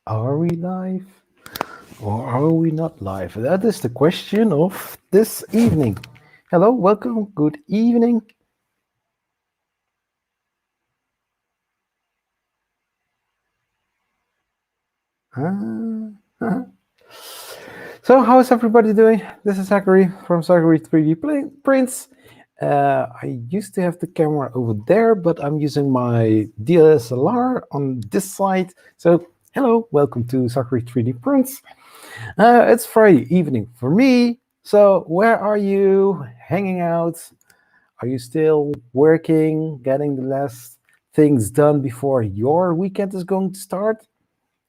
Are we live or are we not live? That is the question of this evening. Hello, welcome, good evening. So, how is everybody doing? This is Zachary from Zachary 3D Prints. I used to have the camera over there, but I'm using my DSLR on this side. So, hello, welcome to Zachary 3D Prints. It's Friday evening for me. So, where are you hanging out? Are you still working, getting the last things done before your weekend is going to start?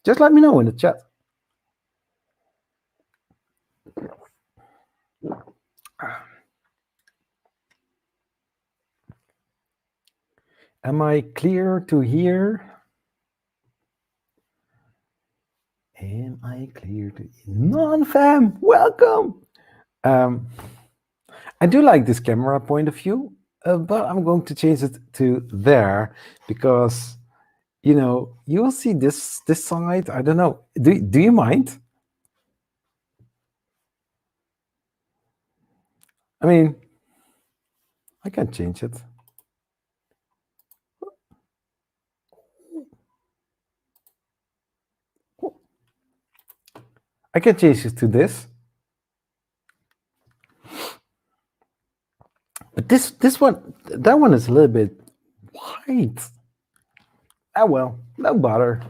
Just let me know in the chat. Am I clear to hear? Am I clear to non-fam? Welcome. I do like this camera point of view, but I'm going to change it to there because you know you'll see this side. I don't know. Do you mind? I mean, I can change it. I can change it to this. But this one, that one is a little bit white. Ah well, no bother.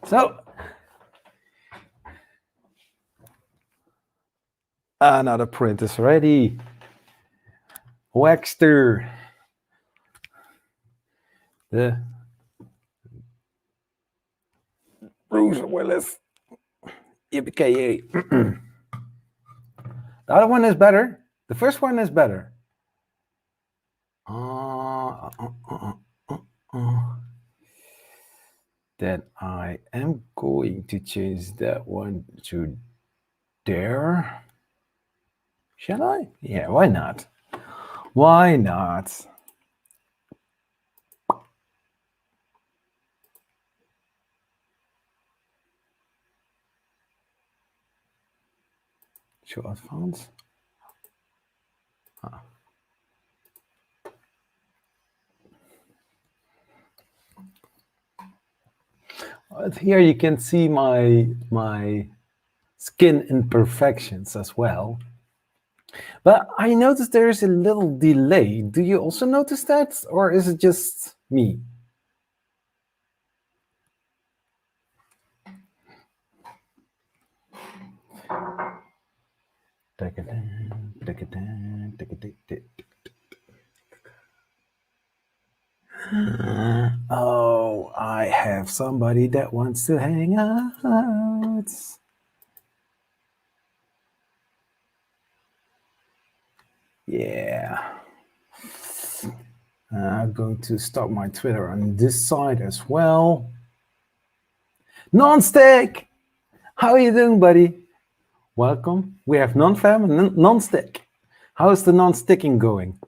So another print is ready. Waxter. The Bruce Willis. Yippee. The other one is better. The first one is better. Then I am going to change that one to there. Shall I? Yeah, why not? Why not? Show advance. Here you can see my skin imperfections as well. But I noticed there is a little delay. Do you also notice that? Or is it just me? Oh, I have somebody that wants to hang out. Yeah. I'm going to stop my Twitter on this side as well. Non-stick! How are you doing, buddy? Welcome. We have non-fam and non-stick. How is the non-sticking going?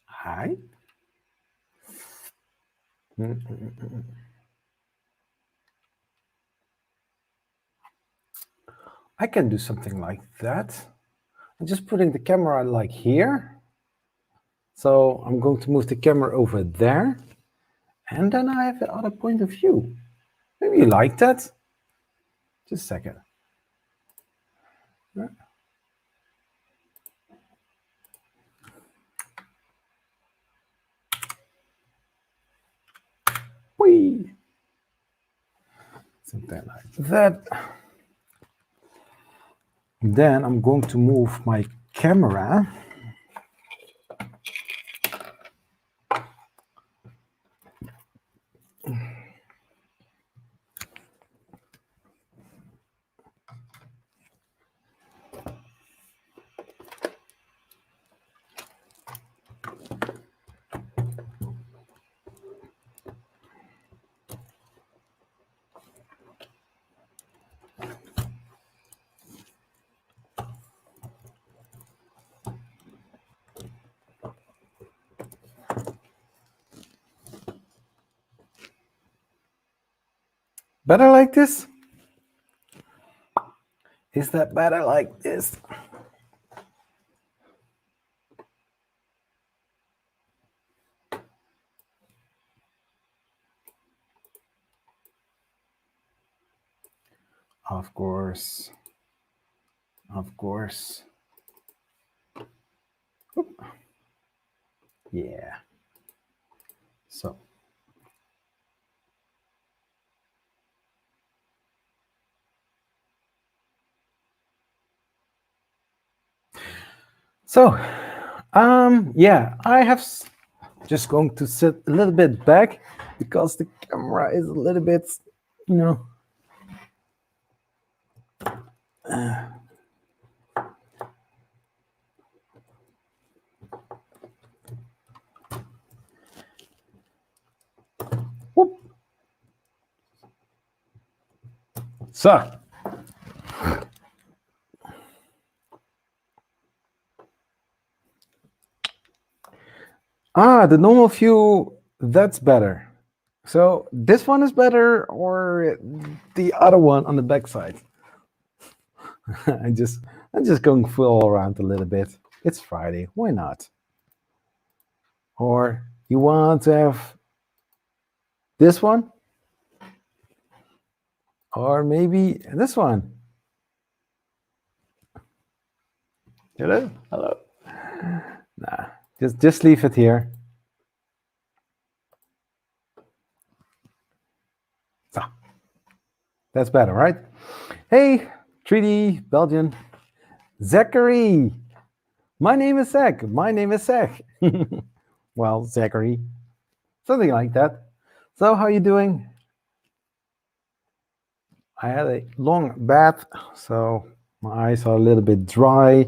Hi. I can do something like that. I'm just putting the camera like here. So I'm going to move the camera over there. And then I have the other point of view. Maybe you like that. Just a second. Whee! Something like that. Then I'm going to move my camera. Better like this? Is that better like this? Of course. Of course. Oop. Yeah. So. So, yeah, I have just going to sit a little bit back because the camera is a little bit, you know. Whoop. So. The normal view, that's better. So this one is better or the other one on the back side? I'm just going full around a little bit. It's Friday, why not? Or you want to have this one? Or maybe this one? Hello? Hello? Nah, just leave it here. So, that's better, right? Hey, 3D Belgian. Zachary. My name is Zach. My name is Zach. Well, Zachary. Something like that. So, how you doing? I had a long bath, so my eyes are a little bit dry,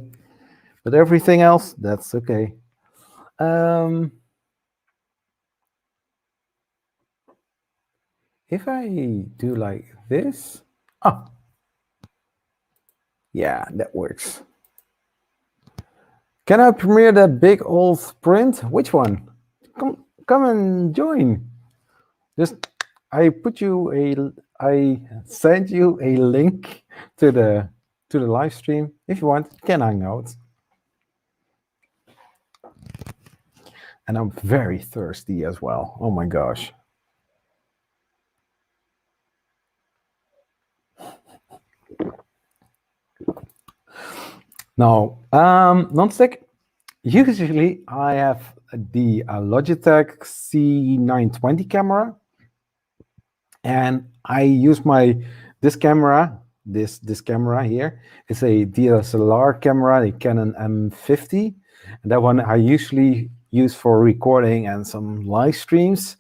but everything else, that's okay. If I do like this, oh, yeah, that works. Can I premiere that big old print? Which one? Come and join. Just I sent you a link to the live stream. If you want, you can hang out. And I'm very thirsty as well. Oh my gosh. Now, non-stick. Usually, I have the Logitech C920 camera, and I use this camera. This camera here is a DSLR camera, the Canon M50, and that one I usually use for recording and some live streams.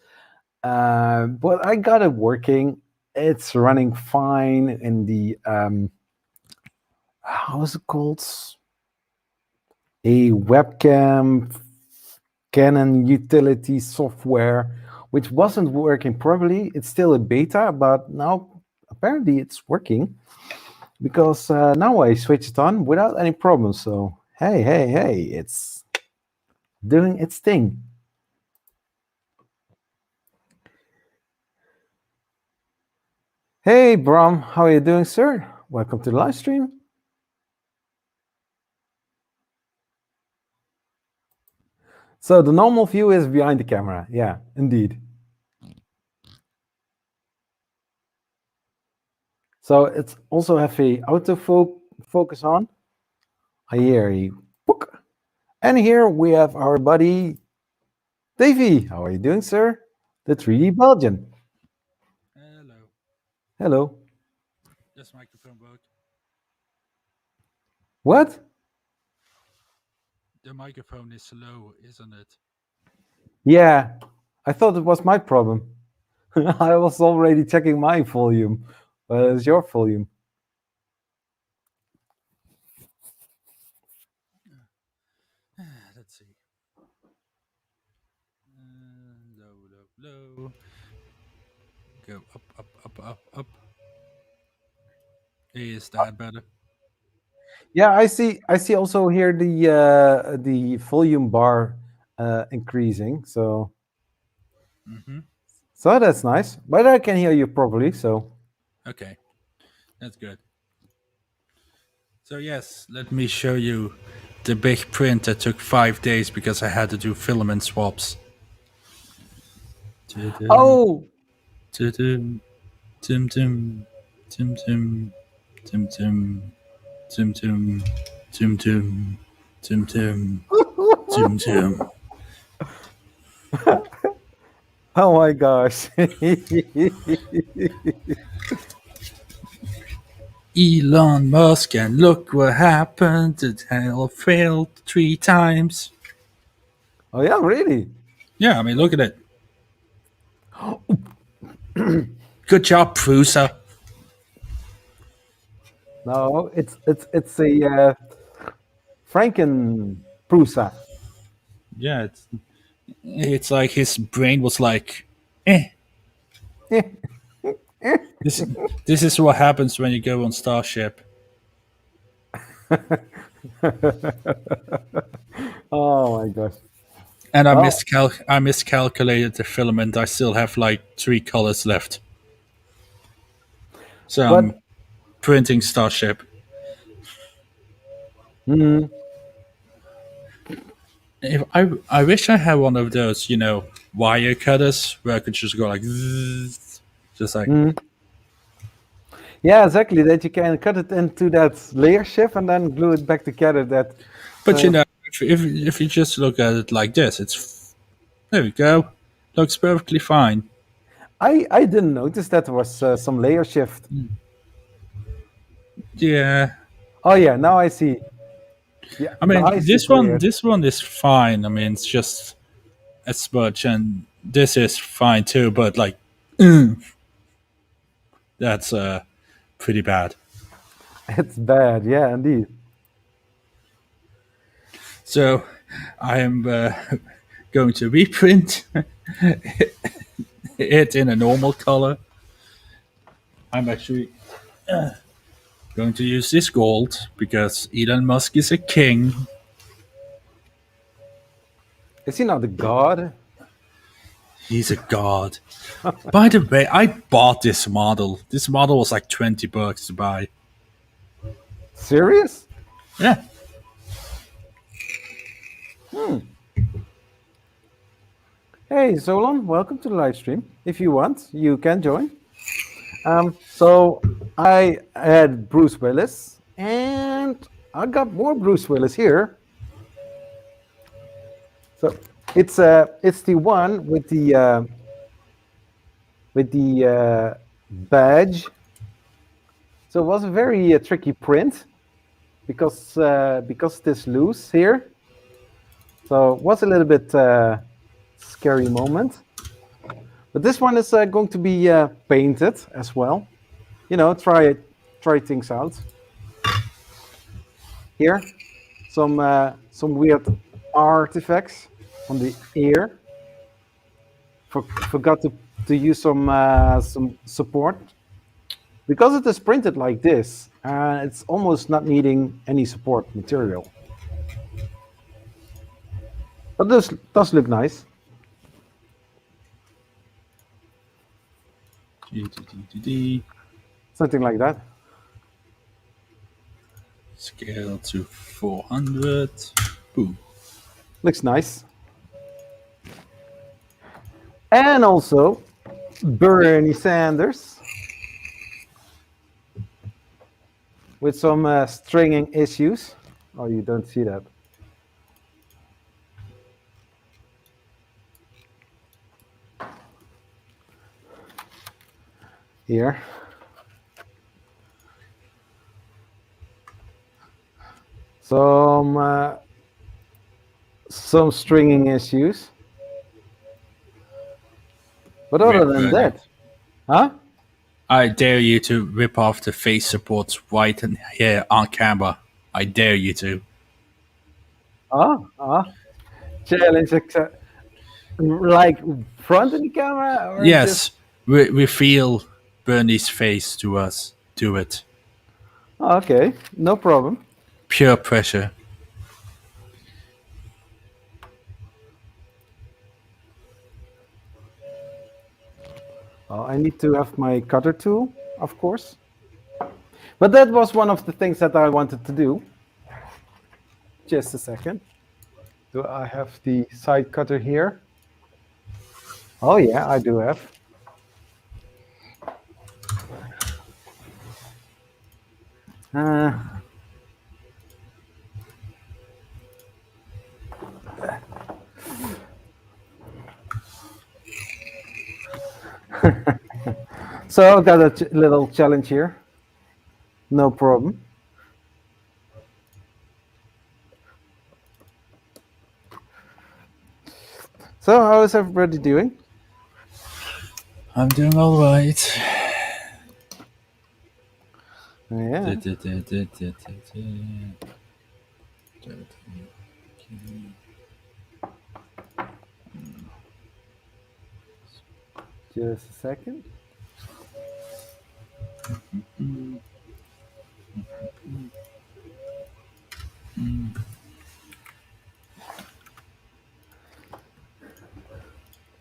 But I got it working. It's running fine in the how is it called? A webcam Canon utility software, which wasn't working properly. It's still a beta, but now apparently it's working because now I switched it on without any problems. So hey, it's doing its thing. Hey, Bram, how are you doing, sir? Welcome to the live stream. So the normal view is behind the camera. Yeah, indeed. So it's also have a focus on. I hear a book. And here we have our buddy Davey. How are you doing, sir? The 3D Belgian. Hello. Hello. This microphone work. What? The microphone is low, isn't it? Yeah, I thought it was my problem. I was already checking my volume, but it's your volume. Let's see. Low. Go up. Is that better? Yeah, I see also here the volume bar increasing. So Mm-hmm. so that's nice. But I can hear you properly. So Okay, that's good. So yes, let me show you the big print that took 5 days because I had to do filament swaps. Tudum, Oh, tudum, tum tum, tum tum, tum tum, tum tum, tum tum, tum tum, tum tum. oh my gosh. Elon Musk, and look what happened. It hell failed 3 times. Oh yeah, really? Yeah, I mean, look at it. Good job, Prusa. No, it's a Franken-Prusa. Yeah, it's like his brain was like, eh. This this is what happens when you go on Starship. Oh my gosh. And Well, I miscalculated the filament. I still have like 3 colors left. So I'm but printing Starship. mm, If I wish I had one of those, wire cutters where I could just go like, zzz, just like. yeah, exactly. That you can cut it into that layer shift and then glue it back together. That But so if you just look at it like this, there we go. Looks perfectly fine. I didn't notice that there was some layer shift. Yeah, Oh yeah, now I see. Yeah, I now mean I see it's layered. this one is fine. I mean, it's just a smudge, and this is fine too. But like, that's pretty bad. It's bad. Yeah, indeed. So I am going to reprint it in a normal color. I'm actually going to use this gold because Elon Musk is a king. Is he not the god? He's a god. By the way, I bought this model. This model was like $20 to buy. Serious? Yeah. Hey, Solon, welcome to the live stream. If you want, you can join. So I had Bruce Willis, and I got more Bruce Willis here. So it's the one with the badge. So it was a very tricky print because it's loose here. So it was a little bit scary moment. But this one is going to be painted as well. Try things out. Here, some weird artifacts on the ear. Forgot to use some support because it is printed like this. It's almost not needing any support material. But this does look nice. Something like that. Scale to 400. Boom. Looks nice. And also Bernie Sanders with some stringing issues. Oh, you don't see that. Here. Some stringing issues. But other than that, huh? I dare you to rip off the face supports right here on camera. I dare you to. Challenge accept. Like front of the camera? Or Yes, just... reveal Bernie's face to us. Do it. Okay, no problem. Pure pressure. Oh, I need to have my cutter tool of course. But that was one of the things that I wanted to do. Just a second. Do I have the side cutter here? Oh yeah, I do have. Uh, so I got a little challenge here. No problem. So how is everybody doing? I'm doing all right. Yeah. Just a second.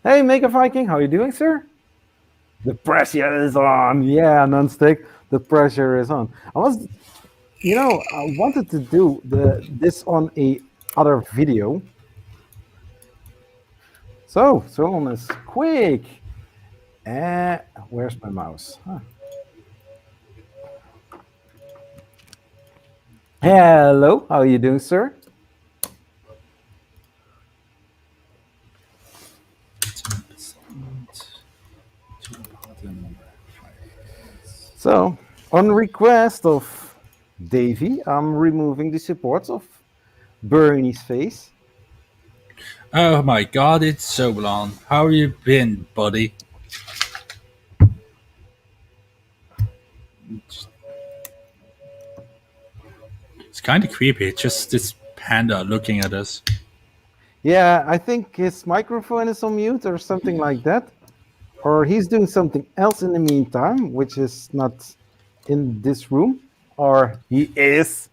Hey, Mega Viking, how are you doing, sir? The pressure is on. Yeah, non-stick. The pressure is on. I wanted to do this on a other video. So Solon is quick. Where's my mouse? Huh. Hello, how are you doing, sir? So, on request of Davey, I'm removing the supports of Bernie's face. Oh my god, it's so long. How you been, buddy? It's kind of creepy. It's just this panda looking at us. Yeah, I think his microphone is on mute or something like that. Or he's doing something else in the meantime, which is not in this room. Or he is.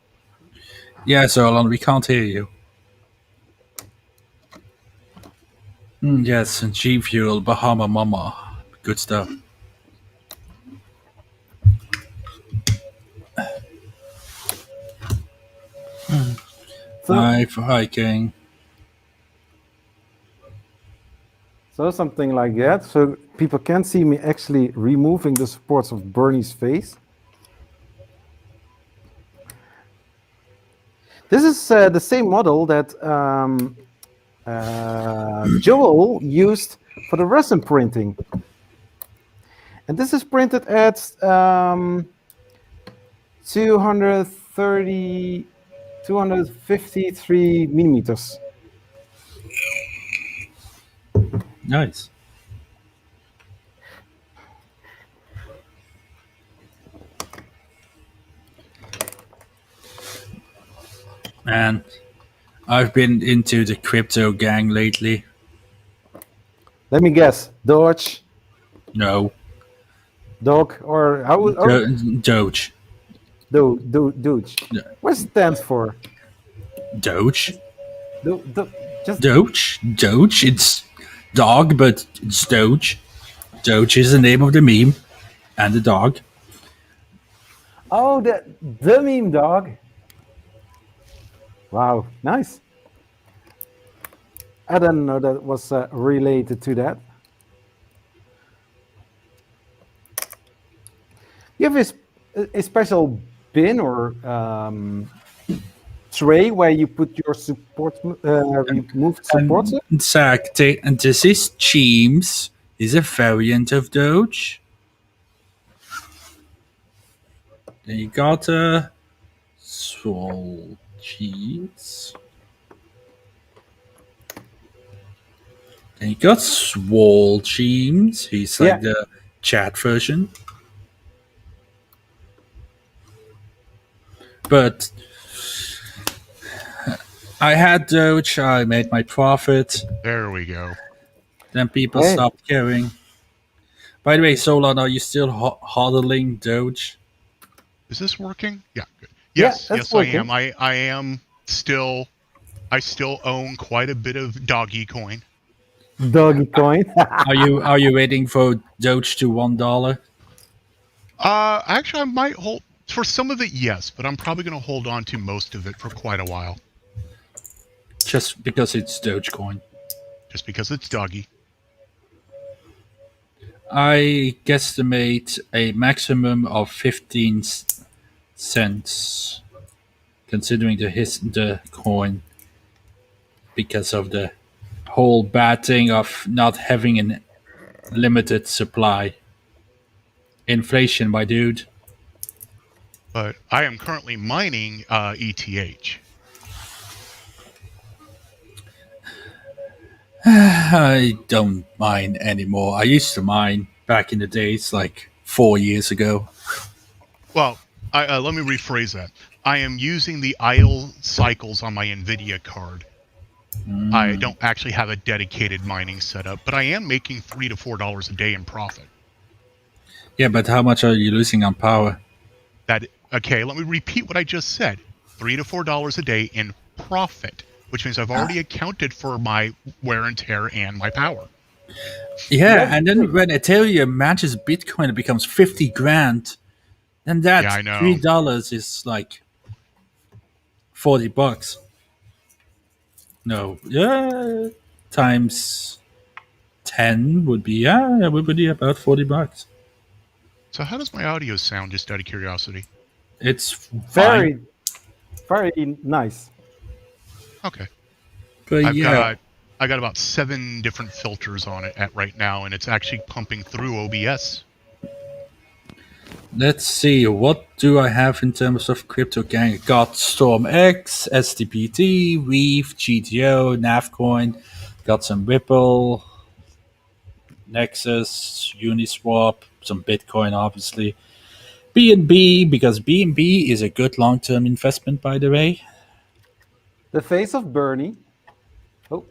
Yeah, Solon, we can't hear you. Yes, and G Fuel, Bahama Mama. Good stuff. Hi for hiking. So something like that. So people can see me actually removing the supports of Bernie's face. This is the same model that Joel used for the resin printing. And this is printed at 253 millimeters. Nice. And I've been into the crypto gang lately. Let me guess. Doge, No. Dog, or how would Doge. Doge. Yeah. What does it stand for? Doge? Just Doge? Doge? It's dog, but it's Doge. Doge is the name of the meme and the dog. oh, the meme dog. Wow, nice. I didn't know that was related to that. You have a special bin or tray where you put your support, removed supports. Exactly. And this is Cheems. Is a variant of Doge. Then you got Swole Cheese. Then you got Swole Cheems. He's like the chat version. But I had Doge, I made my profit. There we go. Then people stopped caring. By the way, Solon, are you still hodling Doge? Is this working? Yeah, good. Yes, yes, working. I am. I am still. I still own quite a bit of doggy coin. Doggy coin. Are you waiting for Doge to $1? Actually, I might hold for some of it, yes, but I'm probably going to hold on to most of it for quite a while, Just because it's Dogecoin. just because it's doggy. I guesstimate a maximum of 15 cents, considering the coin, because of the whole bad thing of not having a limited supply. Inflation, my dude. But I am currently mining ETH. I don't mine anymore. I used to mine back in the days, like 4 years ago. Well, let me rephrase that. I am using the idle cycles on my NVIDIA card. I don't actually have a dedicated mining setup, but I am making $3 to $4 a day in profit. Yeah, but how much are you losing on power? Okay, let me repeat what I just said. $3 to $4 a day in profit, which means I've already accounted for my wear and tear and my power. Yeah, and then when Ethereum matches Bitcoin, it becomes 50 grand. Then that Yeah, I know. $3 is like $40. No, yeah, times 10 would be about $40. So how does my audio sound, just out of curiosity? It's Very, fine. very nice. Okay. But I got about 7 different filters on it right now, and it's actually pumping through OBS. let's see, what do I have in terms of crypto gang? I got Storm X, SDPT, Weave, GTO, Navcoin, got some Ripple, Nexus, Uniswap, some Bitcoin, obviously. BNB, because BNB is a good long-term investment, by the way. The face of Bernie. Oh,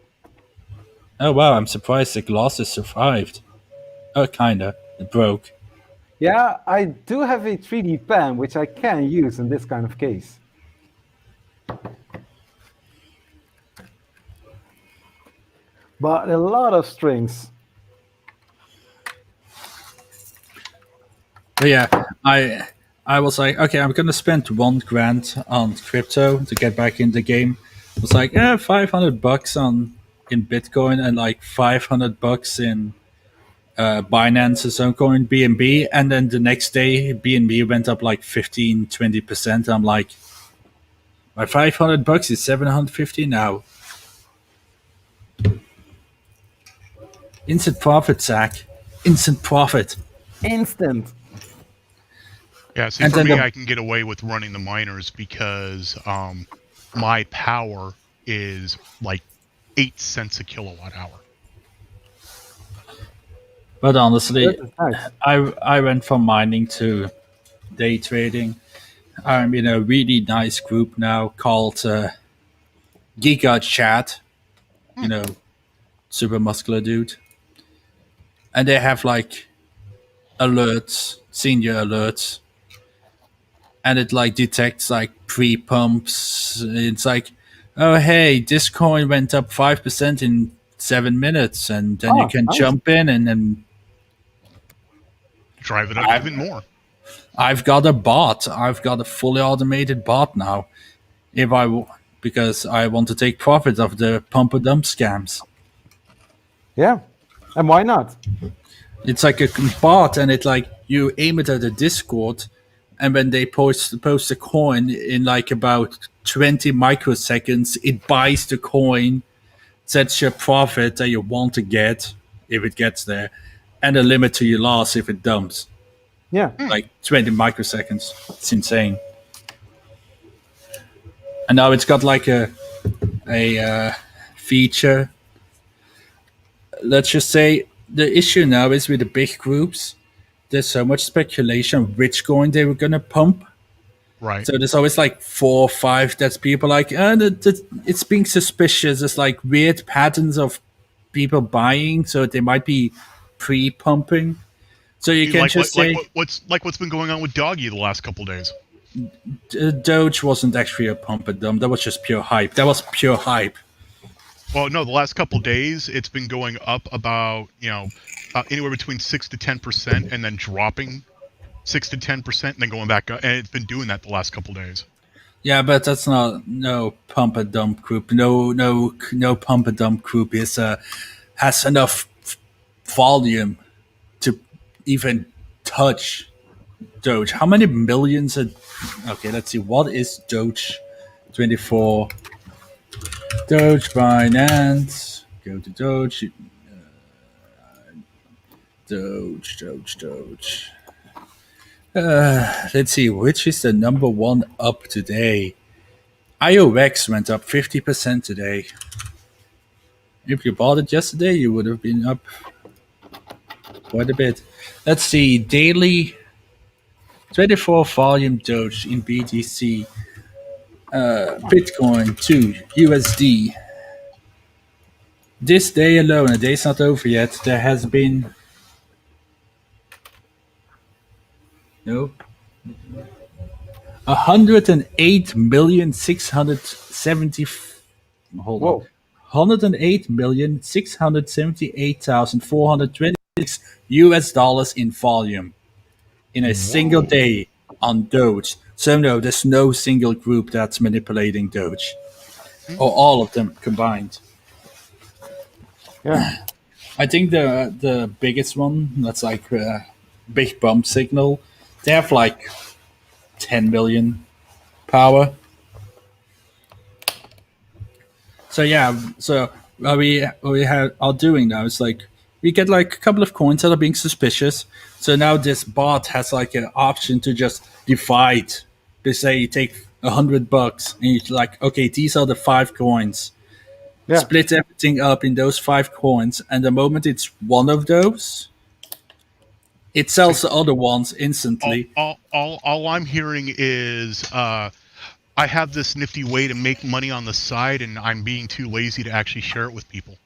Oh wow, I'm surprised the glasses survived. Oh, kinda. It broke. yeah, I do have a 3D pen, which I can use in this kind of case. But a lot of strings. But yeah, I was like, okay, I'm gonna spend $1,000 on crypto to get back in the game. I was like, $500 in Bitcoin and like $500 in Binance's own coin BNB, and then the next day BNB went up like 15-20%. I'm like, my $500 is $750 now. Instant profit, Zach. Instant profit. Instant. Yeah, see, And for then me, the- I can get away with running the miners because my power is like 8 cents a kilowatt hour. But honestly, This is nice. I went from mining to day trading. I'm in a really nice group now called Giga Chat. You know, super muscular dude. And they have like alerts, senior alerts. And it like detects like pre-pumps. It's like, oh hey, this coin went up 5% in 7 minutes, and then you Oh, can nice. jump in and then Drive it up even more. I've got a bot. I've got a fully automated bot now. Because I want to take profit of the pump and dump scams. Yeah. And why not? It's like a bot, and it like you aim it at a Discord, and when they post a coin in like about 20 microseconds, it buys the coin, sets your profit that you want to get if it gets there, and a limit to your loss if it dumps. Yeah. Like 20 microseconds. It's insane. And now it's got like a feature. Let's just say the issue now is with the big groups. There's so much speculation which coin they were gonna pump. Right. So there's always like 4 or 5 that's people like, it's being suspicious. There's like weird patterns of people buying, so they might be pre-pumping. So you can just say what's been going on with Doggy the last couple days. Doge wasn't actually a pump and dump. That was just pure hype. That was pure hype. Well, no, the last couple days it's been going up about anywhere between 6 to 10%, and then dropping 6 to 10%, and then going back up, and it's been doing that the last couple days. Yeah, but that's not no pump and dump group. No pump and dump group has enough volume to even touch Doge. How many millions? Okay, let's see. What is Doge? 24. Doge Binance. Go to Doge. Doge. Let's see, which is the number one up today? IOX went up 50% today. If you bought it yesterday, you would have been up quite a bit. Let's see, daily 24 volume Doge in BTC. Bitcoin to USD. This day alone, the day's not over yet, there has been... No. 108,670. Hold on. 108,678,426 US dollars in volume in a single day on Doge. So no, there's no single group that's manipulating Doge, or all of them combined. Yeah. I think the biggest one that's like big bump signal. They have like 10 million power. So yeah, so what we are doing now is like we get like a couple of coins that are being suspicious. So now this bot has like an option to just divide. They say you take $100 and you're like, okay, these are the 5 coins. Yeah. Split everything up in those 5 coins, and the moment it's one of those, it sells the other ones instantly. All I'm hearing is I have this nifty way to make money on the side, and I'm being too lazy to actually share it with people.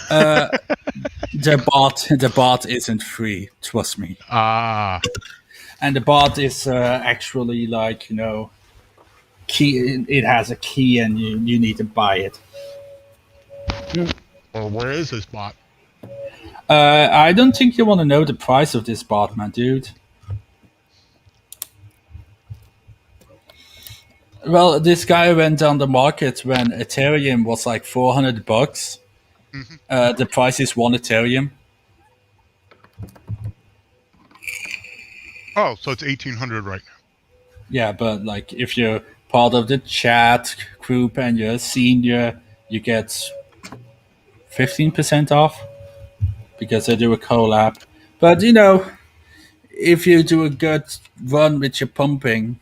The bot isn't free, trust me. And the bot is actually like, key. It has a key, and you need to buy it. Or where is this bot? I don't think you want to know the price of this bot, man, dude. Well, this guy went on the market when Ethereum was like $400. Mm-hmm. The price is 1 Ethereum. Oh, so it's 1,800 right now. Yeah, but like if you're part of the chat group and you're a senior, you get 15% off because they do a collab. But if you do a good run with your pumping,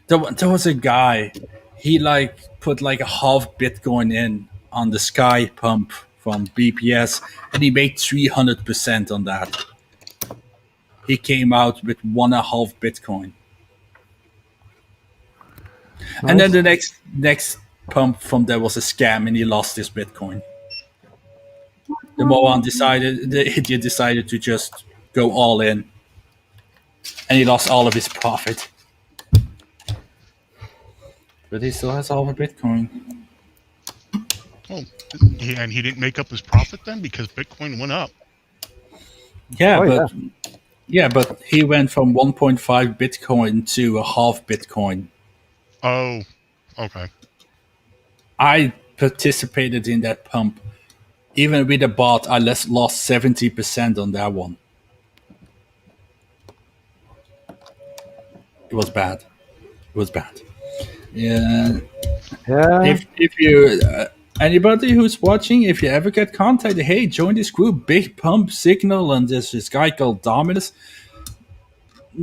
there was a guy, he like put like a half Bitcoin in on the Sky pump from BPS, and he made 300% on that. He came out with 1.5 Bitcoin. Nice. And then the next pump from there was a scam, and he lost his Bitcoin. The idiot decided to just go all in, and he lost all of his profit. But he still has all the Bitcoin. Oh, and he didn't make up his profit then because Bitcoin went up. Yeah, but he went from 1.5 Bitcoin to 0.5 Bitcoin. Oh, okay. I participated in that pump. Even with a bot, I lost 70% on that one. It was bad. Yeah. If you anybody who's watching, if you ever get contacted, hey, join this group, Big Pump Signal, and there's this guy called Dominus.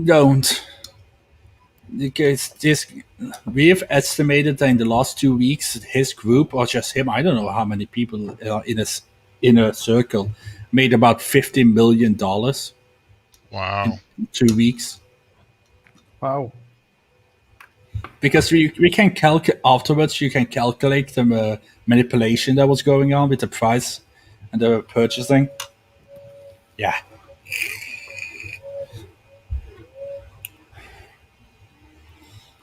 Don't. Because we have estimated that in the last 2 weeks, his group, or just him, I don't know how many people in his inner circle, made about $50 million. Wow. In 2 weeks. Wow. Because we can calculate afterwards, you can calculate the manipulation that was going on with the price and the purchasing. Yeah.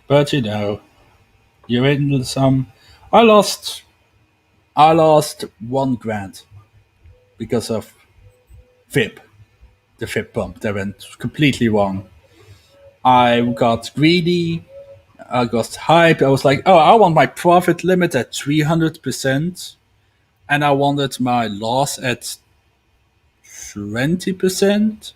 But you're in some. I lost $1,000 because of FIP. the FIP pump. That went completely wrong. I got greedy. I got hyped. I was like, oh, I want my profit limit at 300%. And I wanted my loss at 20%.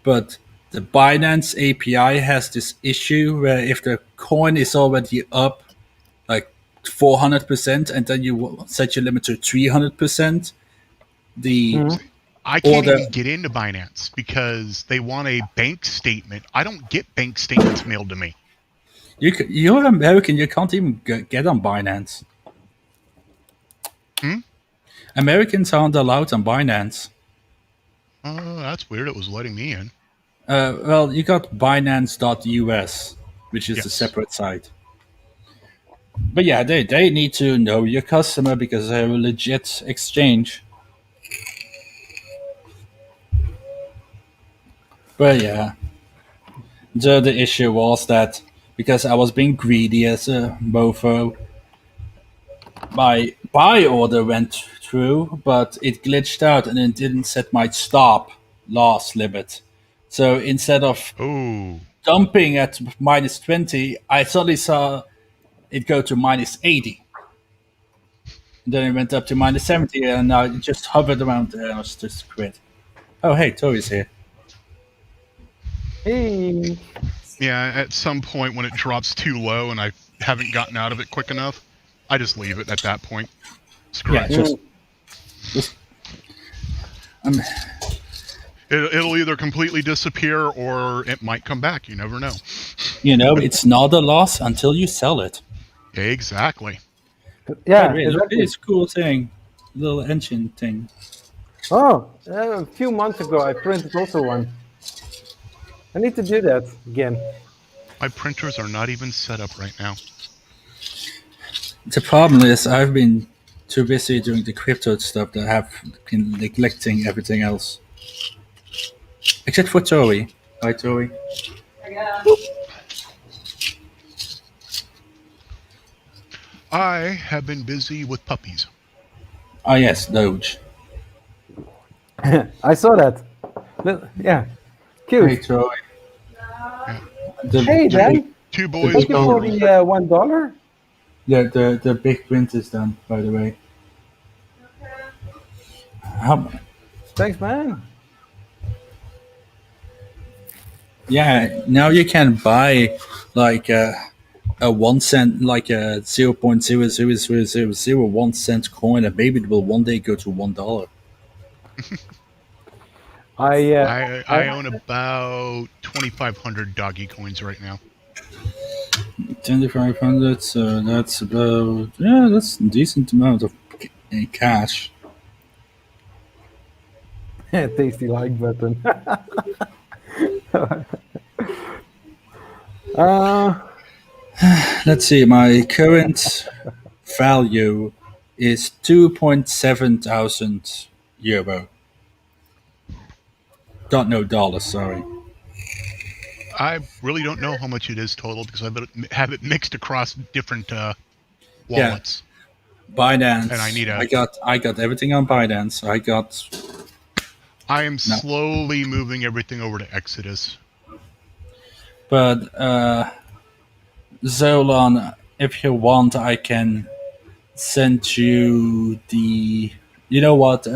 But the Binance API has this issue where if the coin is already up like 400% and then you set your limit to 300%, the I can't order. even get into Binance because they want a bank statement. I don't get bank statements mailed to me. You're American. You can't even get on Binance. Americans aren't allowed on Binance. Oh, that's weird. It was letting me in. Well, you got Binance.us, which is a Yes. separate site. But yeah, they need to know your customer because they're a legit exchange. But yeah, the issue was that because I was being greedy as a mofo, my buy order went through, but it glitched out and it didn't set my stop loss limit. So instead of Oh, dumping at minus 20, I suddenly saw it go to minus 80. And then it went up to minus 70, and now it just hovered around there, and I was just quit. Oh, hey, Tori's here. Hey. yeah. At some point when it drops too low and I haven't gotten out of it quick enough, I just leave it at that point. Screw Yeah, it. just It'll either completely disappear or it might come back. You never know. it's not a loss until you sell it. Exactly. Yeah, Really, exactly. it's a cool thing, little engine thing. Oh, a few months ago I printed also one. I need to do that again. My printers are not even set up right now. The problem is I've been too busy doing the crypto stuff that I have been neglecting everything else. Except for Tori. Hi, Tori. I have been busy with puppies. Ah, yes, Doge. I saw that. Yeah, cute. Hey, Tori. Yeah. Hey, Dan. Two boys. Thank you for girls. the $1. Yeah, the big print is done, by the way. How, Thanks, man. yeah, now you can buy like a 1 cent, like a 0.00001 cent coin, and maybe it will one day go to $1. I own about 2,500 doggy coins right now. 2,500, so that's about that's a decent amount of cash. Tasty like button. Let's see, my current value is 2.7 thousand euro. No dollars, sorry. I really don't know how much it is total because I have it mixed across different wallets. Binance. And I need I got everything on Binance. I am slowly moving everything over to Exodus. But Zolan, if you want, I can send you the. You know what?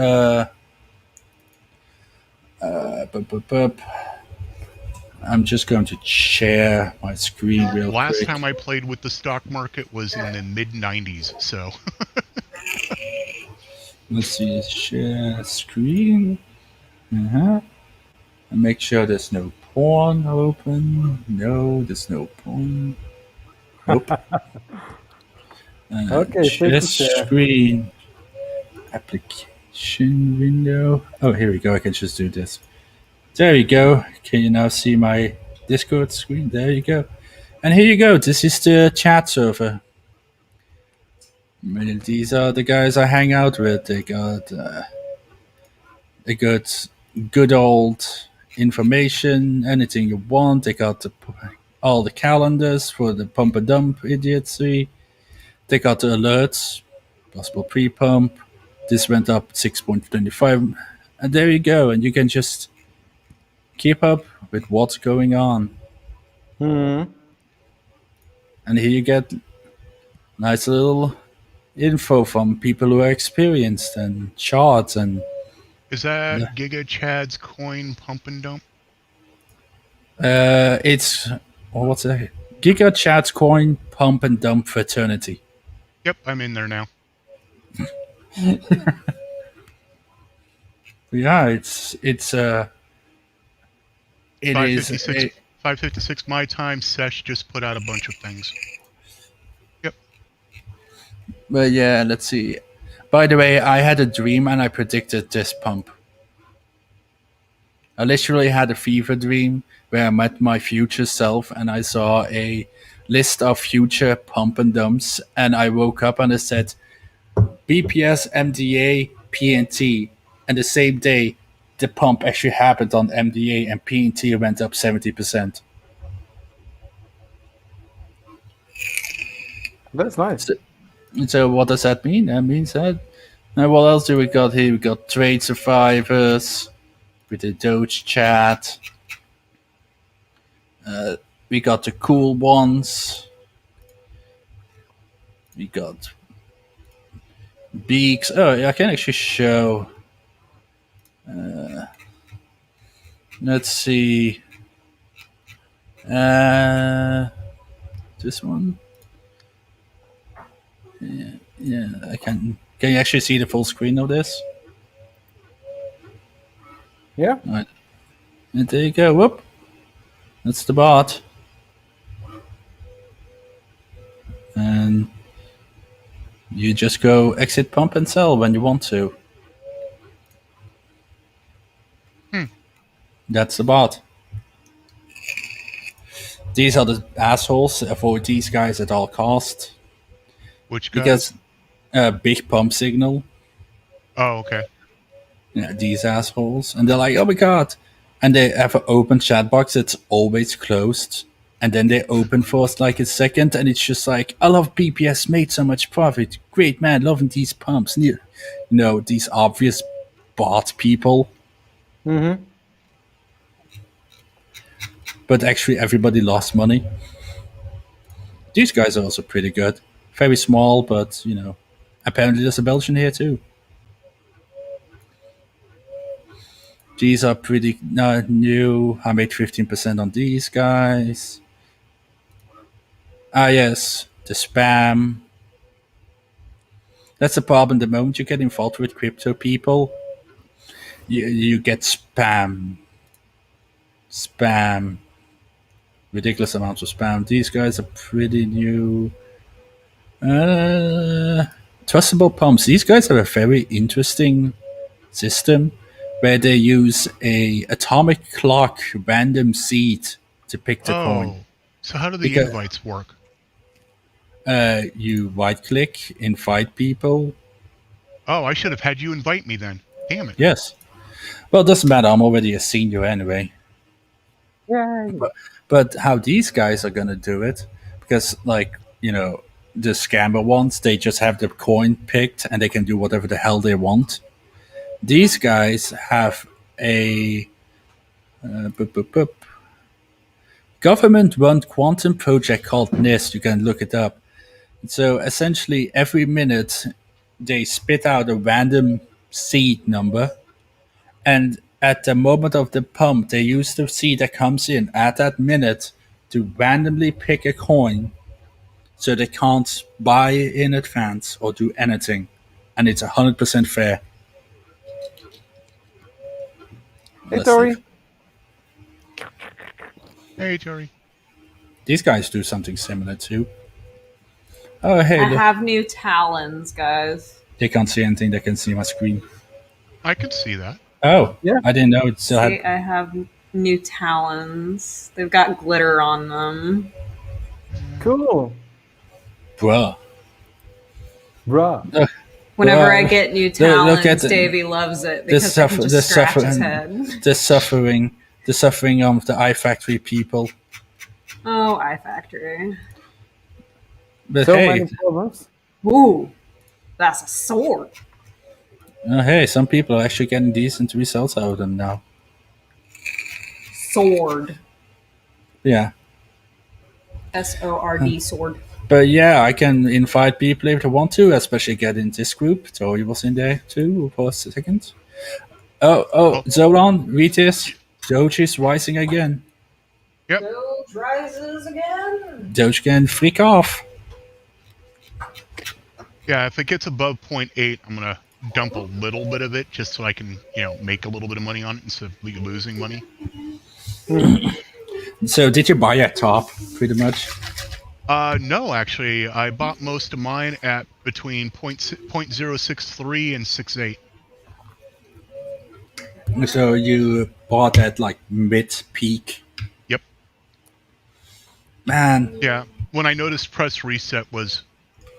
I'm just going to share my screen real Last quick. time I played with the stock market was in the mid 90s, so. Let's see, share screen. And make sure there's no porn open. No, there's no porn. Nope. Okay, share safe to share. screen. Application window. Oh, here we go. I can just do this. There you go. Can you now see my Discord screen? There you go. And here you go. This is the chat server. These are the guys I hang out with. They got good old information, anything you want. They got all the calendars for the pump and dump idiocy. They got the alerts, possible pre-pump. This went up 6.25, and there you go. And you can just keep up with what's going on. Hmm. And here you get nice little info from people who are experienced and charts and Is that Giga Chad's coin pump and dump? it's what's it? Giga Chat's coin pump and dump fraternity. Yep, I'm in there now. Yeah, it 556, is 556 my time. Sesh just put out a bunch of things. Yep. well, yeah, let's see. By the way, I had a dream and I predicted this pump. I literally had a fever dream where I met my future self and I saw a list of future pump and dumps, and I woke up and it said BPS, MDA, PNT, and the same day the pump actually happened on MDA and PNT went up 70%. That's nice. So what does that mean? That means that. What else do we got here? We got trade survivors with the Doge chat. We got the cool ones. We got beaks. Oh, yeah, I can actually show. Let's see. This one. Yeah, I can. Can you actually see the full screen of this? Yeah. Right. And there you go. Whoop. That's the bot. And you just go exit pump and sell when you want to. That's the bot. These are the assholes. Avoid these guys at all costs. Which guys? Because big pump signal. Oh, okay. Yeah, these assholes. And they're like, oh my god. And they have an open chat box that's always closed. And then they open for like a second and it's just like, I love BPS, made so much profit. Great man, loving these pumps. You know, these obvious bot people. Mm-hmm. But actually everybody lost money. These guys are also pretty good. Very small, but you know, apparently there's a Belgian here too. These are pretty new. I made 15% on these guys. Ah yes, the spam. That's the problem. The moment you get involved with crypto people, you get spam. Spam. Ridiculous amounts of spam. These guys are pretty new. Trustable pumps. These guys have a very interesting system where they use a atomic clock random seed to pick the coin. So how do the Because- invites work? You right click, invite people. Oh, I should have had you invite me then. Damn it. Yes. Well, it doesn't matter. I'm already a senior anyway. Yeah. But how these guys are gonna do it? Because like you know, the scammer ones, they just have the coin picked and they can do whatever the hell they want. These guys have a government-run quantum project called NIST. You can look it up. So essentially, every minute they spit out a random seed number, and at the moment of the pump, they use the seed that comes in at that minute to randomly pick a coin, so they can't buy in advance or do anything, and it's 100% fair. Hey, Let's Tori. see. Hey, Tori. These guys do something similar too. Oh, hey, I look. have new talons, guys. They can't see anything. They can see my screen. I could see that. Oh, Yeah. I didn't know it still See, had. I have new talons. They've got glitter on them. Cool. Bruh. Bruh. Whenever Well, I get new look talons, at the- Davey loves it the because I suffer- can the just scratch his suffering- head. The suffering of the iFactory people. Oh, iFactory. But So hey, many problems. Ooh, that's a sword. hey, some people are actually getting decent results out of them now. Sword. Yeah. SORD sword. But yeah, I can invite people if they want to, especially get in this group. Tori was in there too for a second. Oh, Zolan, read this. Doge is rising again. Yep. Doge rises again. Doge can freak off. Yeah, if it gets above 0.8, I'm gonna dump a little bit of it just so I can, make a little bit of money on it instead of losing money. So did you buy a top, pretty much? No, actually, I bought most of mine at between 0.063 and 6.8. So you bought at like mid-peak? Yep. Man. Yeah, when I noticed Press Reset was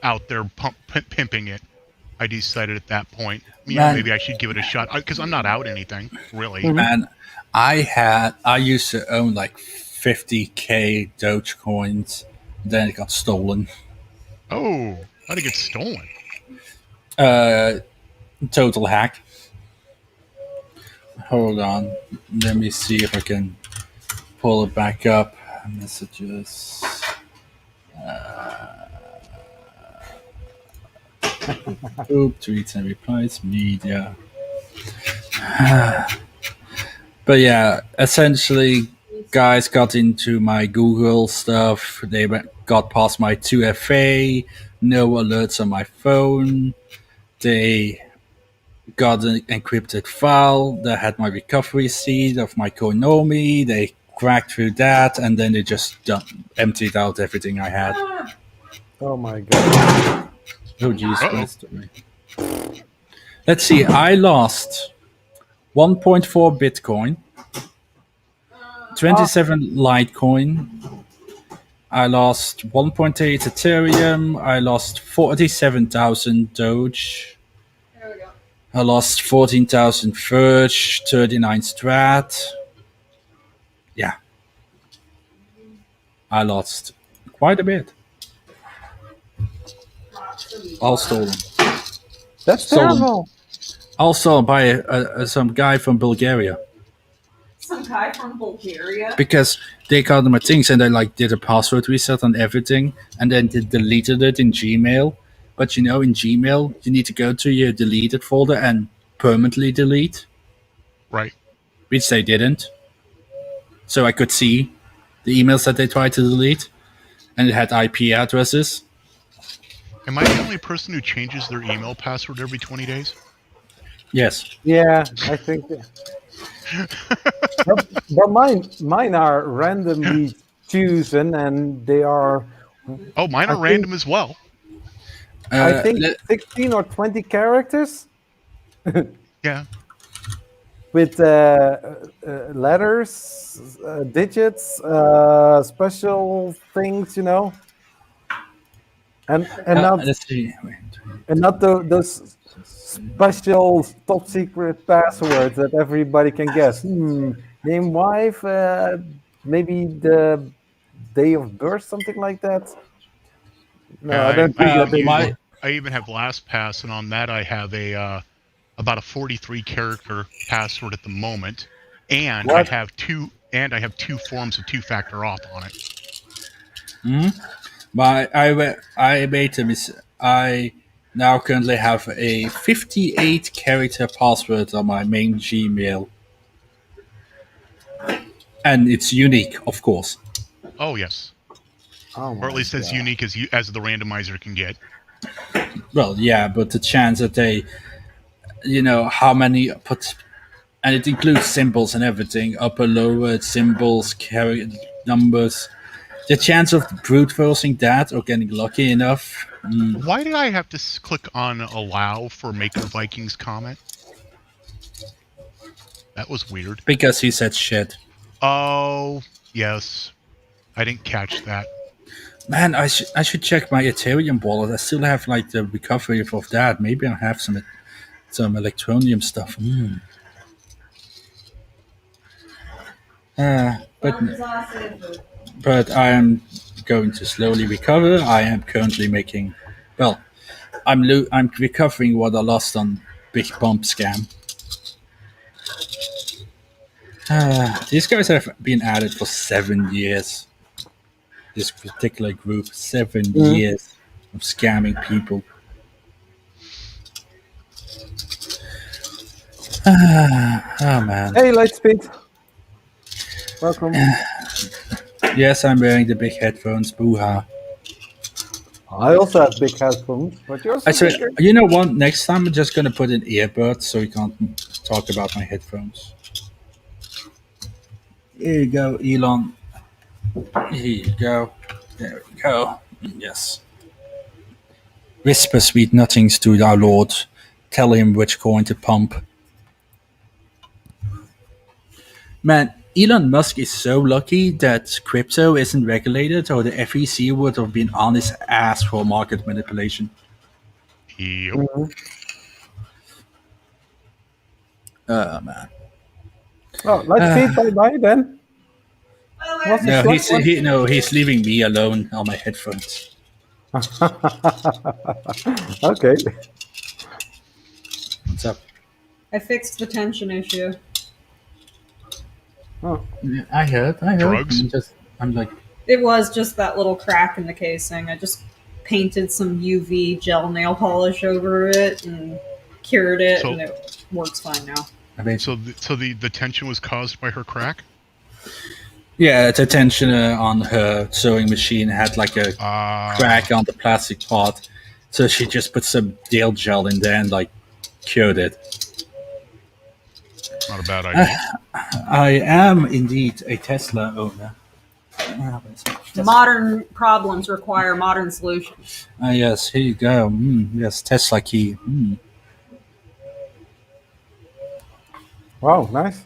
out there pimping it, I decided at that point, maybe I should give it a shot because I'm not out anything really. Man, I used to own like 50k Dogecoins, then it got stolen. Oh, how'd it get stolen? Total hack. Hold on, let me see if I can pull it back up. Messages. Tweets and replies, media. But yeah, essentially, guys got into my Google stuff. They got past my 2FA, no alerts on my phone. They got an encrypted file that had my recovery seed of my Koinomi. They cracked through that, and then they just emptied out everything I had. Oh my god. Oh, jeez. Let's see. I lost 1.4 Bitcoin, 27 Litecoin. I lost 1.8 Ethereum. I lost 47,000 Doge. There we go. I lost 14,000 Verge, 39 Strat. Yeah. I lost quite a bit. All stolen. That's Stolen. terrible. Also by some guy from Bulgaria. Some guy from Bulgaria. Because they got my things and they did a password reset on everything and then they deleted it in Gmail. But in Gmail, you need to go to your deleted folder and permanently delete. Right. Which they didn't. So I could see the emails that they tried to delete. And it had IP addresses. Am I the only person who changes their email password every 20 days? Yes. Yeah, I think. but mine are randomly chosen, and they are. Oh, mine are random as well. I think 16 or 20 characters. Yeah. With letters, digits, special things, and not let's see. and not those special top secret passwords that everybody can guess. Name, wife, maybe the day of birth, something like that. No, I don't think that. I even have LastPass, and on that I have about a 43 character password at the moment, and What? I have two forms of two-factor auth on it. But I made a mistake. I now currently have a 58 character password on my main Gmail. And it's unique, of course. Oh, yes. Oh Or at least as unique as the randomizer can get. Well, yeah, but the chance that they, how many and it includes symbols and everything, upper, lower, symbols, numbers. The chance of brute forcing that or getting lucky enough. Why did I have to click on allow for Maker Vikings comment? That was weird. Because he said shit. Oh, yes. I didn't catch that. Man, I should check my Ethereum wallet. I still have the recovery of that. Maybe I have some Electronium stuff. But I am going to slowly recover. I am currently making, I'm recovering what I lost on Big Pump scam. These guys have been at it for 7 years. This particular group, 7 years of scamming people. Oh man. Hey, Lightspeed. Welcome. Yes, I'm wearing the big headphones. Boo-ha. I also have big headphones, but yours are Actually, bigger. you know what? Next time I'm just gonna put in earbuds so you can't talk about my headphones. Here you go, Elon. Here you go. There we go. Yes. Whisper sweet nothings to our Lord. Tell him which coin to pump. Man, Elon Musk is so lucky that crypto isn't regulated, or the FEC would have been on his ass for market manipulation. Yep. Oh man. Oh, Lightspeed, bye-bye then. What's the No, short one? he's leaving me alone on my headphones. Okay. What's up? I fixed the tension issue. Oh. Yeah, I heard. Drugs? I'm like, It was just that little crack in the casing. I just painted some UV gel nail polish over it and cured it, So- and it works fine now. I mean, So the tension was caused by her crack? yeah, the tension on her sewing machine had like a crack on the plastic part, so she just put some nail gel in there and like cured it. Not a bad idea. I am indeed a Tesla owner. Modern problems require modern solutions. Yes, here you go. Yes, Tesla key. Wow, nice.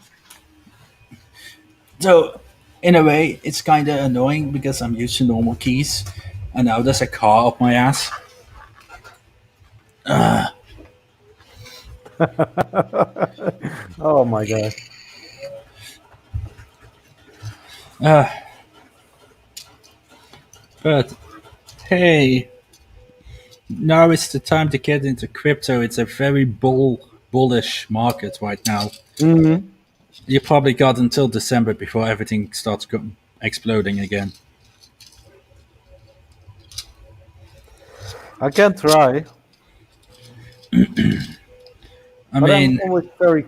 So, in a way, it's kind of annoying because I'm used to normal keys, and now there's a car up my ass. Oh my god. But hey, now it's the time to get into crypto. It's a very bullish market right now. Mm-hmm. You probably got until December before everything starts exploding again. I can try. I But mean, I'm always very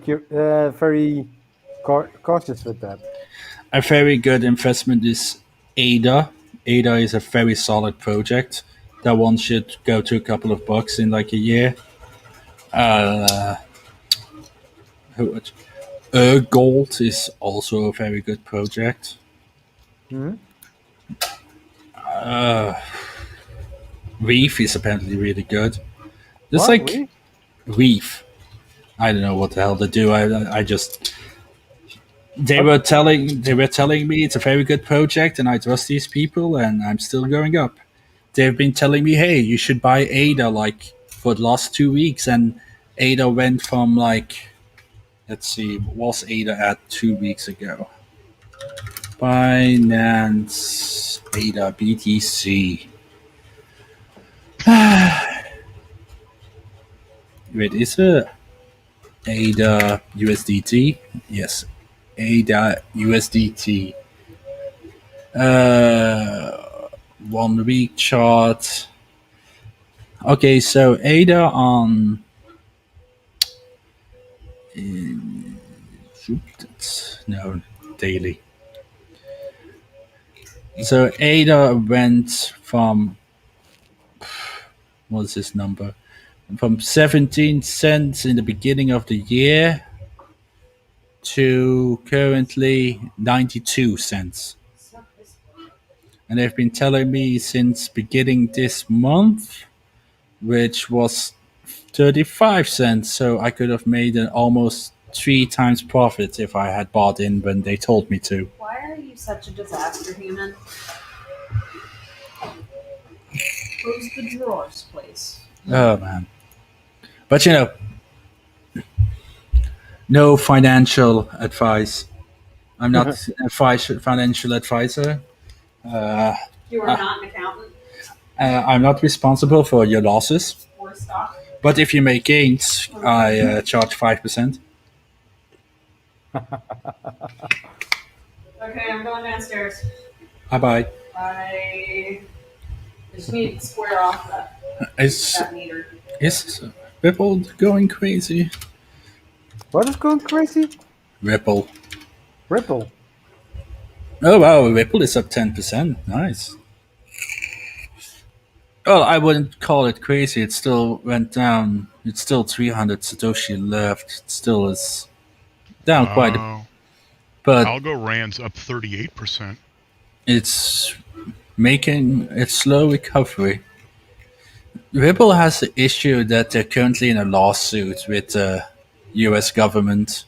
cautious with that. a very good investment is ADA. ADA is a very solid project that one should go to a couple of bucks in like a year. Gold is also a very good project. Mhm. Reef is apparently really good. There's What? like Really? Reef. I don't know what the hell they do. I just they were telling me it's a very good project and I trust these people and I'm still going up. They've been telling me, hey, you should buy ADA like for the last 2 weeks, and ADA went from like, let's see, what was ADA at 2 weeks ago? Binance ADA BTC. Wait, is it ADA USDT? Yes, ADA USDT. 1 week chart. Okay, so ADA on. No, daily. So ADA went from. What's this number? From 17 cents in the beginning of the year to currently 92 cents. And they've been telling me since beginning this month, which was 35 cents. So I could have made an almost 3 times profit if I had bought in when they told me to. Why are you such a disaster human? Close the drawers, please. Oh, man. But you know, no financial advice. I'm not a financial advisor. You are not an accountant I'm not responsible for your losses. or stock. But if you make gains, I charge 5%. Okay, I'm going downstairs. Bye-bye. I just need to square off Is that meter. Ripple going crazy? What is going crazy? Ripple. Ripple. Oh wow, Ripple is up 10%. Nice. Well, I wouldn't call it crazy. It still went down. It's still 300 Satoshi left. It still is down quite a Wow. but Algorand's up 38%. it's making a slow recovery. Ripple has the issue that they're currently in a lawsuit with the US government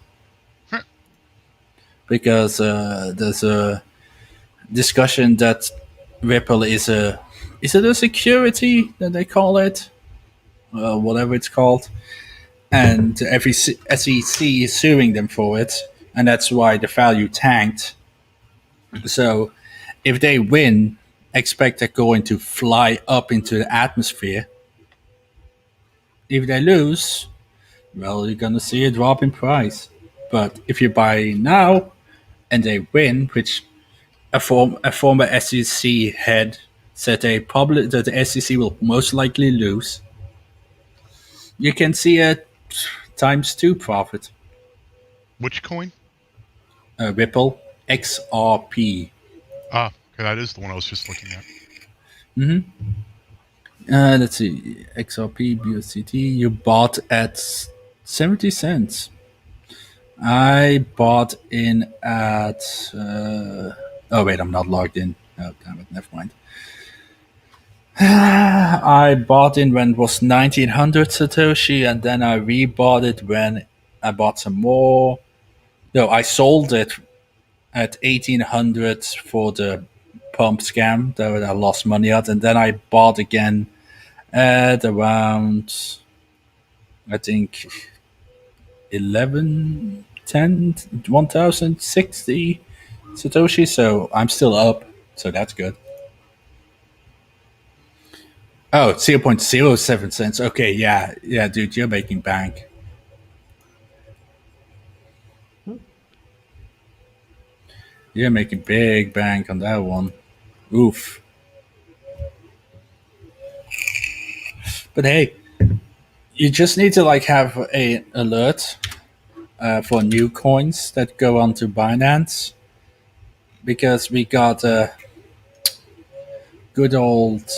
Huh. because there's a discussion that Ripple is it a security that they call it? Whatever it's called. And every SEC is suing them for it, and that's why the value tanked. So if they win, expect they're going to fly up into the atmosphere. If they lose, well, you're gonna see a drop in price. But if you buy now and they win, which a former SEC head said that the SEC will most likely lose, you can see a ×2 profit. Which coin? Ripple XRP. Ah, okay, that is the one I was just looking at. Let's see, XRP BUSDT. You bought at 70 cents. I bought in at. Oh wait, I'm not logged in. Oh damn it, never mind. I bought in when it was 1900 Satoshi, and then I rebought it when I bought some more. No, I sold it at 1800 for the pump scam that I lost money at, and then I bought again at around, I think, 11, 10, 1060 Satoshi. So I'm still up, so that's good. Oh, 0.07 cents. Okay, yeah, dude, you're making bank. You're making big bank on that one. Oof. But hey, you just need to like have a alert for new coins that go onto Binance, because we got a good old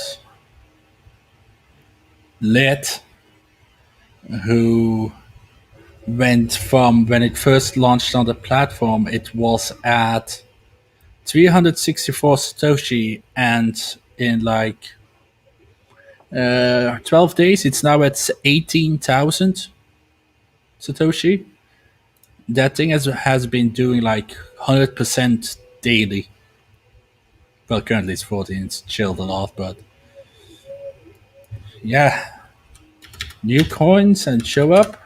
Lit who went from when it first launched on the platform, it was at 364 Satoshi, and in like 12 days, it's now at 18,000 Satoshi. That thing has been doing like 100% daily. Well, currently it's 14, it's chilled a lot, but yeah. New coins and show up.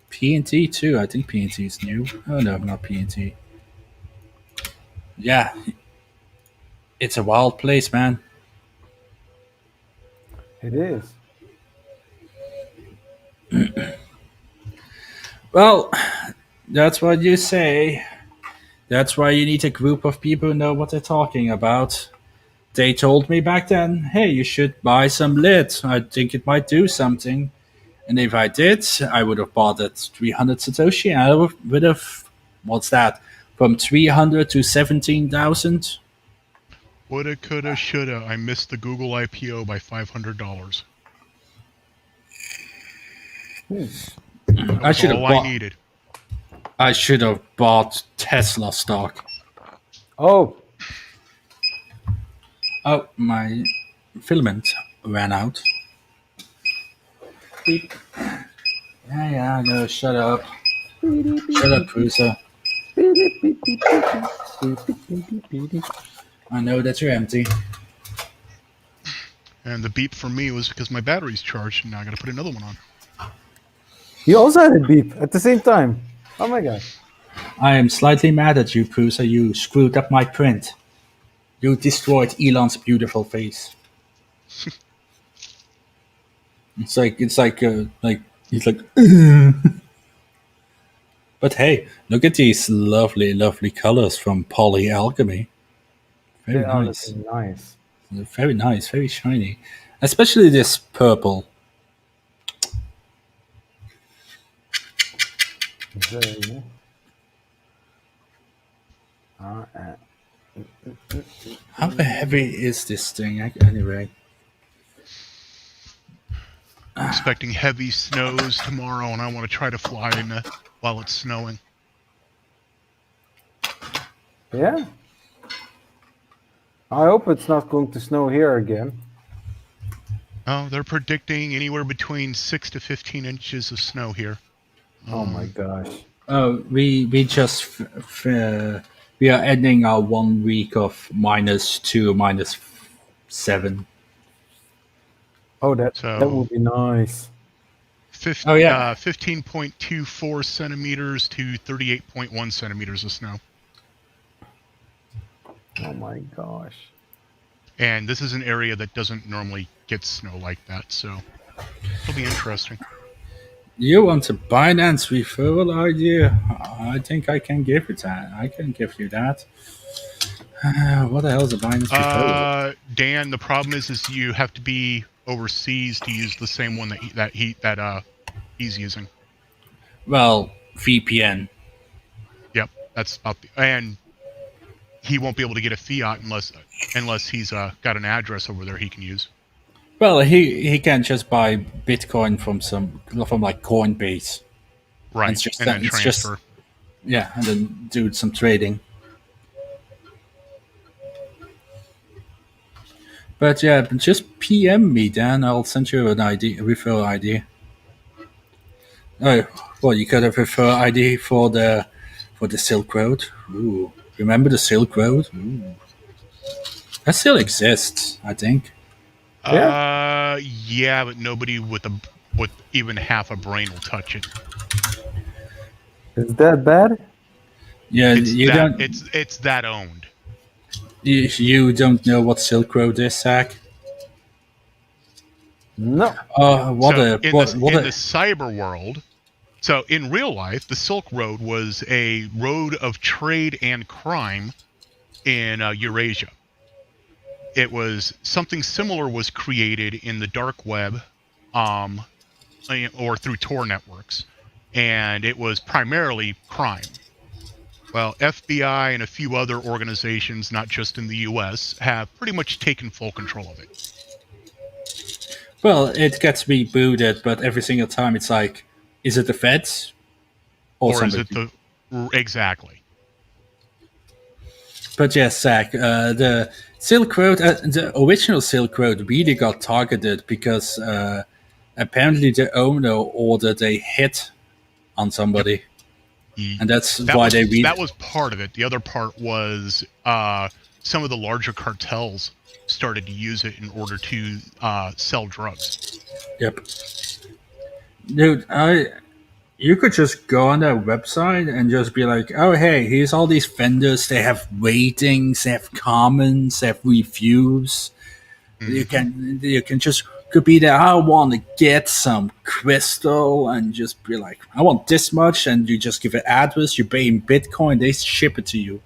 PNT too. I think PNT is new. Oh no, not PNT. Yeah. It's a wild place, man. It is. Well, that's what you say. That's why you need a group of people who know what they're talking about. They told me back then, hey, you should buy some lit. I think it might do something. And if I did, I would have bought at 300 Satoshi, and I would have, what's that, from 300 to 17,000? Woulda, coulda, shoulda. I missed the Google IPO by $500. I should have All I bought. needed. I should have bought Tesla stock. Oh, Oh, my filament ran out. Beep. Yeah, no, shut up. Shut up, Cruiser. I know that you're empty. And the beep for me was because my battery's charged, and now I gotta put another one on. you also had a beep at the same time. Oh my god. I am slightly mad at you, Cruiser. You screwed up my print. You destroyed Elon's beautiful face. It's like he's like. But But hey, look at these lovely, lovely colors from Polyalchemy. Very They are nice. looking nice. Very nice, very shiny. Especially this purple. Very nice. How heavy is this thing anyway? Expecting heavy snows tomorrow, and I want to try to fly in while it's snowing. Yeah. I hope it's not going to snow here again. Oh, they're predicting anywhere between 6 to 15 inches of snow here. Oh my gosh. We just we are ending our 1 week of -2, -7. Oh, that So- would be nice. 15.24 centimeters to 38.1 centimeters of snow. Oh my gosh. And this is an area that doesn't normally get snow like that, so it'll be interesting. You want a Binance referral idea? I think I can give it that. I can give you that. What the hell is a Binance referral? Dan, the problem is you have to be overseas to use the same one that he's using. Well, VPN. Yep, that's up, and he won't be able to get a fiat unless he's got an address over there he can use. Well, he can just buy Bitcoin from like Coinbase. Right, It's just and then it's just- transfer. Yeah, and then do some trading. But yeah, just PM me, Dan. I'll send you an ID, a referral ID. Oh, well, you got a referral ID for the Silk Road. Ooh, remember the Silk Road? Ooh. That still exists, I think. Yeah, but nobody with even half a brain will touch it. Is that bad? Yeah, It's that owned. You don't know what Silk Road is, Zach? No. In the cyber world, so in real life, the Silk Road was a road of trade and crime in Eurasia. It was something similar was created in the dark web, or through Tor networks, and it was primarily crime. Well, FBI and a few other organizations, not just in the U.S., have pretty much taken full control of it. Well, it gets rebooted, but every single time it's like, is it the feds Or is it exactly? But yes, Zach, the Silk Road, the original Silk Road really got targeted because apparently the owner ordered a hit on somebody. And that was part of it. The other part was some of the larger cartels started to use it in order to sell drugs. Yep. Dude, you could just go on their website and just be like, oh, hey, here's all these vendors. They have ratings, they have comments, they have reviews. Mm-hmm. You can just could be there. I want to get some crystal, and just be like, I want this much, and you just give an address. You pay in Bitcoin, they ship it to you.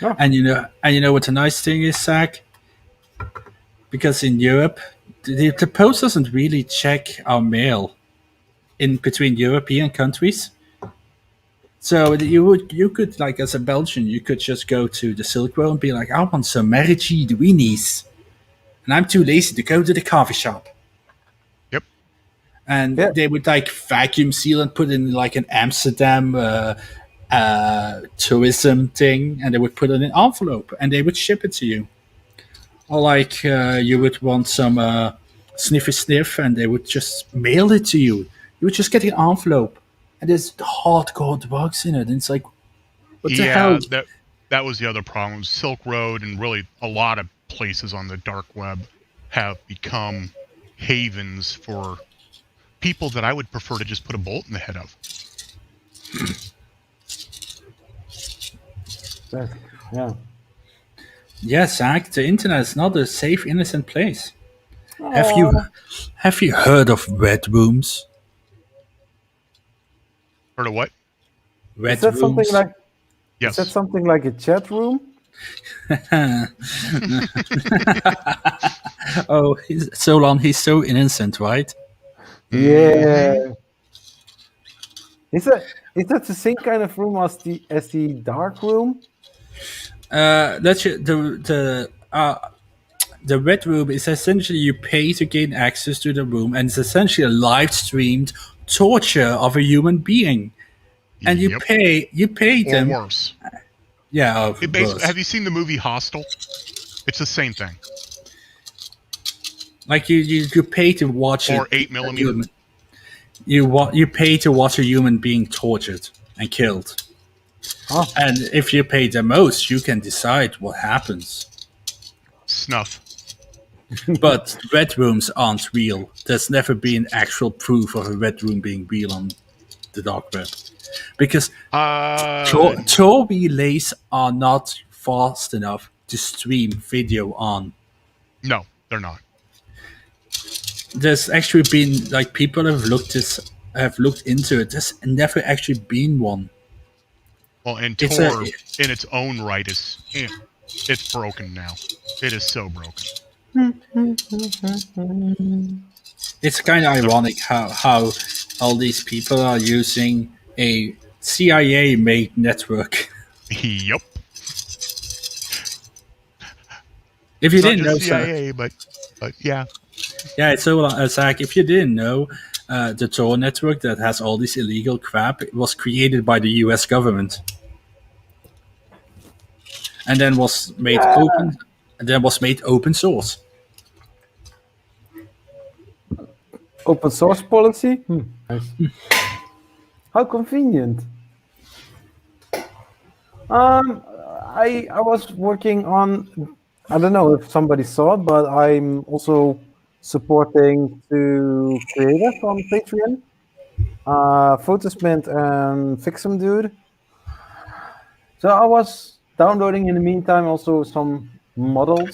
Oh. And you know what the nice thing is, Zach? Because in Europe, the post doesn't really check our mail in between European countries. So you could like, as a Belgian, you could just go to the Silk Road and be like, I want some Marichi Duinis. And I'm too lazy to go to the coffee shop. Yep. And they would like vacuum seal and put in like an Amsterdam tourism thing, and they would put it in an envelope and they would ship it to you. Or like you would want some sniffy sniff, and they would just mail it to you. You would just get an envelope, and there's hardcore drugs in it. And it's like, what the hell? That was the other problem. Silk Road and really a lot of places on the dark web have become havens for people that I would prefer to just put a bolt in the head of. Yeah. Yes, Zach, the internet is not a safe, innocent place. Have you heard of red rooms? Heard of what? Red Is that rooms. something like? Yes. Is that something like a chat room? Oh, Solon, he's so innocent, right? Yeah. Is that the same kind of room as the dark room? That's the red room is essentially you pay to gain access to the room, and it's essentially a live streamed torture of a human being. And you Yep. pay Or them. worse. Yeah, It basically, have you seen the movie Hostel? It's the same thing. like you pay to watch Or it. 8mm. You pay to watch a human being tortured and killed. Oh. And if you pay the most, you can decide what happens. Snuff. But red rooms aren't real. There's never been actual proof of a red room being real on the dark web. Because Tor relays are not fast enough to stream video on. No, they're not. There's actually been like people have looked into it. There's never actually been one. Well, and It's Tor, in its own right, it's broken now. It is so broken. It's kind of ironic how all these people are using a CIA-made network. Yep. If you Not didn't know, just CIA, but yeah. yeah, it's so Zach. If you didn't know, the Tor network that has all this illegal crap, it was created by the U.S. government, and then was made open. And then was made open source. Open source policy? Nice. How convenient. I was working on, I don't know if somebody saw it, but I'm also supporting two creators on Patreon. Photosmint and Fixum Dude. So I was downloading in the meantime also some models.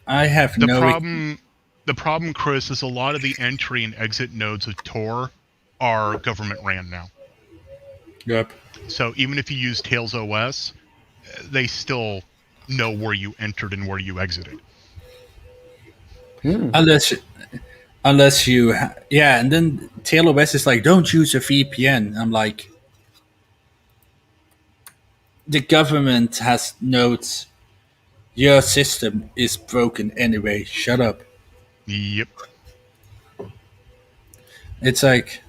I have The no. problem, Chris, is a lot of the entry and exit nodes of Tor are government ran now. Yep. So even if you use Tails OS, they still know where you entered and where you exited. Unless you, yeah, and then TailOS is like, don't use a VPN. I'm like, the government has notes. Your system is broken anyway. Shut up. Yep. It's like,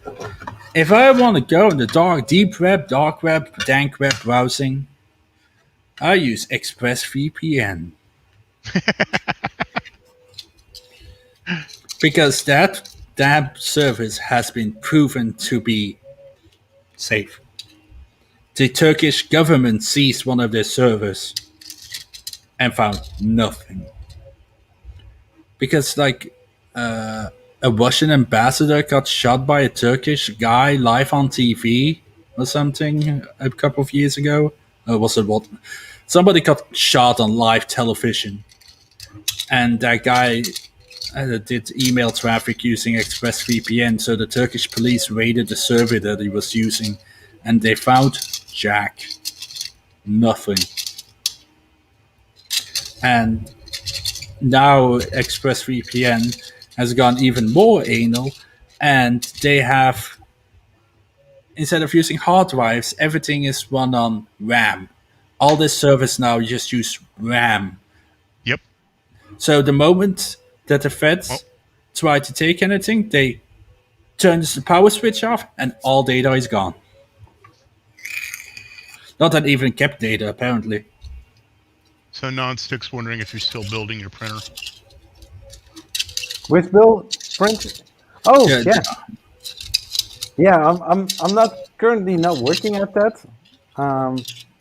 if I want to go in the deep web, dark web, dank web browsing, I use ExpressVPN. Because that service has been proven to be safe. The Turkish government seized one of their servers and found nothing. Because, like, a Russian ambassador got shot by a Turkish guy live on TV or something a couple of years ago. Was it what? Somebody got shot on live television. And that guy did email traffic using ExpressVPN, so the Turkish police raided the server that he was using, and they found jack. Nothing. And now ExpressVPN has gone even more anal, and they have, instead of using hard drives, everything is run on RAM. All this service now just use RAM. Yep. So the moment that the feds try to take anything, they turn the power switch off and all data is gone. Not that even kept data, apparently. So Nonstick's wondering if you're still building your printer. Which build print? Oh Yeah. yeah. I'm not currently not working at that.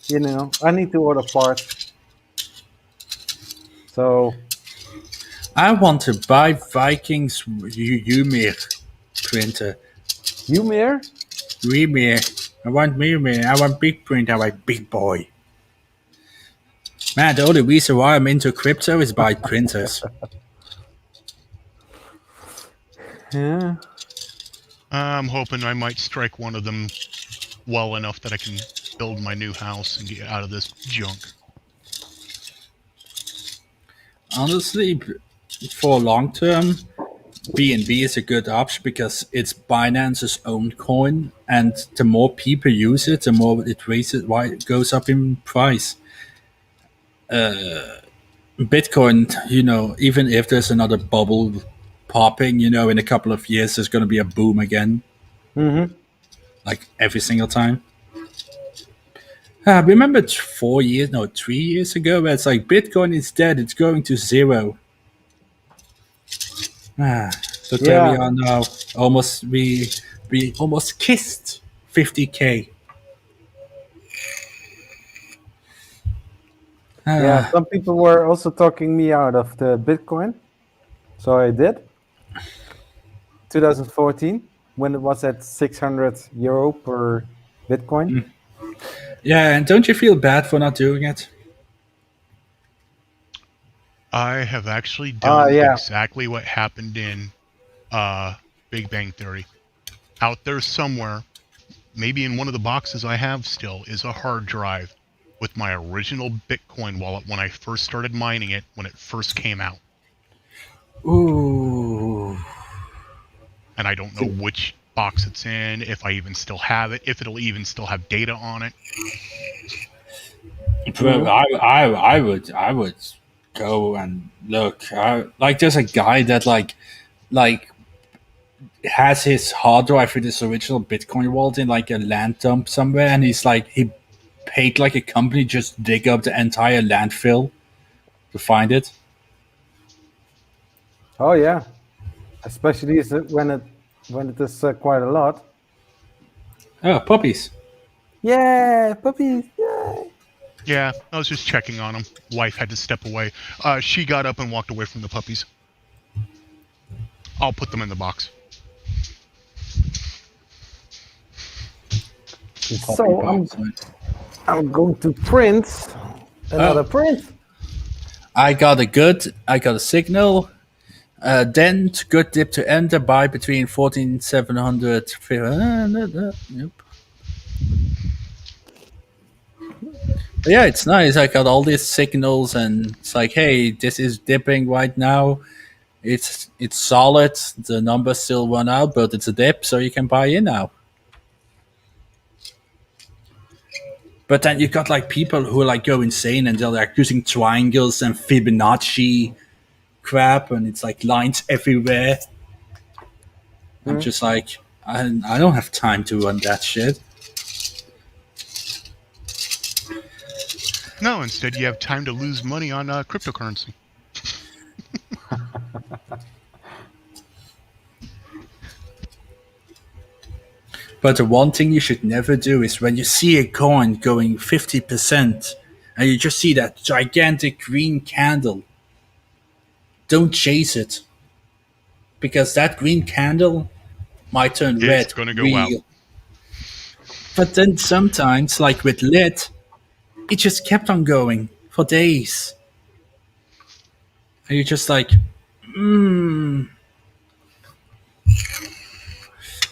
You know, I need to order parts. So I want to buy Vikings Umir printer. Umir? Umir. I want Umir. I want big print. I want big boy. Man, the only reason why I'm into crypto is buy printers. Yeah. I'm hoping I might strike one of them well enough that I can build my new house and get out of this junk. Honestly, for long term, BNB is a good option because it's Binance's own coin, and the more people use it, the more it raises, why it goes up in price. Bitcoin, even if there's another bubble popping, in a couple of years, there's going to be a boom again, like every single time. Remember 3 years ago, where it's like Bitcoin is dead, it's going to zero. So there we Yeah. are now. We almost kissed 50K. Yeah, some people were also talking me out of the Bitcoin. So I did. 2014, when it was at 600 euro per Bitcoin. Yeah, and don't you feel bad for not doing it? I have actually done yeah. exactly what happened in Big Bang Theory. Out there somewhere, maybe in one of the boxes I have still, is a hard drive with my original Bitcoin wallet when I first started mining it, when it first came out. Ooh. And I don't know which box it's in, if I even still have it, if it'll even still have data on it. Bro, I would go and look. There's a guy that like has his hard drive with his original Bitcoin wallet in like a land dump somewhere, and he paid like a company just dig up the entire landfill to find it. Oh yeah, especially when it is quite a lot. Oh, puppies! Yeah, puppies! Yay! Yeah, I was just checking on them. Wife had to step away. She got up and walked away from the puppies. I'll put them in the box. So I'm going to print another print. I got a signal. Then good dip to enter buy between 14,700. Nope. Yeah, it's nice. I got all these signals, and it's like, hey, this is dipping right now. It's solid. The numbers still run out, but it's a dip, so you can buy in now. But then you got like people who like go insane and they're like using triangles and Fibonacci crap, and it's like lines everywhere. I'm just like, I don't have time to run that shit. No, instead you have time to lose money on cryptocurrency. But the one thing you should never do is when you see a coin going 50% and you just see that gigantic green candle, don't chase it. Because that green candle might turn red. It's gonna go out. But then sometimes, like with lead, it just kept on going for days. And you're just like,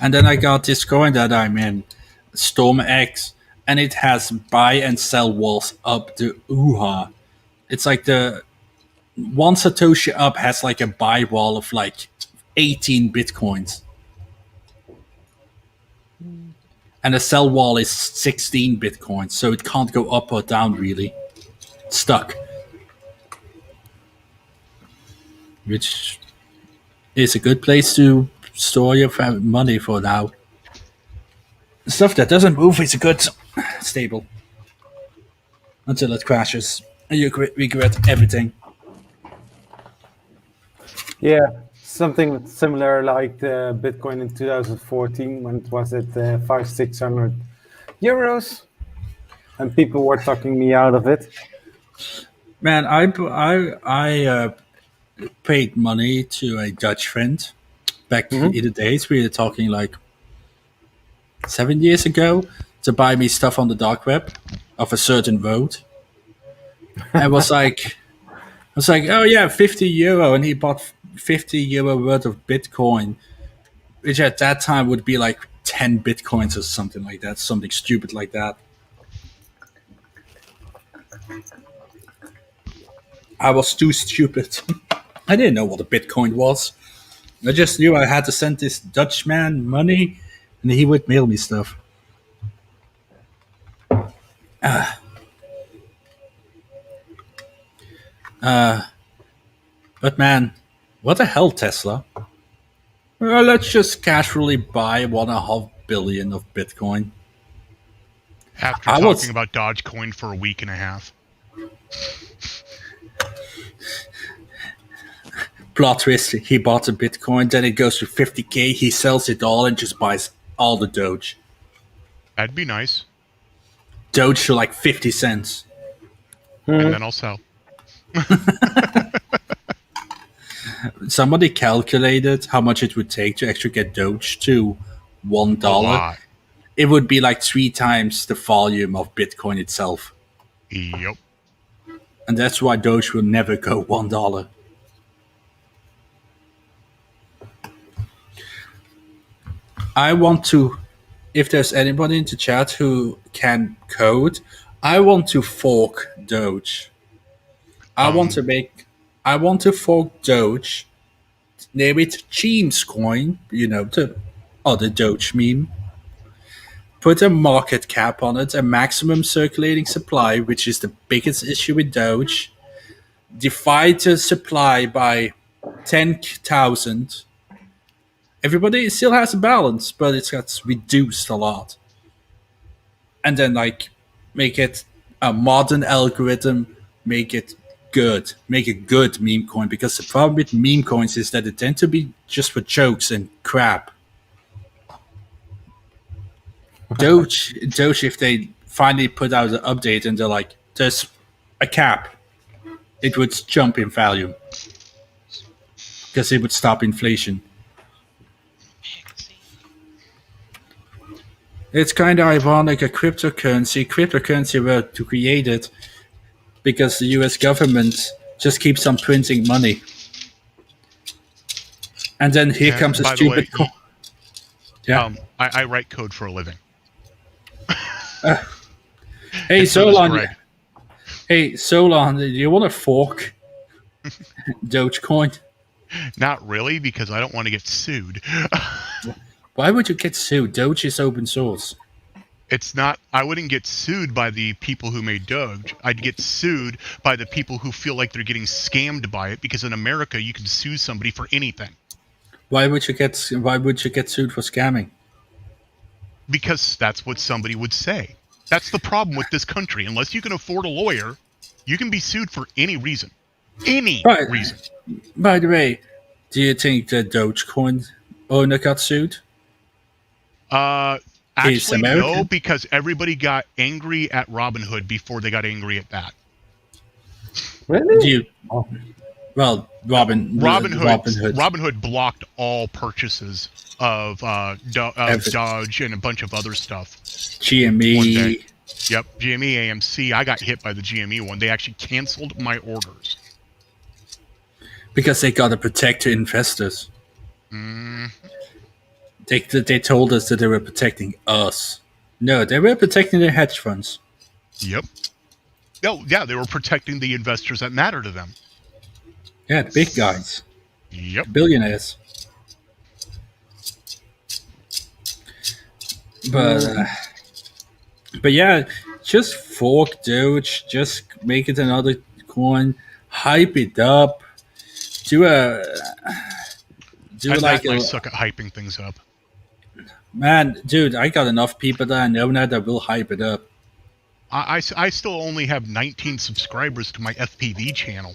And then I got this coin that I'm in, Storm X, and it has buy and sell walls up the ooha. It's like the one Satoshi up has like a buy wall of like 18 bitcoins. And the sell wall is 16 bitcoins, so it can't go up or down really. It's stuck. Which is a good place to store your money for now. Stuff that doesn't move is a good stable. Until it crashes. And you regret everything. Yeah, something similar like the Bitcoin in 2014 when it was at 500-600 euros, and people were talking me out of it. Man, I paid money to a Dutch friend back in the days. We were talking like 7 years ago to buy me stuff on the dark web of a certain road. I was like, oh yeah, €50, and he bought €50 worth of Bitcoin which at that time would be like 10 bitcoins or something like that, something stupid like that. I was too stupid. I didn't know what a bitcoin was. I just knew I had to send this Dutchman money, and he would mail me stuff. But man, what the hell, Tesla? Well, let's just casually buy 1.5 billion of Bitcoin. After I talking was- about Dogecoin for a week and a half. Plot twist, he bought a Bitcoin, then it goes to 50K, he sells it all and just buys all the Doge. That'd be nice. Doge for like 50 cents. And then I'll sell. Somebody calculated how much it would take to actually get Doge to $1. A lot. It would be like 3 times the volume of Bitcoin itself. Yep. And that's why Doge will never go $1. I want to, if there's anybody in the chat who can code, I want to fork Doge. I want to fork Doge, name it James Coin, the other Doge meme. Put a market cap on it, a maximum circulating supply, which is the biggest issue with Doge. Divide the supply by 10,000. Everybody still has a balance, but it's got reduced a lot. And then, make it a modern algorithm, make it good. Make a good meme coin, because the problem with meme coins is that they tend to be just for jokes and crap. Doge, if they finally put out an update and they're like, there's a cap, it would jump in value. Because it would stop inflation. It's kind of ironic, a cryptocurrency were created because the US government just keeps on printing money. And then here comes a by the stupid... way, yeah. I write code for a living. Hey, And so does Solon. Greg. Hey, Solon, do you want to fork Dogecoin? Not really, because I don't want to get sued. Why would you get sued? Doge is open source. It's not. I wouldn't get sued by the people who made Doge. I'd get sued by the people who feel like they're getting scammed by it, because in America you can sue somebody for anything. Why would you get sued for scamming? Because that's what somebody would say. That's the problem with this country. Unless you can afford a lawyer, you can be sued for any reason. Any reason. By the way, do you think the Dogecoin owner got sued? Actually, no, American? because everybody got angry at Robinhood before they got angry at that. Really? Robinhood blocked all purchases of Dodge and a bunch of other stuff. One day. GME. Yep, GME, AMC. I got hit by the GME one. They actually canceled my orders. Because they got to protect the investors. They told us that they were protecting us. No, they were protecting their hedge funds. Yep. Oh, yeah, they were protecting the investors that matter to them. Yeah, the big guys. Yep. Billionaires. But yeah, just fork Doge, just make it another coin, hype it up, I suck at hyping things up. Man, dude, I got enough people that I know now that will hype it up. I still only have 19 subscribers to my FPV channel.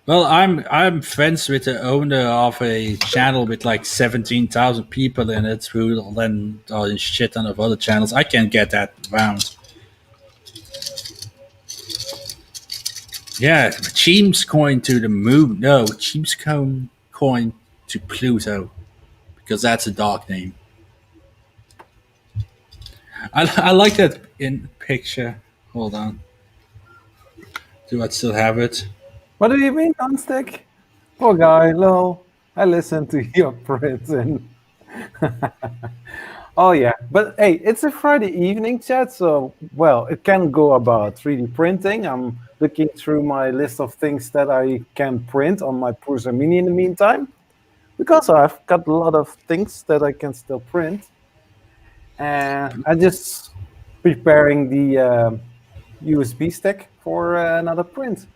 Well, I'm friends with the owner of a channel with like 17,000 people in it, who then a shit ton of other channels. I can't get that round. Yeah, Cheems coin to the moon. No, Cheems coin to Pluto, because that's a dog name. I like that in picture. Hold on. Do I still have it? What do you mean, non-stick? Poor guy, lol. I listen to your prints and oh yeah, but hey, it's a Friday evening chat, so well, it can go about 3D printing. I'm looking through my list of things that I can print on my Prusa Mini in the meantime, because I've got a lot of things that I can still print, and I'm just preparing the USB stick for another print.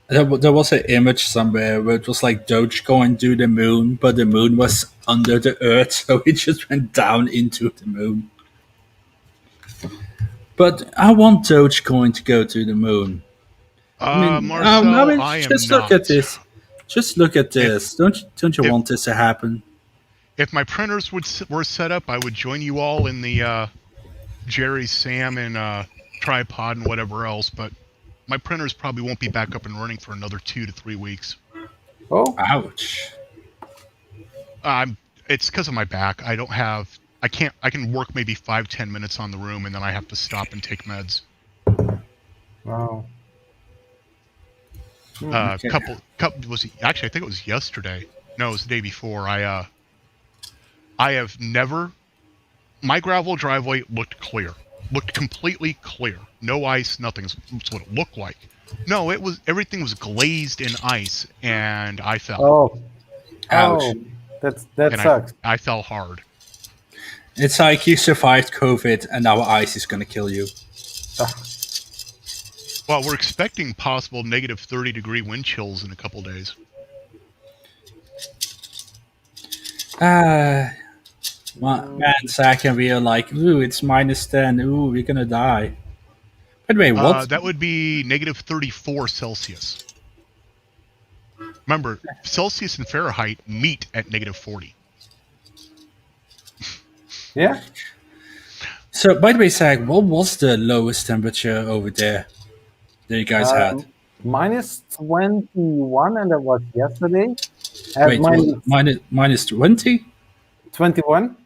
There was an image somewhere where it was like Dogecoin to the moon, but the moon was under the earth, so it just went down into the moon. But I want Dogecoin to go to the moon. Marcel, I am just look not. at this. Just look at If- this. Don't you if- want this to happen? If my printers were set up, I would join you all in the Jerry, Sam, and tripod and whatever else, but my printers probably won't be back up and running for another 2 to 3 weeks. Oh, Ouch. It's because of my back. I can work maybe 5-10 minutes on the room, and then I have to stop and take meds. wow. Okay. I think it was yesterday. No, it was the day before. I have never. My gravel driveway looked clear, looked completely clear, no ice, nothing. That's what it looked like. No, everything was glazed in ice, and I fell. Oh, Ouch. oh, that and sucks. I fell hard. It's like you survived COVID and now ice is going to kill you. Well, we're expecting possible negative 30-degree wind chills in a couple days. Man, Zach and we are like, ooh, it's -10. Ooh, we're going to die. By the way, what? That would be negative 34 Celsius. Remember, Celsius and Fahrenheit meet at negative 40. Yeah. So, by the way, Zach, what was the lowest temperature over there that you guys had? Minus 21, and that was yesterday. At Wait, minus 20? 21.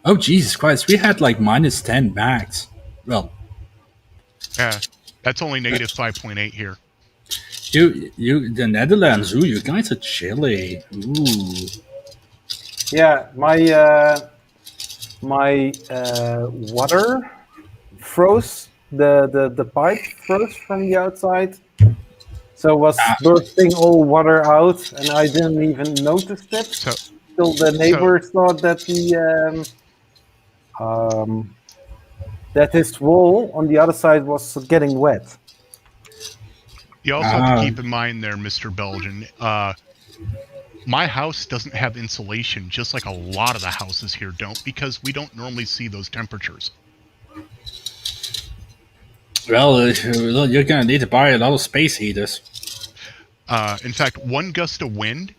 Oh, Jesus Christ. We had like -10 max. Well, Yeah, that's only negative 5.8 here. the Netherlands, ooh, you guys are chilly. Ooh. Yeah, my water froze. The pipe froze from the outside, so it was bursting all water out, and I didn't even notice it. So, Till the neighbors thought that that his wall on the other side was getting wet. you also have to keep in mind there, Mr. Belgian, my house doesn't have insulation, just like a lot of the houses here don't, because we don't normally see those temperatures. Well, you're going to need to buy a lot of space heaters. In fact, one gust of wind,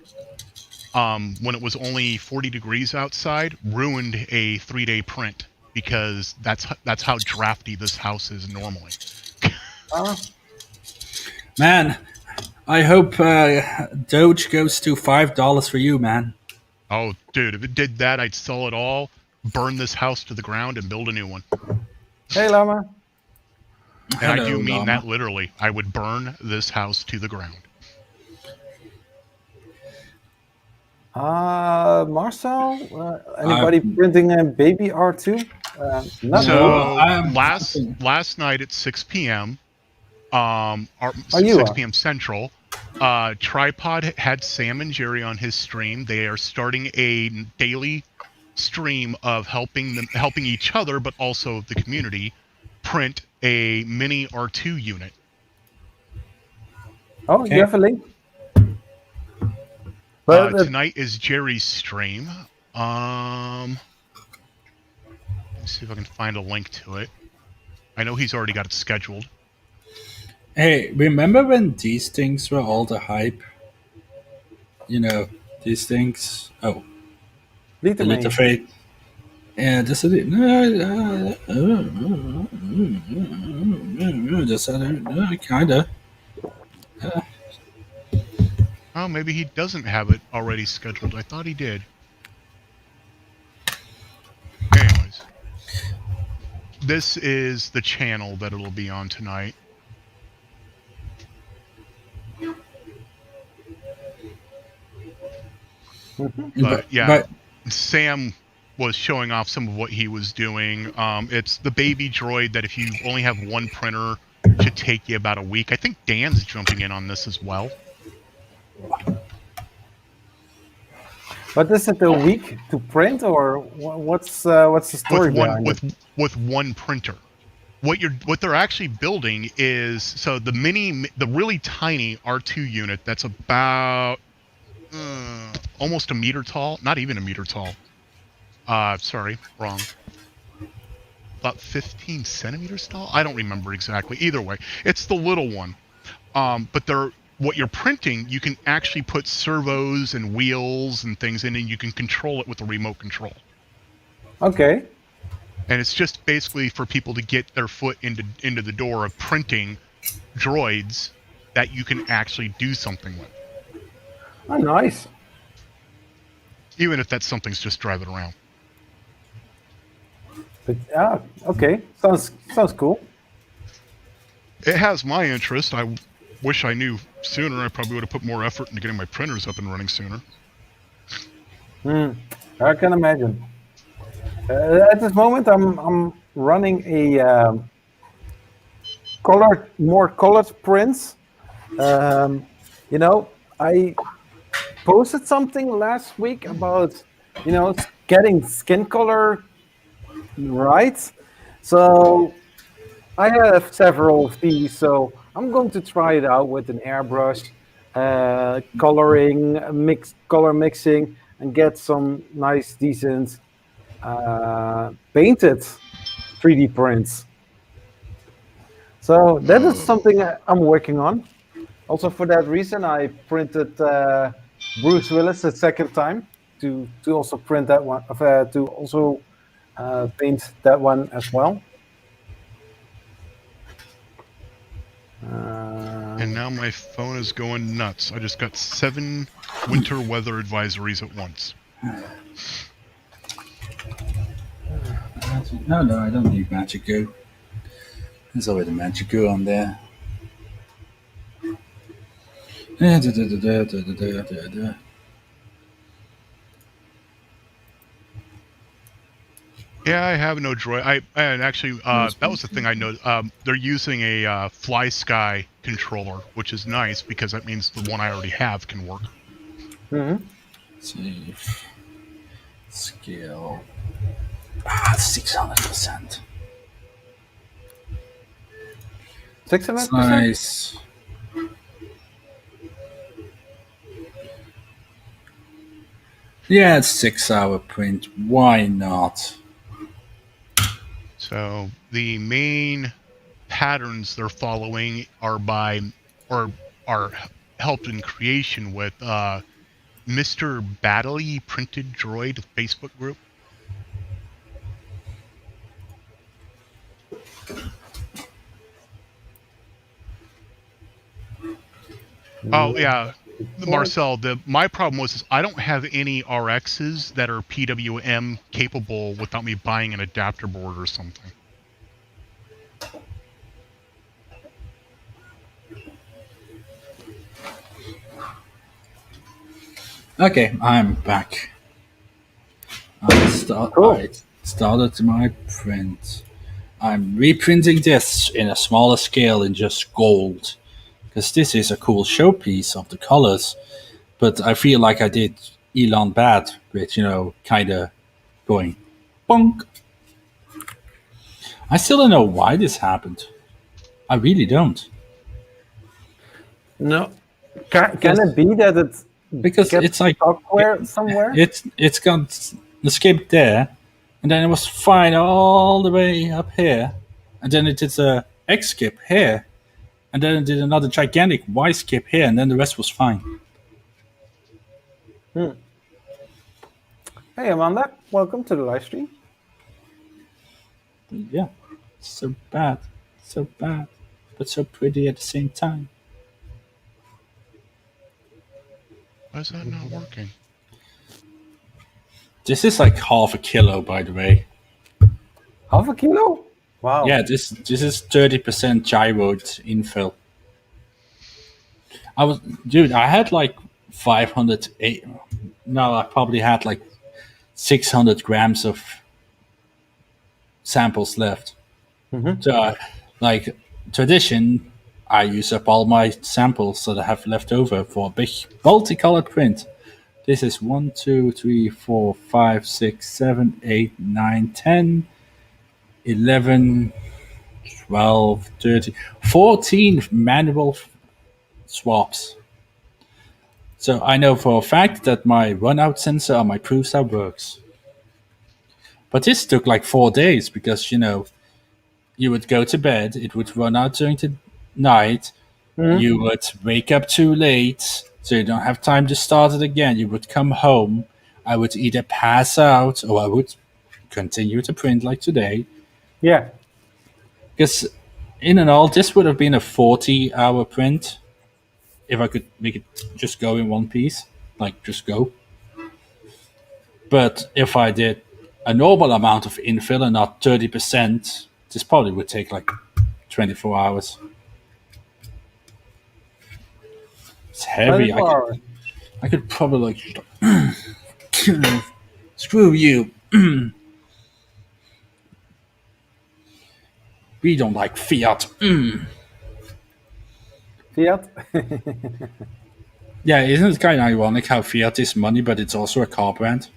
when it was only 40 degrees outside, ruined a 3-day print, because that's how drafty this house is normally. Man, I hope Doge goes to $5 for you, man. Oh, dude, if it did that, I'd sell it all, burn this house to the ground, and build a new one. Hey, Llama. And I Hello, do mean Llama. that literally. I would burn this house to the ground. Marcel, anybody printing a baby R2? Not So really. last night at 6 p.m., you 6 are? p.m. Central, Tripod had Sam and Jerry on his stream. They are starting a daily stream of helping each other, but also the community, print a mini R2 unit. Oh, Okay. you have a link? But Tonight is Jerry's stream. Let's see if I can find a link to it. I know he's already got it scheduled. Hey, remember when these things were all the hype? You know, these things. Oh, lead the a little main. fate. Yeah, this is it. Just kinda. Oh, maybe he doesn't have it already scheduled. I thought he did. Anyways. This is the channel that it'll be on tonight. But yeah, but Sam was showing off some of what he was doing. It's the baby droid that if you only have one printer, should take you about a week. I think Dan's jumping in on this as well. But is it a week to print, or what's the story behind it? With one printer. What they're actually building is, so the really tiny R2 unit that's about almost a meter tall, not even a meter tall. Sorry, wrong. About 15 centimeters tall? I don't remember exactly. Either way, it's the little one. But what you're printing, you can actually put servos and wheels and things in, and you can control it with a remote control. Okay. And it's just basically for people to get their foot into the door of printing droids that you can actually do something with. Oh, nice. Even if that something's just driving around. But okay, sounds cool. It has my interest. I wish I knew sooner. I probably would have put more effort into getting my printers up and running sooner. I can imagine. At this moment, I'm running a more colored prints. I posted something last week about getting skin color right. So I have several of these, so I'm going to try it out with an airbrush, color mixing, and get some nice, decent painted 3D prints. So that is something I'm working on. Also, for that reason, I printed Bruce Willis a second time to also print that one, to also paint that one as well. And now my phone is going nuts. I just got 7 winter weather advisories at once. No, I don't need magic goo. There's already magic goo on there. Yeah, I have no droid. And actually, that was the thing I noticed. They're using a Fly Sky controller, which is nice because that means the one I already have can work. Mm-hmm. Save. Skill. 600%. 600%? Nice. Yeah, it's 6-hour print. Why not? So the main patterns they're following are are helped in creation with Mr. Battley Printed Droid Facebook group. Oh yeah, Marcel. My problem was I don't have any RXs that are PWM capable without me buying an adapter board or something. Okay, I'm back. I started my print. I'm reprinting this in a smaller scale in just gold. Because this is a cool showpiece of the colors, but I feel like I did Elon bad with, kind of going bonk. I still don't know why this happened. I really don't. No. Can it be that it's because it's like somewhere? It's got the skip there, and then it was fine all the way up here, and then it did a X skip here. And then it did another gigantic Y skip here, and then the rest was fine. Hey, Amanda. Welcome to the live stream. Yeah, so bad, but so pretty at the same time. Why is that not working? This is like half a kilo, by the way. Half a kilo? Wow. Yeah, this is 30% gyroed infill. I had like 508. No, I probably had like 600 grams of samples left. So, like tradition, I use up all my samples that I have left over for a big multicolored print. This is 1, 2, 3, 4, 5, 6, 7, 8, 9, 10, 11, 12, 13, 14 manual swaps. So I know for a fact that my runout sensor on my proofstar works. But this took like 4 days because, you would go to bed, it would run out during the night, you would wake up too late, so you don't have time to start it again. You would come home, I would either pass out or I would continue to print like today. Yeah. Because in and all, this would have been a 40-hour print if I could make it just go in one piece, like just go. But if I did a normal amount of infill and not 30%, this probably would take like 24 hours. It's heavy. 24 hours. I could probably like screw you. We don't like fiat. Fiat. Yeah, isn't it kind of ironic how fiat is money, but it's also a car brand?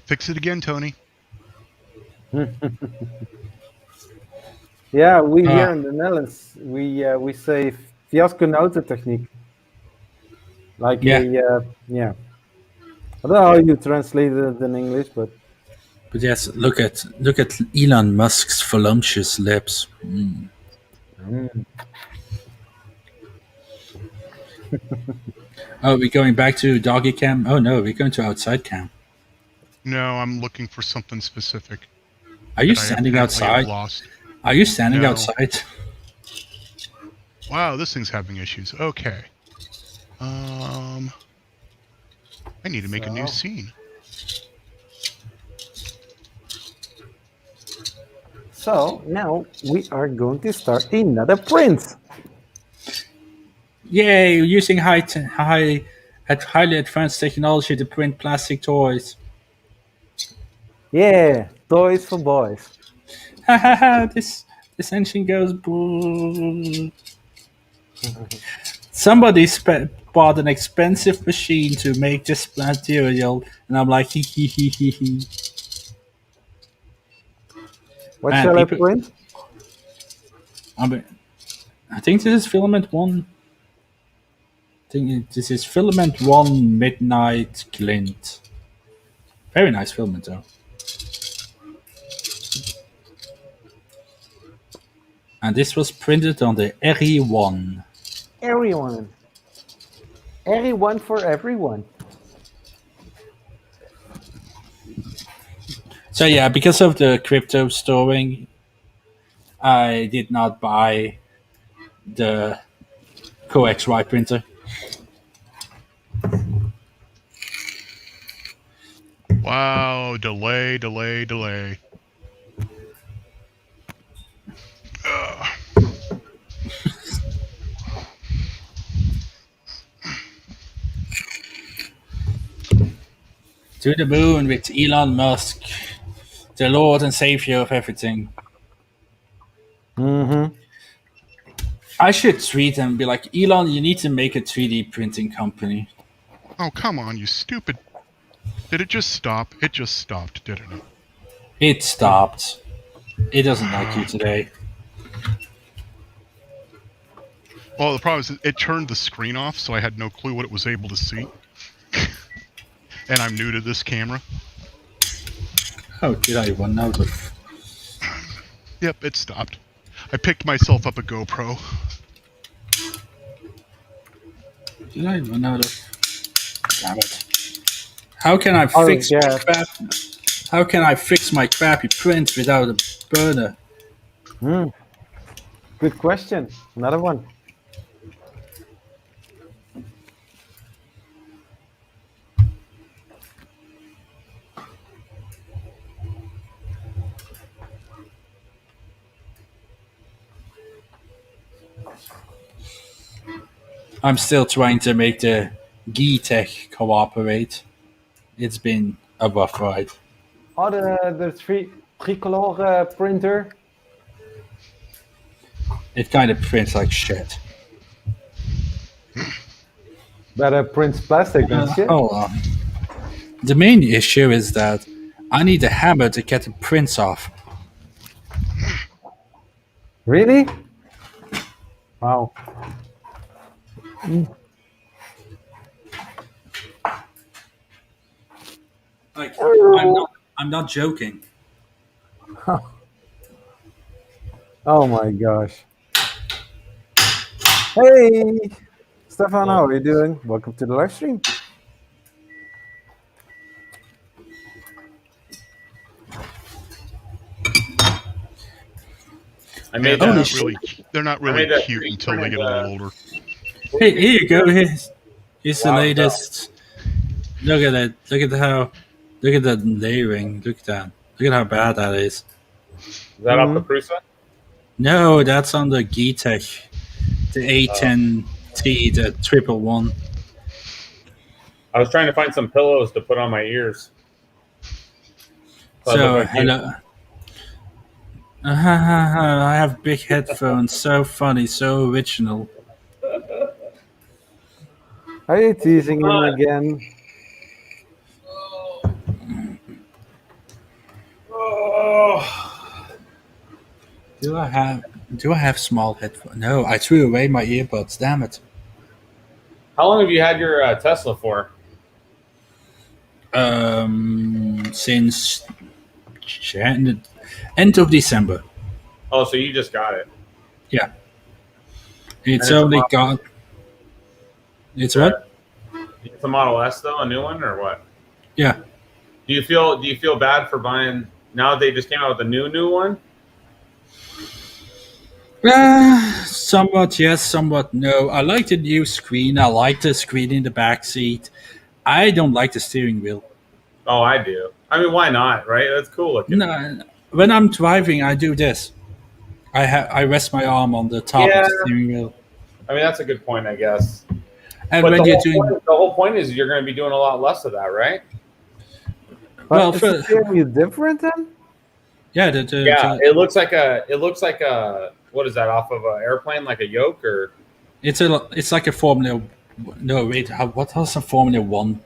Fix it again, Tony. Yeah, we here in the Netherlands, we say fiasco technique. Like Yeah. yeah. I don't know how you translate it in English, but yes, look at Elon Musk's voluptuous lips. Oh, we're going back to doggy cam? Oh no, we're going to outside cam. No, I'm looking for something specific. Are you that I standing apparently have outside? Lost. Are you standing No. outside? Wow, this thing's having issues. Okay. I need to make a new So. scene. so now we are going to start another print. Yay! Using highly advanced technology to print plastic toys. Yeah, toys for boys. Ha ha ha! This engine goes. Brrr. Somebody bought an expensive machine to make this material, and I'm like, hee hee hee hee hee. What Man, shall I people- print? I think this is filament 1. I think this is filament 1 Midnight Glint. Very nice filament though. And this was printed on the RE1. Everyone. Everyone for everyone. So yeah, because of the crypto storing, I did not buy the CoXY printer. Wow, delay. To the moon with Elon Musk, the Lord and Savior of everything. Mm-hmm. I should tweet him and be like, Elon, you need to make a 3D printing company. Oh, come on, you stupid. Did it just stop? It just stopped, didn't it? It stopped. It doesn't like you today. Well, the problem is it turned the screen off, so I had no clue what it was able to see. And I'm new to this camera. Oh, did I run out of... Yep, it stopped. I picked myself up a GoPro. Did I run out of... Damn it. How can I Oh, fix yeah. my crap? How can I fix my crappy print without a burner? Good question. Another one. I'm still trying to make the Geetech cooperate, it's been a rough ride. Oh, the tricolor printer. It kind of prints like shit. But prints plastic and shit. Hold on. The main issue is that I need a hammer to get the prints off. Really? Wow. Like, I'm not joking. Oh my gosh. Hey, Stefan, how are you doing? Welcome to the live stream. I made They're that. not I really made that cute screen until they print, get a little older. Hey, here you go. Here's the Wow, latest. Look at that. Look at that layering. Look at that. Look at how bad that is. Is that off the Prusa? No, that's on the Geetech, the A10T, the 111. I was trying to find some pillows to put on my ears. So, hello. I have big headphones. So funny, so original. Are you teasing him again? Do I have small headphones? No, I threw away my earbuds. Damn it. How long have you had your Tesla for? Since end of December. Oh, so you just got it. Yeah. It's And only got. It's what? It's a Model S though, a new one or what? Yeah. Do you feel bad for buying now that they just came out with a new one? Somewhat yes, somewhat no. I like the new screen. I like the screen in the back seat. I don't like the steering wheel. Oh, I do. I mean, why not, right? That's cool looking. No, when I'm driving, I do this. I rest my arm on the top of the steering wheel. I mean, that's a good point, I guess. And But when you're doing, the whole point is you're going to be doing a lot less of that, right? well, Is the steering wheel different then? yeah, It looks like a what is that off of an airplane, like a yoke or? it's like a Formula. No, wait, what does a Formula One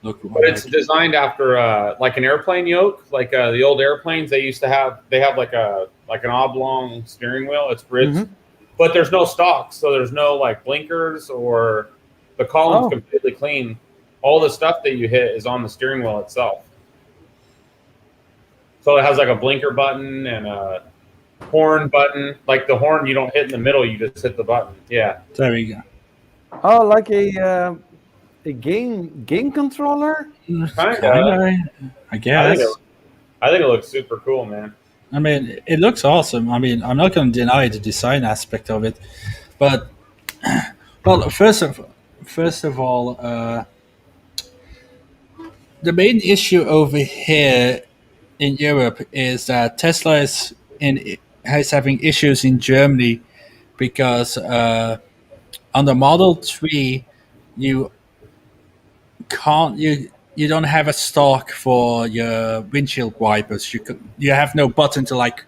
look like? But it's designed after like an airplane yoke, like the old airplanes they used to have. They have like an oblong steering wheel. It's bridged, but there's no stalks, so there's no like blinkers or the column's completely clean. All the stuff that you hit is on the steering wheel itself. So it has like a blinker button and a horn button. Like the horn, you don't hit in the middle; you just hit the button. Yeah. There we go. Oh, like a game controller? Kinda, I guess. I think it looks super cool, man. I mean, it looks awesome. I mean, I'm not going to deny the design aspect of it, but well, first of all, the main issue over here in Europe is that Tesla is having issues in Germany because on the Model 3 you don't have a stock for your windshield wipers. You have no button to like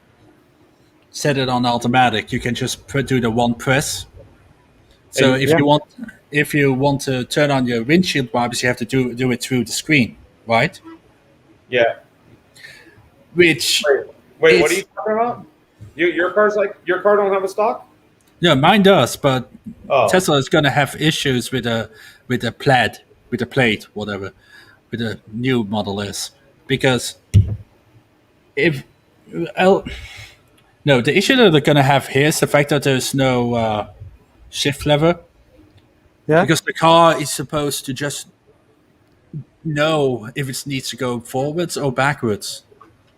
set it on automatic. You can just do the one press. So if you want to turn on your windshield wipers, you have to do it through the screen, right? Yeah. Which wait, what are you talking about? Your car don't have a stock? Yeah, mine does, but Oh. Tesla is going to have issues with a plate, whatever, with the new Model S, because the issue that they're going to have here is the fact that there's no shift lever. Yeah. Because the car is supposed to just know if it needs to go forwards or backwards.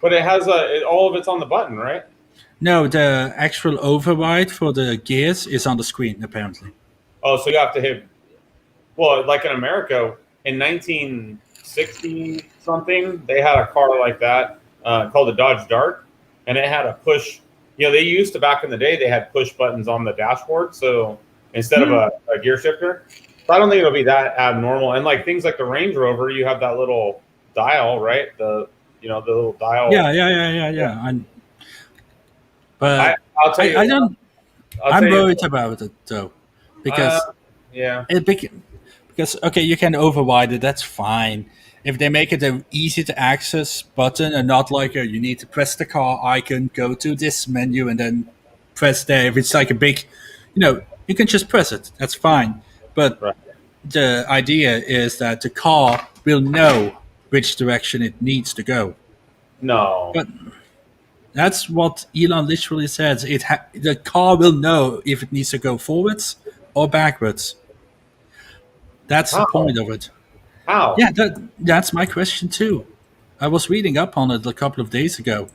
But it has all of it's on the button, right? No, the actual override for the gears is on the screen, apparently. Oh, so you have to hit. Well, like in America, in 1960 something, they had a car like that called the Dodge Dart, and it had a push. They used to back in the day. They had push buttons on the dashboard, so instead of a gear shifter. So I don't think it'll be that abnormal. And like things like the Range Rover, you have that little dial, right? The little dial. Yeah. But I'll tell you. I don't. I'll I'm tell you- worried about it though, because yeah. because okay, you can override it. That's fine. If they make it an easy to access button and not like you need to press the car icon, go to this menu, and then press there. If it's like a big, you can just press it. That's fine. But Right. the idea is that the car will know which direction it needs to go. No. But that's what Elon literally says. The car will know if it needs to go forwards or backwards. That's the How? point of it. How? Yeah, that's my question too. I was reading up on it a couple of days ago.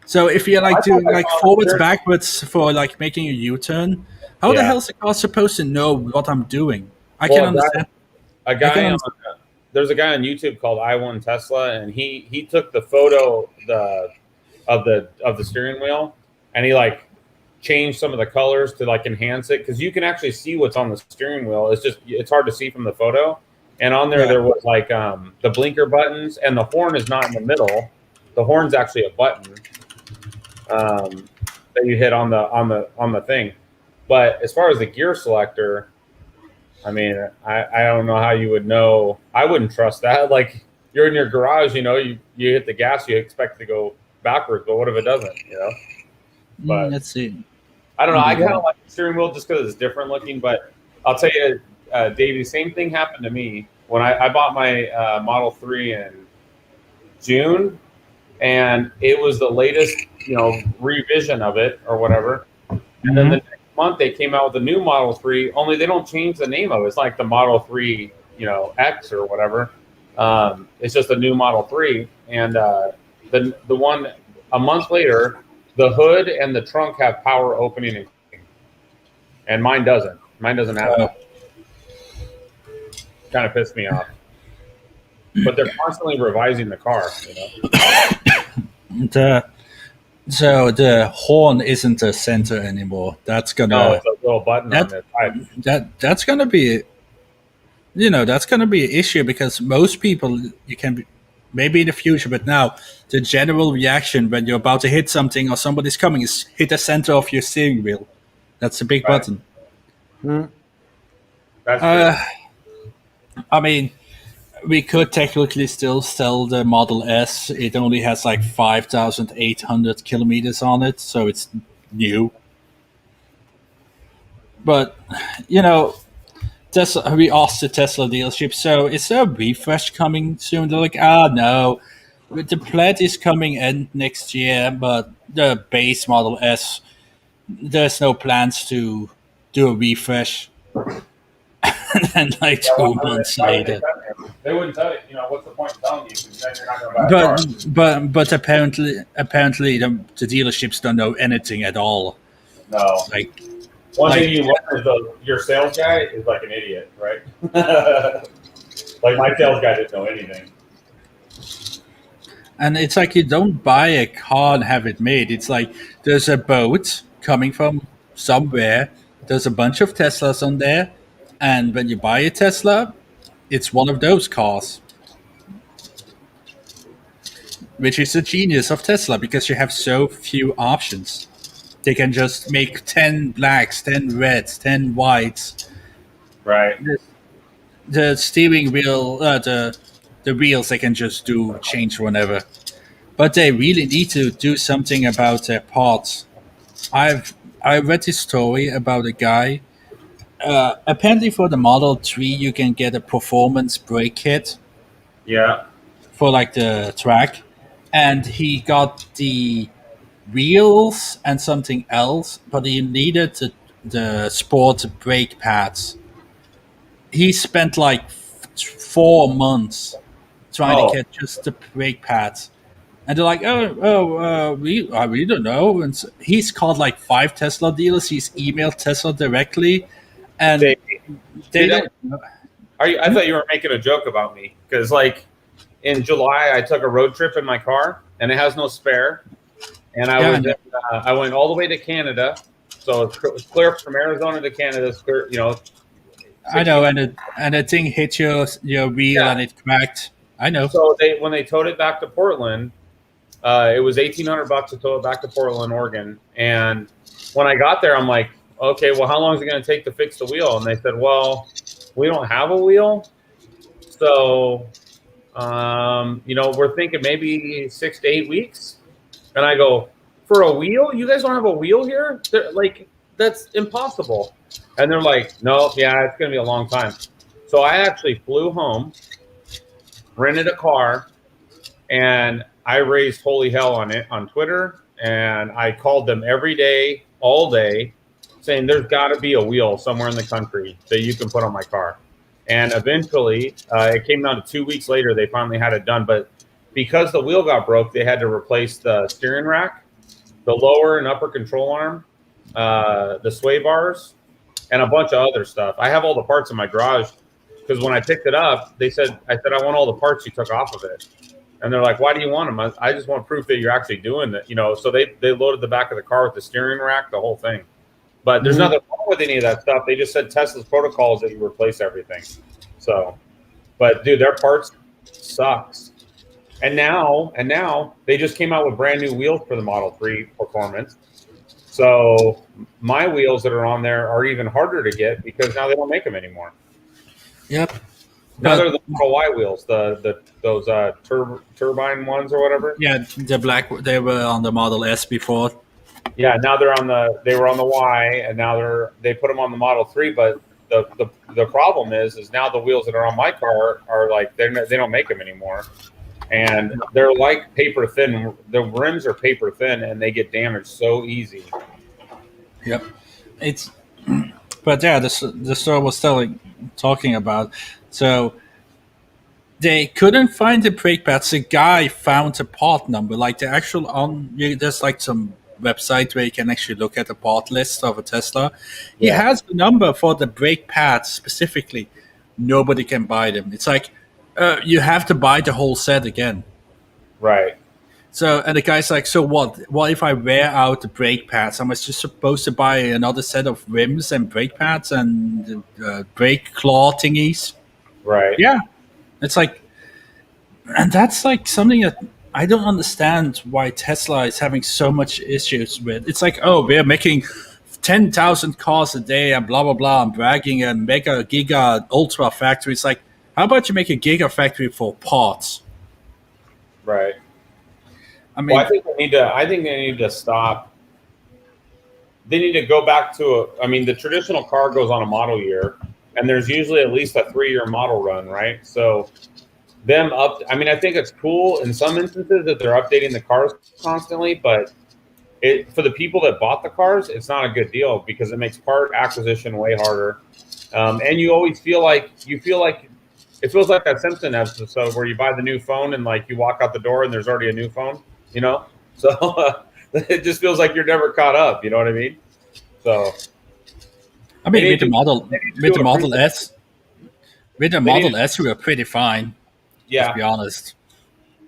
So if you're like doing like forwards, backwards for like making a U-turn, how the Yeah. hell is the car supposed to know what I'm doing? I Well, can understand. There's a guy on YouTube called I1 Tesla, and he took the photo of the steering wheel, and he like changed some of the colors to like enhance it, because you can actually see what's on the steering wheel. It's hard to see from the photo. And on there, there was like the blinker buttons, and the horn is not in the middle. The horn's actually a button that you hit on the thing. But as far as the gear selector, I mean, I don't know how you would know. I wouldn't trust that. Like, you're in your garage, you hit the gas, you expect it to go backwards, but what if it doesn't? But Let's see. I don't know. I kind of like the steering wheel just because it's different looking. But I'll tell you, Davey, same thing happened to me when I bought my Model 3 in June, and it was the latest, revision of it or whatever. And then the next month they came out with a new Model 3, only they don't change the name of it. It's like the Model 3, X or whatever. It's just a new Model 3. And the one a month later, the hood and the trunk have power opening, and mine doesn't. Mine doesn't have that. Kind of pissed me off. But they're constantly revising the car. So the horn isn't a center anymore. That's gonna it's a little button on the side. that's gonna be that's gonna be an issue, because most people, you can be, maybe in the future, but now the general reaction when you're about to hit something or somebody's coming is hit the center of your steering wheel. That's a big button. That's true. I mean, we could technically still sell the Model S. It only has like 5,800 kilometers on it, so it's new. But, we asked the Tesla dealership, so is there a refresh coming soon? They're like, no. The Plaid is coming in next year, but the base Model S, there's no plans to do a refresh. And then like 2 months later. They wouldn't tell you, what's the point of telling you, because then you're not going to buy a car. But apparently the dealerships don't know anything at all. No. Like, One thing you learn is your sales guy is like an idiot, right? Like, my sales guy didn't know anything. and it's like you don't buy a car and have it made. It's like there's a boat coming from somewhere. There's a bunch of Teslas on there. And when you buy a Tesla, it's one of those cars. Which is the genius of Tesla, because you have so few options. They can just make 10 blacks, 10 reds, 10 whites. Right. The steering wheel, the wheels, they can just change whenever. But they really need to do something about their parts. I read this story about a guy. Apparently for the Model 3, you can get a performance brake kit. Yeah. For like the track. And he got the wheels and something else, but he needed the sport brake pads. He spent like 4 months trying to get just the brake pads. And they're like, we don't know. And so he's called like 5 Tesla dealers. He's emailed Tesla directly. And they don't know. I thought you were making a joke about me, because like in July I took a road trip in my car and it has no spare, and I went all the way to Canada, so it's clear from Arizona to Canada. It's clear, I know, and the thing hit your wheel Yeah. and it cracked. I know. So when they towed it back to Portland, it was $1,800 to tow it back to Portland, Oregon. And when I got there, I'm like, okay, well, how long is it going to take to fix the wheel? And they said, well, we don't have a wheel, so we're thinking maybe 6 to 8 weeks. And I go, for a wheel? You guys don't have a wheel here? Like, that's impossible. And they're like, no, yeah, it's going to be a long time. So I actually flew home, rented a car, and I raised holy hell on it on Twitter. And I called them every day, all day, saying there's got to be a wheel somewhere in the country that you can put on my car. And eventually, it came down to 2 weeks later, they finally had it done. But because the wheel got broke, they had to replace the steering rack, the lower and upper control arm, the sway bars, and a bunch of other stuff. I have all the parts in my garage because when I picked it up, I said, I want all the parts you took off of it. And they're like, why do you want them? I just want proof that you're actually doing it. So they loaded the back of the car with the steering rack, the whole thing. But there's nothing wrong with any of that stuff. They just said Tesla's protocol is that you replace everything. So, but dude, their parts sucks. And now they just came out with brand new wheels for the Model 3 Performance. So my wheels that are on there are even harder to get because now they don't make them anymore. Yep. Now they're the Model Y wheels, those turbine ones or whatever. Yeah, the black. They were on the Model S before. Yeah, now they were on the Y, and now they put them on the Model 3. But the problem is now the wheels that are on my car are like they don't make them anymore, and they're like paper thin. The rims are paper thin, and they get damaged so easy. Yep, but yeah, the store was talking about. So they couldn't find the brake pads. The guy found a part number, like the actual there's like some website where you can actually look at the part list of a Tesla. He has the number for the brake pads specifically. Nobody can buy them. It's like you have to buy the whole set again. Right. So, and the guy's like, so what? What if I wear out the brake pads? Am I just supposed to buy another set of rims and brake pads and brake claw thingies? Right. Yeah. It's like, and that's like something that I don't understand why Tesla is having so much issues with. It's like, oh, we're making 10,000 cars a day and blah, blah, blah, and bragging and mega, giga, ultra factory. It's like, how about you make a giga factory for parts? Right. I mean, well, I think they need to stop. They need to go back to the traditional car goes on a model year, and there's usually at least a 3-year model run, right? So I think it's cool in some instances that they're updating the cars constantly, but for the people that bought the cars, it's not a good deal because it makes part acquisition way harder. And you always feel like it feels like that Simpson episode where you buy the new phone and like you walk out the door and there's already a new phone, So it just feels like you're never caught up. You know what I mean? So, I mean, with the Model S, we were pretty fine. Yeah. To be honest.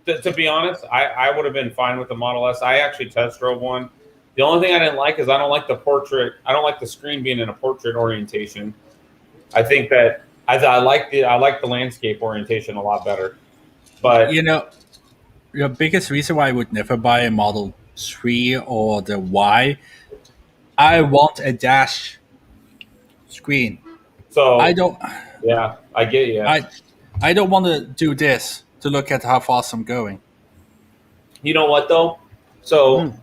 To be honest, I would have been fine with the Model S. I actually test drove one. The only thing I didn't like is I don't like the portrait. I don't like the screen being in a portrait orientation. I think that I like the landscape orientation a lot better. But your biggest reason why I would never buy a Model 3 or the Y, I want a dash screen. So I don't. Yeah, I get you. I don't want to do this to look at how fast I'm going. You know what though? So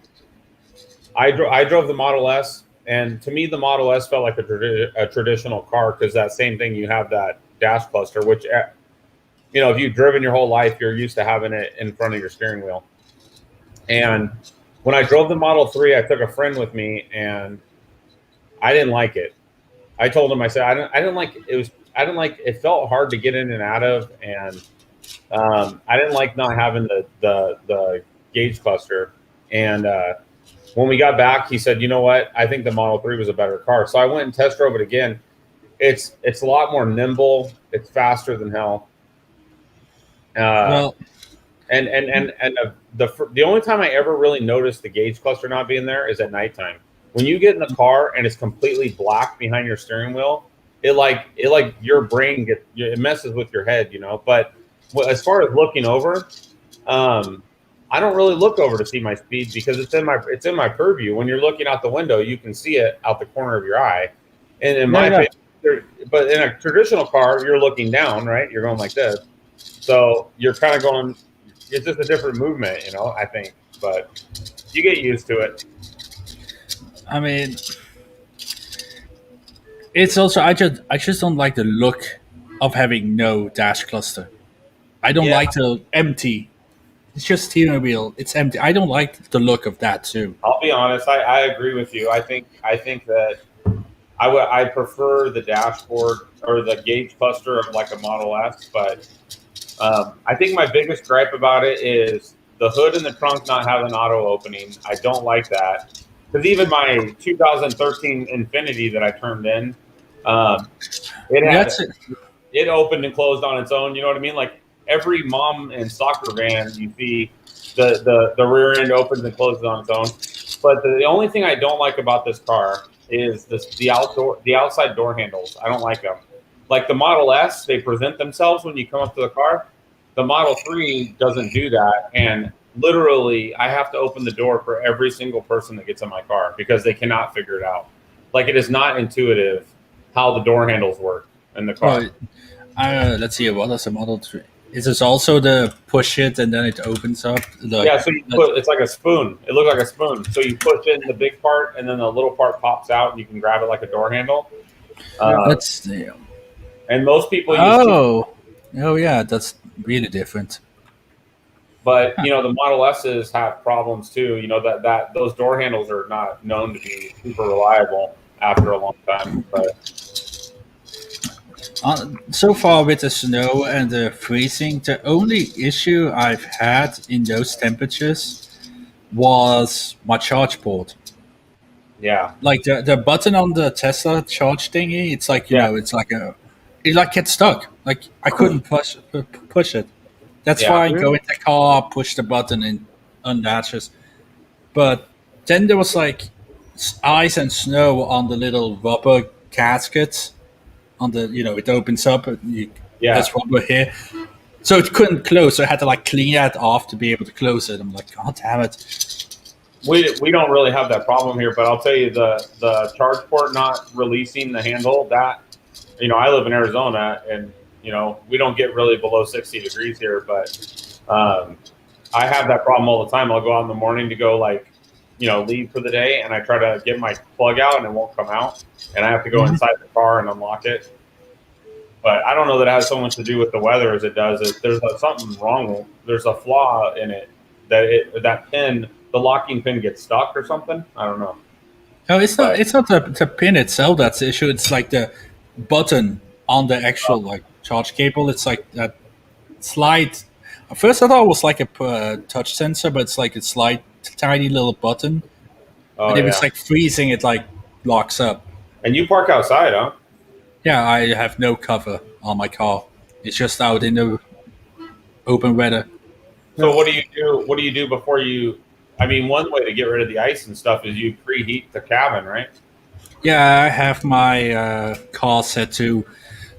I drove the Model S, and to me the Model S felt like a traditional car because that same thing, you have that dash cluster, which if you've driven your whole life, you're used to having it in front of your steering wheel. And when I drove the Model 3, I took a friend with me, and I didn't like it. I told him, I said, I didn't like it. It felt hard to get in and out of, and I didn't like not having the gauge cluster. And when we got back, he said, you know what? I think the Model 3 was a better car. So I went and test drove it again. It's a lot more nimble. It's faster than hell. The only time I ever really noticed the gauge cluster not being there is at nighttime. When you get in the car and it's completely black behind your steering wheel, it your brain it messes with your head, you know. But as far as looking over, I don't really look over to see my speed because it's in my purview. When you're looking out the window, you can see it out the corner of your eye. And in my opinion, but in a traditional car, you're looking down, right? You're going like this, so you're kind of going. It's just a different movement, you know. I think, but you get used to it. I mean, it's also I just don't like the look of having no dash cluster. I don't like the empty. It's just steering wheel. It's empty. I don't like the look of that too. I'll be honest. I agree with you. I think that I prefer the dashboard or the gauge cluster of like a Model S, but I think my biggest gripe about it is the hood and the trunk not having auto opening. I don't like that because even my 2013 Infinity that I turned in, it opened and closed on its own. You know what I mean? Like every mom and soccer van, you see the rear end opens and closes on its own. But the only thing I don't like about this car is the outside door handles. I don't like them. Like the Model S, they present themselves when you come up to the car. The Model 3 doesn't do that. And literally, I have to open the door for every single person that gets in my car because they cannot figure it out. Like it is not intuitive how the door handles work in the car. Let's see, what is a Model 3? Is this also the push it and then it opens up? So it's like a spoon. It looks like a spoon. So you push in the big part and then the little part pops out and you can grab it like a door handle. And most people yeah, that's really different. But you know, the Model S's have problems too. You know that those door handles are not known to be super reliable after a long time. But so far with the snow and the freezing, the only issue I've had in those temperatures was my charge port. Yeah, like the button on the Tesla charge thingy, it's like you know, it like gets stuck. Like I couldn't push it. That's why I go in the car, push the button, and unlatches. But then there was like ice and snow on the little rubber gaskets. On the it opens up. There's rubber here, so it couldn't close. So I had to like clean that off to be able to close it. I'm like, God damn it. We don't really have that problem here, but I'll tell you the charge port not releasing the handle. That I live in Arizona, and we don't get really below 60 degrees here, but I have that problem all the time. I'll go out in the morning to go leave for the day, and I try to get my plug out, and it won't come out, and I have to go inside the car and unlock it. But I don't know that it has so much to do with the weather as it does. There's something wrong. There's a flaw in it that pin. The locking pin gets stuck or something. I don't know. No, it's not. It's not the pin itself that's the issue. It's like the button on the actual charge cable. It's like that slide. At first, I thought it was like a touch sensor, but it's like a slight, tiny little button. And if it's like freezing, it like locks up. And you park outside, huh? Yeah, I have no cover on my car. It's just out in the open weather. So what do you do? What do you do before you? I mean, one way to get rid of the ice and stuff is you preheat the cabin, right? Yeah, I have my car set to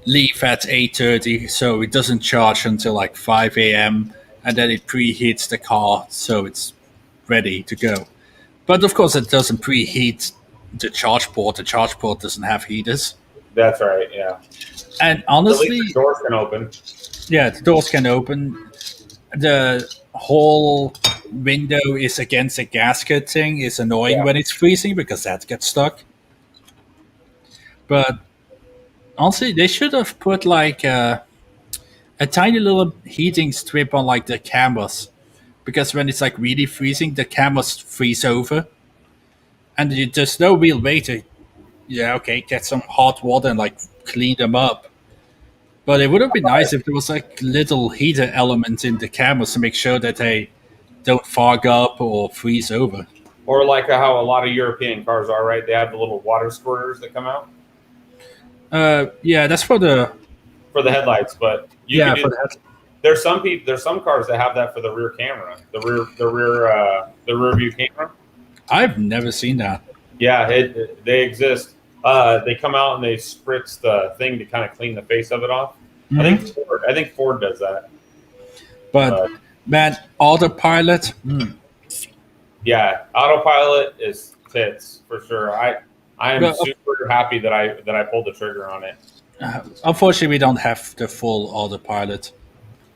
leave at 8:30, so it doesn't charge until like 5 a.m. and then it preheats the car, so it's ready to go. But of course, it doesn't preheat the charge port. The charge port doesn't have heaters. That's right. Yeah. And honestly, the doors can open. Yeah, the doors can open. The whole window is against the gasket thing. Is annoying when it's freezing because that gets stuck. But honestly, they should have put like a tiny little heating strip on like the cameras, because when it's like really freezing, the cameras freeze over, and there's no real way to get some hot water and like clean them up. But it would have been nice if there was like little heater elements in the cameras to make sure that they don't fog up or freeze over. Or like how a lot of European cars are, right? They have the little water squirters that come out. Yeah, that's for the headlights, but there's some cars that have that for the rear camera, the rear view camera. I've never seen that. Yeah, they exist. They come out and they spritz the thing to kind of clean the face of it off. Mhm. I think Ford does that. But man, autopilot. Yeah, autopilot is tits for sure. I am Well, super happy that I pulled the trigger on it. Unfortunately, we don't have the full autopilot.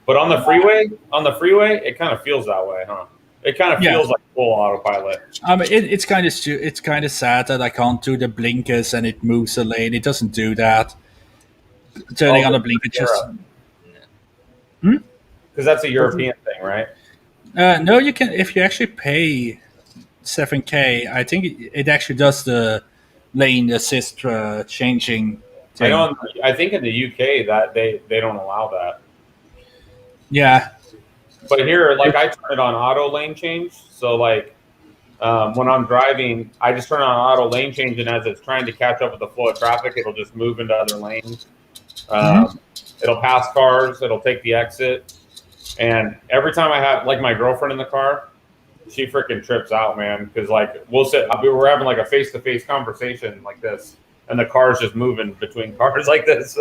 But on the freeway, it kind of feels that way, huh? It kind of feels like full autopilot. I mean, it's kind of sad that I can't do the blinkers and it moves the lane. It doesn't do that. Turning on the blinker just. Because that's a European thing, right? No, you can if you actually pay $7K. I think it actually does the lane assist changing thing. I think in the UK that they don't allow that. Yeah, but here, like I turn it on auto lane change. So like when I'm driving, I just turn on auto lane change, and as it's trying to catch up with the flow of traffic, it'll just move into other lanes. It'll pass cars. It'll take the exit. And every time I have like my girlfriend in the car, she freaking trips out, man. Because like we're having like a face-to-face conversation like this, and the car's just moving between cars like this.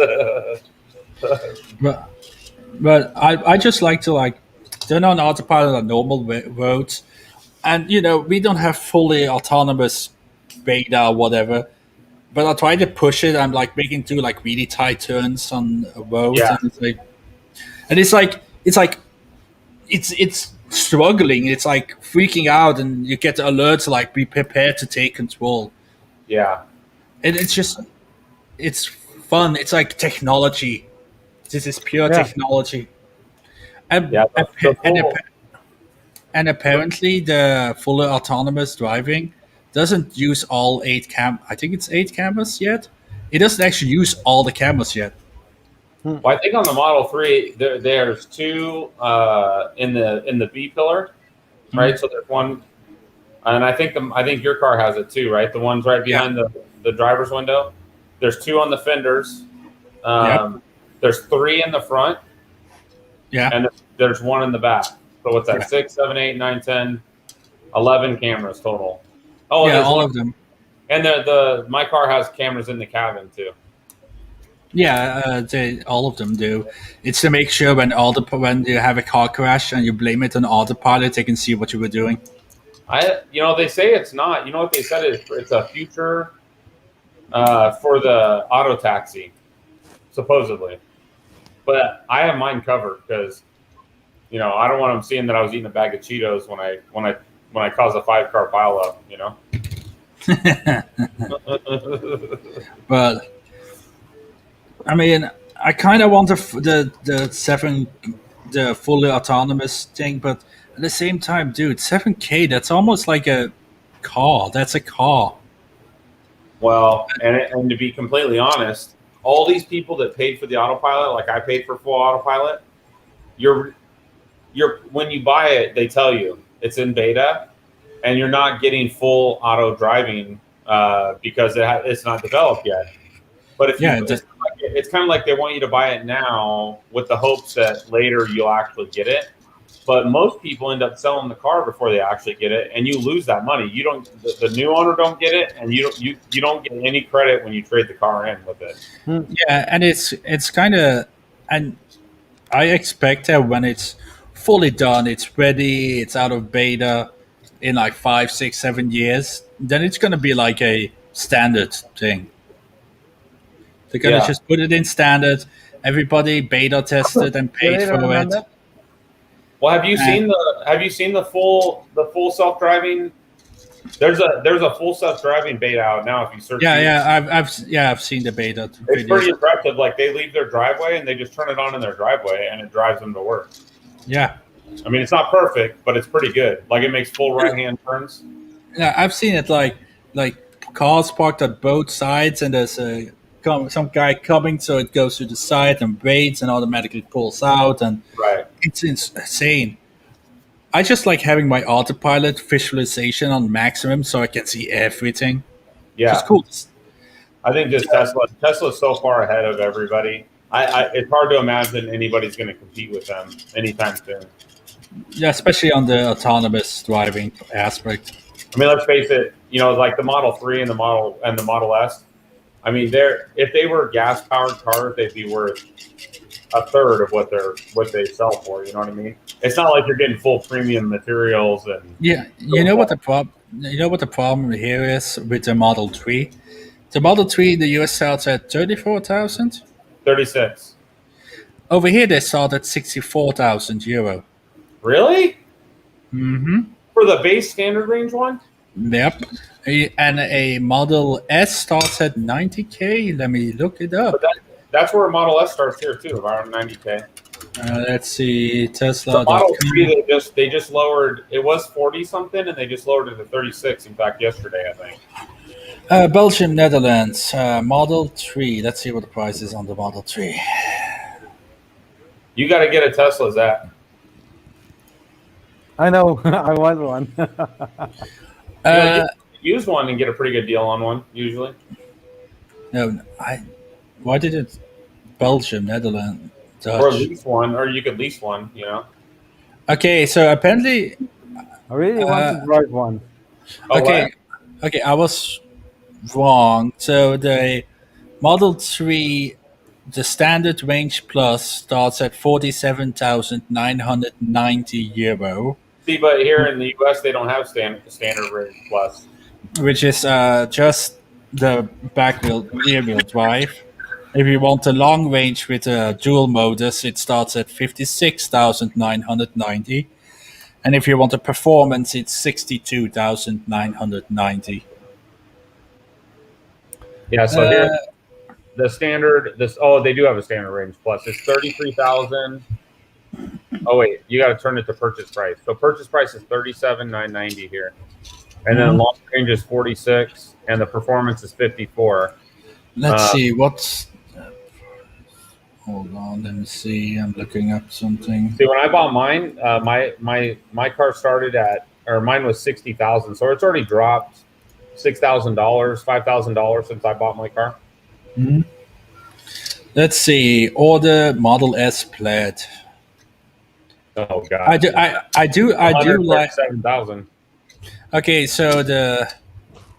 but I just like to turn on autopilot on normal roads, and we don't have fully autonomous beta or whatever. But I try to push it. I'm like making two like really tight turns on a road, and it's struggling. It's like freaking out, and you get alerts like be prepared to take control. Yeah, and it's fun. It's like technology. This is pure technology. And apparently the fully autonomous driving doesn't use all 8 I think it's 8 cameras yet. It doesn't actually use all the cameras yet. Well, I think on the Model 3 there's 2 in the B pillar, right? So there's one, and I think your car has it too, right? The one's right behind the driver's window. There's 2 on the fenders. There's 3 in the front. Yeah. And there's 1 in the back. So what's that? 6, 7, 8, 9, 10, 11 cameras total. Oh, yeah, all of them. And my car has cameras in the cabin too. Yeah, all of them do. It's to make sure when you have a car crash and you blame it on autopilot, they can see what you were doing. They say it's not. You know what they said? It's a future for the auto taxi, supposedly. But I have mine covered because, I don't want them seeing that I was eating a bag of Cheetos when I cause a 5-car pileup. But I mean, I kind of want the fully autonomous thing, but at the same time, dude, 7K, that's almost like a car. That's a car. Well, and to be completely honest, all these people that paid for the autopilot, like I paid for full autopilot, you're when you buy it, they tell you it's in beta, and you're not getting full auto driving because it's not developed yet. But if it's kind of like they want you to buy it now with the hopes that later you'll actually get it. But most people end up selling the car before they actually get it, and you lose that money. You don't. The new owner don't get it, and you don't get any credit when you trade the car in with it. Yeah, and it's kind of, and I expect that when it's fully done, it's ready, it's out of beta in like 5, 6, 7 years, then it's going to be like a standard thing. They're going to just put it in standard. Everybody beta tested and paid for it. Well, have you seen the full self-driving? There's a full self-driving beta out now. If you search, I've seen the beta. It's pretty impressive. Like they leave their driveway and they just turn it on in their driveway and it drives them to work. Yeah, I mean it's not perfect, but it's pretty good. Like it makes full right-hand turns. Yeah, I've seen it like cars parked at both sides and there's some guy coming, so it goes to the side and waits and automatically pulls out, and it's insane. I just like having my autopilot visualization on maximum so I can see everything. Yeah, it's cool. I think just Tesla's so far ahead of everybody. It's hard to imagine anybody's going to compete with them anytime soon. Yeah, especially on the autonomous driving aspect. I mean, let's face it. Like the Model 3 and the Model S. I mean, if they were gas powered cars, they'd be worth a third of what they sell for. You know what I mean? It's not like you're getting full premium materials and Yeah, you know what the problem? You know what the problem here is with the Model 3? The Model 3 in the US sells at 34,000. 36. Over here, they sold at 64,000 euro. Really? Mm-hmm. For the base standard range one? Yep. And a Model S starts at 90K. Let me look it up. But that's where a Model S starts here too, around 90K. Let's see, The Tesla. Model 3, they just lowered. It was 40 something, and they just lowered it to 36. In fact, yesterday, I think. Belgium, Netherlands, Model 3. Let's see what the price is on the Model 3. You got to get a Tesla, Zach. I know. I want one. Use one and get a pretty good deal on one usually. No, why did it Belgium, Netherlands, Dutch? Or lease one, or you could lease one. You know. Okay, so apparently, I really want to drive one. okay, I was wrong. So the Model 3, the standard range plus starts at 47,990 euro. See, but here in the US, they don't have standard range plus. Which is just the rear wheel drive. If you want a long range with dual motors, it starts at 56,990. And if you want a performance, it's 62,990. Yeah, so here the standard they do have a standard range plus. It's 33,000. Oh wait, you got to turn it to purchase price. So purchase price is 37,990 here. And then long range is 46 and the performance is 54. Let's see what's hold on, let me see. I'm looking up something. See, when I bought mine, my car started mine was 60,000, so it's already dropped $6,000, $5,000 since I bought my car. Mm-hmm. Let's see. Order Model S Plaid. Oh god. I do like 7,000. Okay, so the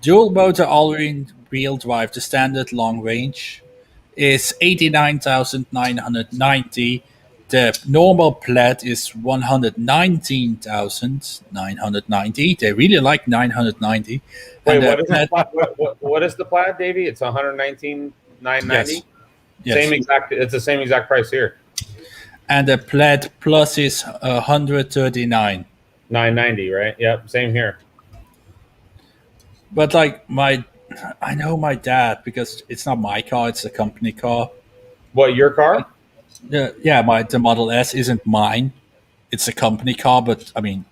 dual motor all-wheel drive, the standard long range, is 89,990. The normal Plaid is 119,990. They really like 990. Wait, what is the Plaid, Davey? It's 119,990. Yes. It's the same exact price here. And the Plaid Plus is 139. 990, right? Yep, same here. But like I know my dad, because it's not my car; it's a company car. What, your car? The Model S isn't mine; it's a company car. But I mean,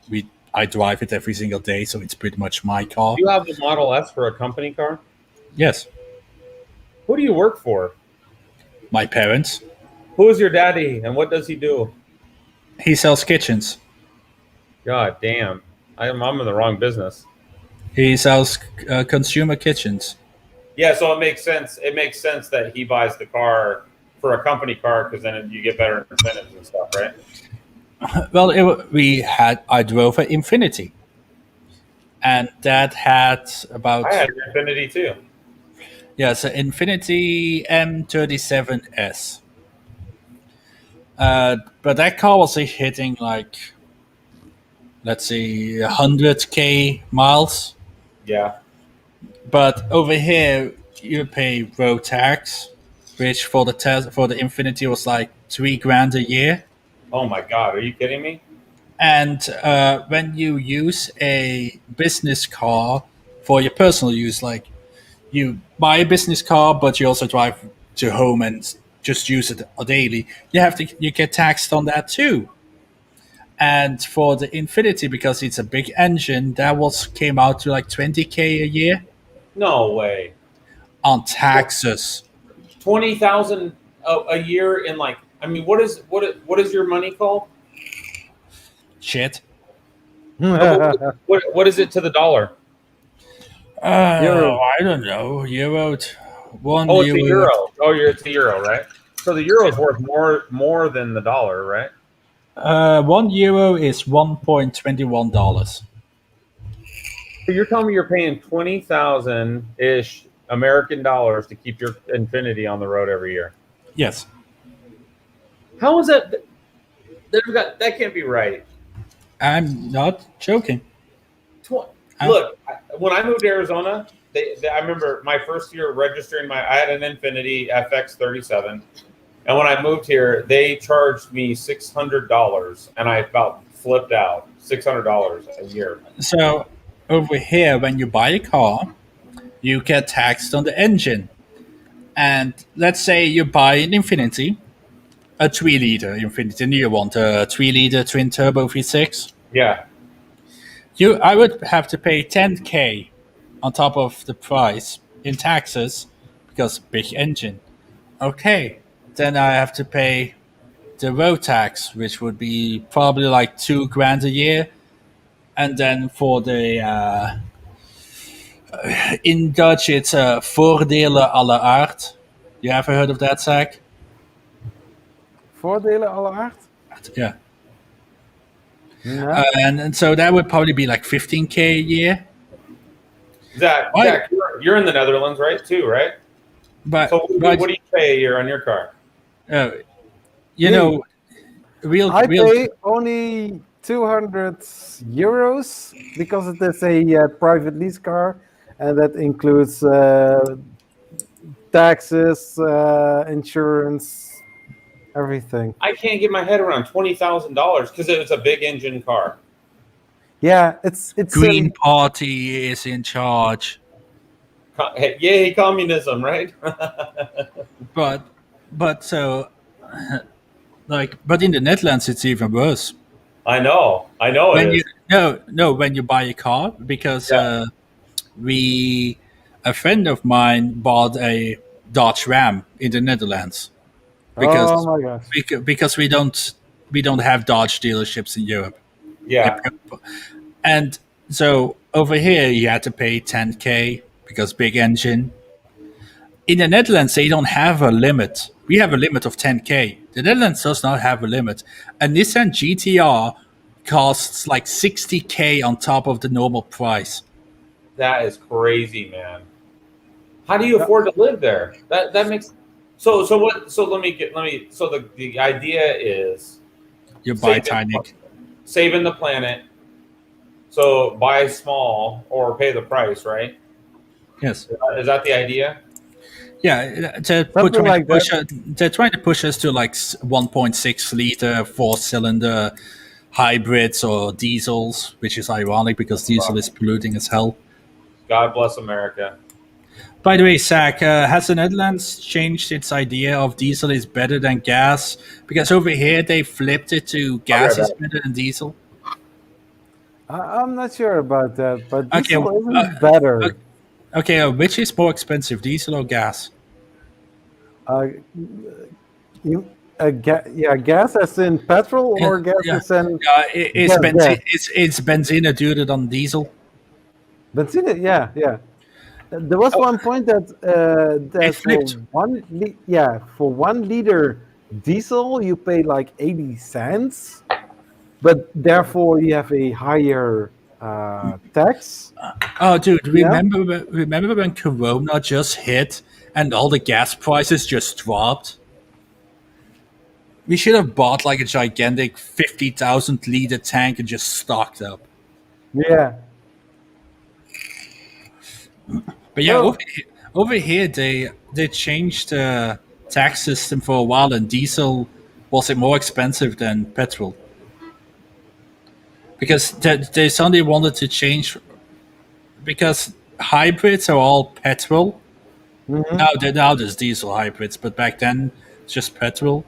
I drive it every single day, so it's pretty much my car. You have the Model S for a company car? Yes. Who do you work for? My parents. Who is your daddy, and what does he do? He sells kitchens. God damn, I'm in the wrong business. He sells consumer kitchens. Yeah, so it makes sense. It makes sense that he buys the car for a company car because then you get better incentives and stuff, right? Well, I drove an Infinity, and that had about. I had an Infinity too. Yeah, so Infinity M37S. But that car was hitting like, let's see, 100K miles. Yeah. But over here, you pay road tax, which for the Infinity was like $3,000 a year. Oh my God, are you kidding me? And when you use a business car for your personal use, like you buy a business car, but you also drive to home and just use it daily, you get taxed on that too. And for the Infinity, because it's a big engine, came out to like 20K a year. No way. On taxes. 20,000 a year in like. I mean, what is your money called? Shit. What is it to the dollar? I don't know. Euro. It's a euro. Oh, it's a euro, right? So the euro is worth more than the dollar, right? €1 is $1.21. So you're telling me you're paying 20,000 ish American dollars to keep your Infinity on the road every year. Yes. How is that? That can't be right. I'm not joking. Look, when I moved to Arizona, I remember my first year registering I had an Infinity FX 37, and when I moved here, they charged me $600, and I about flipped out. $600 a year. So over here, when you buy a car, you get taxed on the engine. And let's say you buy an Infinity, a 3-liter Infinity, and you want a 3-liter twin turbo V6. Yeah. I would have to pay $10K on top of the price in taxes because big engine. Okay, then I have to pay the road tax, which would be probably like $2,000 a year, and then for the in Dutch it's voordelen aller aard. You ever heard of that, Zach? Voordelen aller aard? Yeah. No. And so that would probably be like $15K a year. Zach, you're in the Netherlands, right? Too, right? But so what do you pay a year on your car? You know, I pay only €200 because it is a private lease car, and that includes taxes, insurance, everything. I can't get my head around $20,000 because it's a big engine car. Yeah, it's Green Party is in charge. Yay, communism, right? but so but in the Netherlands it's even worse. I know. When you buy a car, because a friend of mine bought a Dodge Ram in the Netherlands. Because, oh my gosh. Because we don't have Dodge dealerships in Europe. Yeah. And so over here you had to pay $10K because big engine. In the Netherlands they don't have a limit. We have a limit of $10K. The Netherlands does not have a limit. A Nissan GTR costs like $60K on top of the normal price. That is crazy, man. How do you afford to live there? That makes so the idea is you buy tiny, saving the planet. So buy small or pay the price, right? Yes. Is that the idea? Yeah, they're trying to push us to like 1.6 liter 4-cylinder hybrids or diesels, which is ironic because diesel is polluting as hell. God bless America. By the way, Zach, has the Netherlands changed its idea of diesel is better than gas? Because over here they flipped it to gas is better than diesel. I'm not sure about that, but diesel isn't better. Okay, which is more expensive, diesel or gas? Gas as in petrol or gas as in... It's benzine duurder than diesel. Benzine, yeah. There was one point that for 1 liter diesel you pay like 80 cents, but therefore you have a higher tax. Oh, dude, remember when Corona just hit and all the gas prices just dropped? We should have bought like a gigantic 50,000 liter tank and just stocked up. Yeah. But yeah, over here they changed the tax system for a while, and diesel was more expensive than petrol because they suddenly wanted to change because hybrids are all petrol. Mm-hmm. Now there's diesel hybrids, but back then it's just petrol.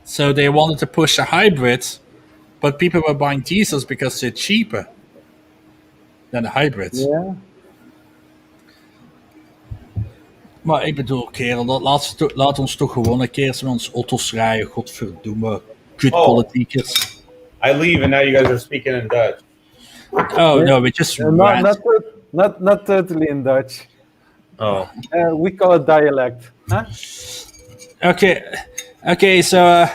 So they wanted to push the hybrids, but people were buying diesels because they're cheaper than the hybrids. Yeah. Maar ik bedoel, kerel, laat ons toch gewoon een keer met ons auto's rijden. Godverdomme. Kutpolitiekers. I leave and now you guys are speaking in Dutch. Oh, no, we just not totally in Dutch. Oh. We call it dialect. Huh? Okay, so...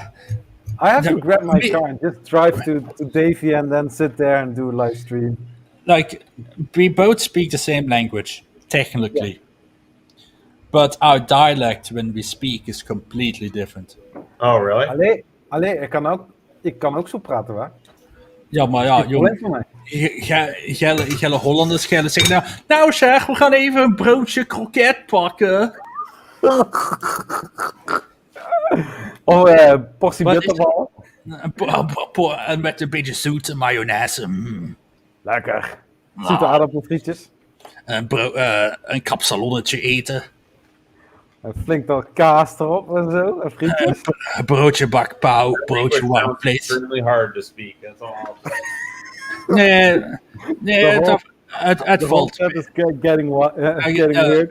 I have to grab my car and just drive to Davie and then sit there and do a live stream. Like, we both speak the same language, technically. but our dialect when we speak is completely different. Oh, really? Allee, ik kan ook zo praten, hè? Ja, maar ja, Geen probleem jongen. voor mij. Gelle Hollanders gaan zeggen, nou zeg, we gaan even een broodje kroket pakken. Of portie Wat is bitterbal. En met een beetje zoete mayonaise. Lekker. Zoete aardappelfrietjes. Een kapsalonnetje eten. En flink door kaas erop en zo. En frietjes. Een broodje bakpauw, broodje warm vlees. Extremely hard to speak. That's all I'll say. Nee, het The whole valt. set is getting weird.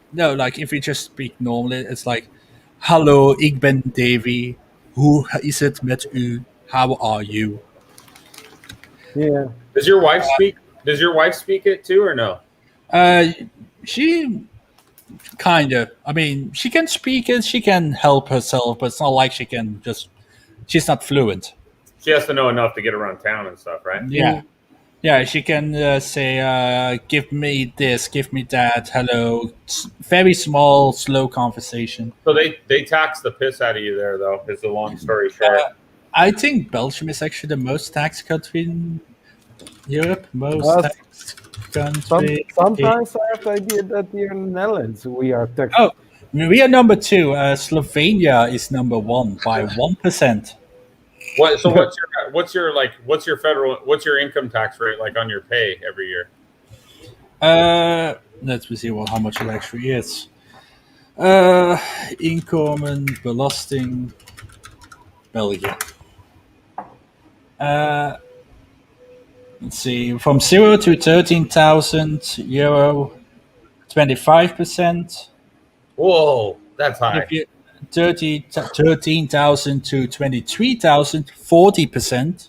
No, like if you just speak normally, it's like, hallo, ik ben Davy. Hoe is het met u? How are you? Yeah. Does your wife speak? Does your wife speak it too, or no? She kind of. I mean, she can speak it. She can help herself, but it's not like she can just. She's not fluent. She has to know enough to get around town and stuff, right? Yeah. She can say, "Give me this, give me that." Hello. Very small, slow conversation. So they tax the piss out of you there, though. Is the long story short. I think Belgium is actually the most taxed country in Europe. Most taxed country. Sometimes I have the idea that here in the Netherlands we are taxed. Oh, we are number 2. Slovenia is number 1 by 1%. What? So what's your income tax rate like on your pay every year? Let's see how much it actually is. Inkomen, belasting, België. Let's see, from 0 to 13,000 euro, 25%. Whoa, that's high. If you 13,000 to 23,000, 40%.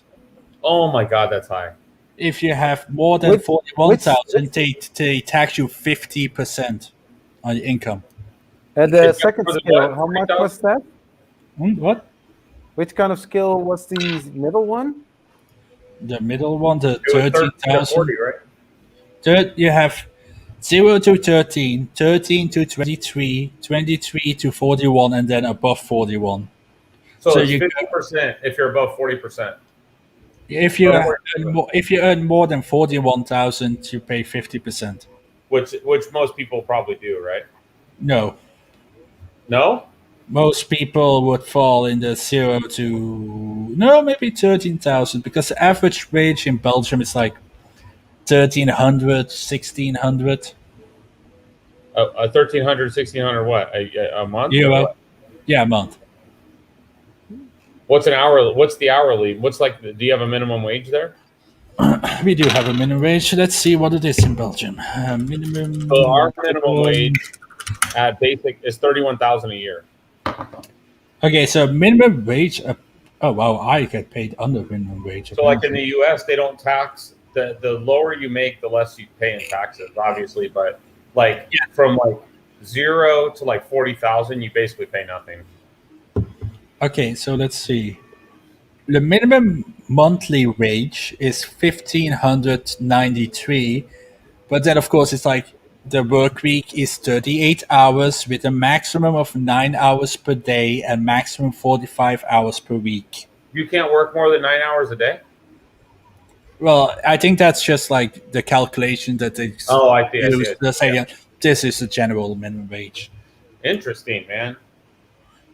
Oh my God, that's high. If you have more than 41,000, they tax you 50% on your income. And the Except second for the skill, what? how much was that? What? Which kind of skill was the middle one? The middle one, the It was 13 to 13,000. 40, right? You have 0 to 13, 13 to 23, 23 to 41, and then above 41. So you it's 50% if you're above 40%. If you earn more than 41,000, you pay 50%. Which most people probably do, right? No, No? most people would fall in the 0 to maybe 13,000, because the average wage in Belgium is like 1,300, 1,600. 1,300, 1,600 what? A month? Yeah, or well, what? yeah, a month. What's an hour? What's the hourly? What's like? Do you have a minimum wage there? We do have a minimum wage. Let's see what it is in Belgium. Minimum. So our minimum wage at basic is 31,000 a year. Okay, so minimum wage. Oh wow, I get paid under minimum wage. So like in the U.S., they don't tax. The lower you make, the less you pay in taxes, obviously. But like from like 0 to like 40,000, you basically pay nothing. Okay, so let's see. The minimum monthly wage is 1,593, but then of course it's like the work week is 38 hours with a maximum of 9 hours per day and maximum 45 hours per week. You can't work more than 9 hours a day? Well, I think that's just like the calculation that they Oh, I see. use. They say this is the general minimum wage. Interesting, man.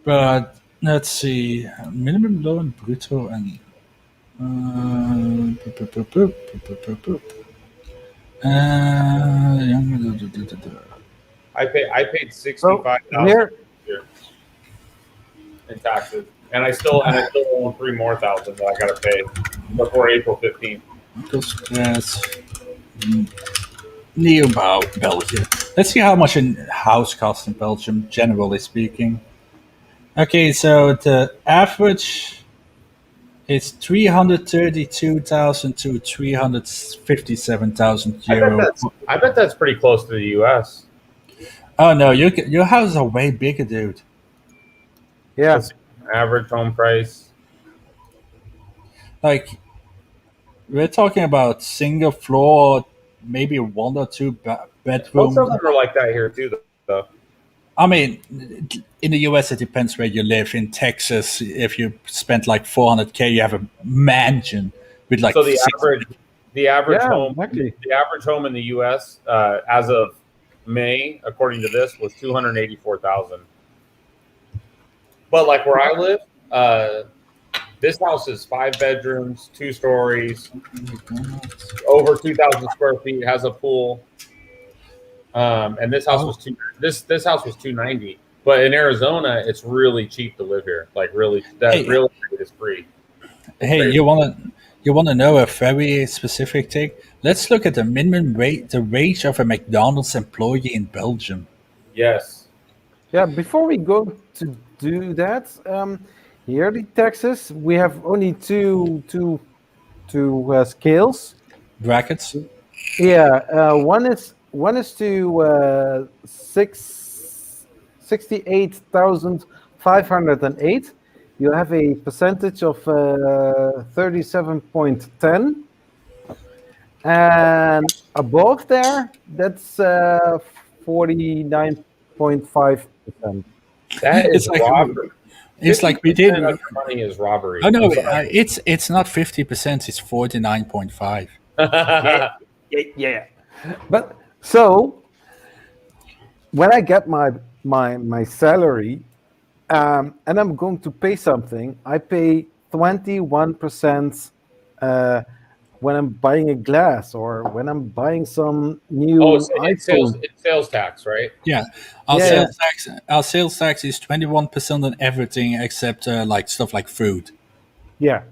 But let's see, minimum loon, bruto, and I paid 65,000 Here, in taxes, and I still own 3 more thousand that I gotta pay before April 15th. because that's Neubouw, Belgium. Let's see how much a house costs in Belgium, generally speaking. Okay, so the average is 332,000 to 357,000 euro. I bet that's pretty close to the U.S. Oh no, your houses are way bigger, dude. yeah. Average home price. Like, we're talking about single floor, maybe 1 or 2 bedrooms. Most of them are like that here too, though. I mean, in the US, it depends where you live. In Texas, if you spend like $400K, you have a mansion with like. So six- the average Yeah, home, exactly. the average home in the U.S. As of May, according to this, was 284,000. But like where I live, this house is 5 bedrooms, 2 stories, over 2,000 square feet, has a pool. And this house was this house was 290. But in Arizona, it's really cheap to live here. Like really, that real estate is free. Hey, you wanna know a very specific thing? Let's look at the minimum rate, the wage of a McDonald's employee in Belgium. Yes. Yeah, before we go to do that, here in Texas, we have only two scales. Brackets. Yeah, one is to 68,508. You have a percentage of 37.10, and above there, that's 49.5%. That is It's like- robbery. It's like we did. 50% of your money is robbery. Oh no, I'm sorry. it's not 50%. It's 49.5. Yeah. But so when I get my salary, and I'm going to pay something, I pay 21% when I'm buying a glass or when I'm buying some new It's iPhone. sales tax, right? Yeah, Yeah. Our sales tax is 21% on everything except like stuff like food. Yeah.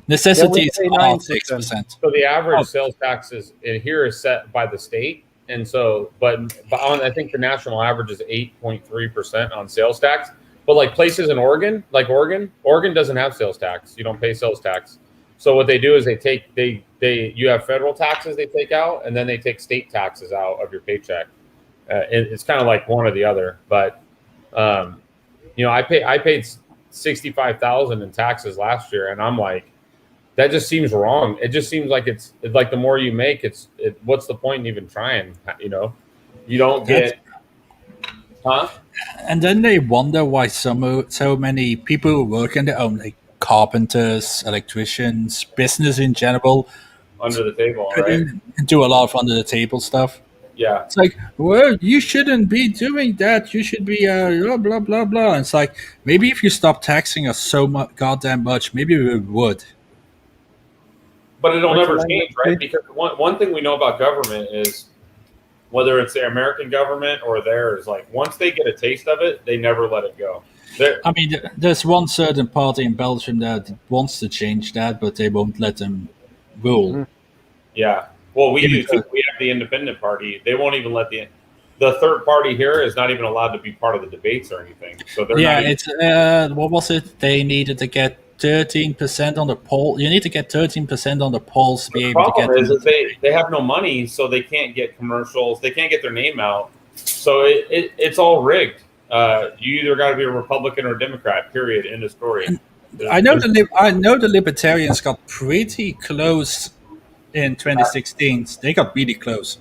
Necessities pay are 9%. 6%. So the average sales tax here is set by the state, and so but I think the national average is 8.3% on sales tax. But like places in Oregon, like Oregon doesn't have sales tax. You don't pay sales tax. So what they do is you have federal taxes they take out, and then they take state taxes out of your paycheck. It's kind of like one or the other. But I paid $65,000 in taxes last year, and I'm like, that just seems wrong. It just seems like it's like the more you make, what's the point in even trying? You don't get, huh? And then they wonder why so many people who work in their own, like carpenters, electricians, business in general, Under the table, right? do a lot of under the table stuff. Yeah. It's like, well, you shouldn't be doing that. You should be blah blah blah blah. And it's like, maybe if you stop taxing us so goddamn much, maybe we would. But it'll Which never language, change, right? please? Because one thing we know about government is whether it's the American government or theirs, like once they get a taste of it, they never let it go. I mean, there's one certain party in Belgium that wants to change that, but they won't let them rule. Yeah. Well, we do too. We have the independent party. They won't even let the third party here is not even allowed to be part of the debates or anything. So they're Yeah, not even, it's what was it? They needed to get 13% on the poll. You need to get 13% on the polls to be the able to get. problem is they have no money, so they can't get commercials. They can't get their name out. So it's all rigged. You either got to be a Republican or a Democrat. Period. End of story. I know the Libertarians got pretty close in 2016. They got really close.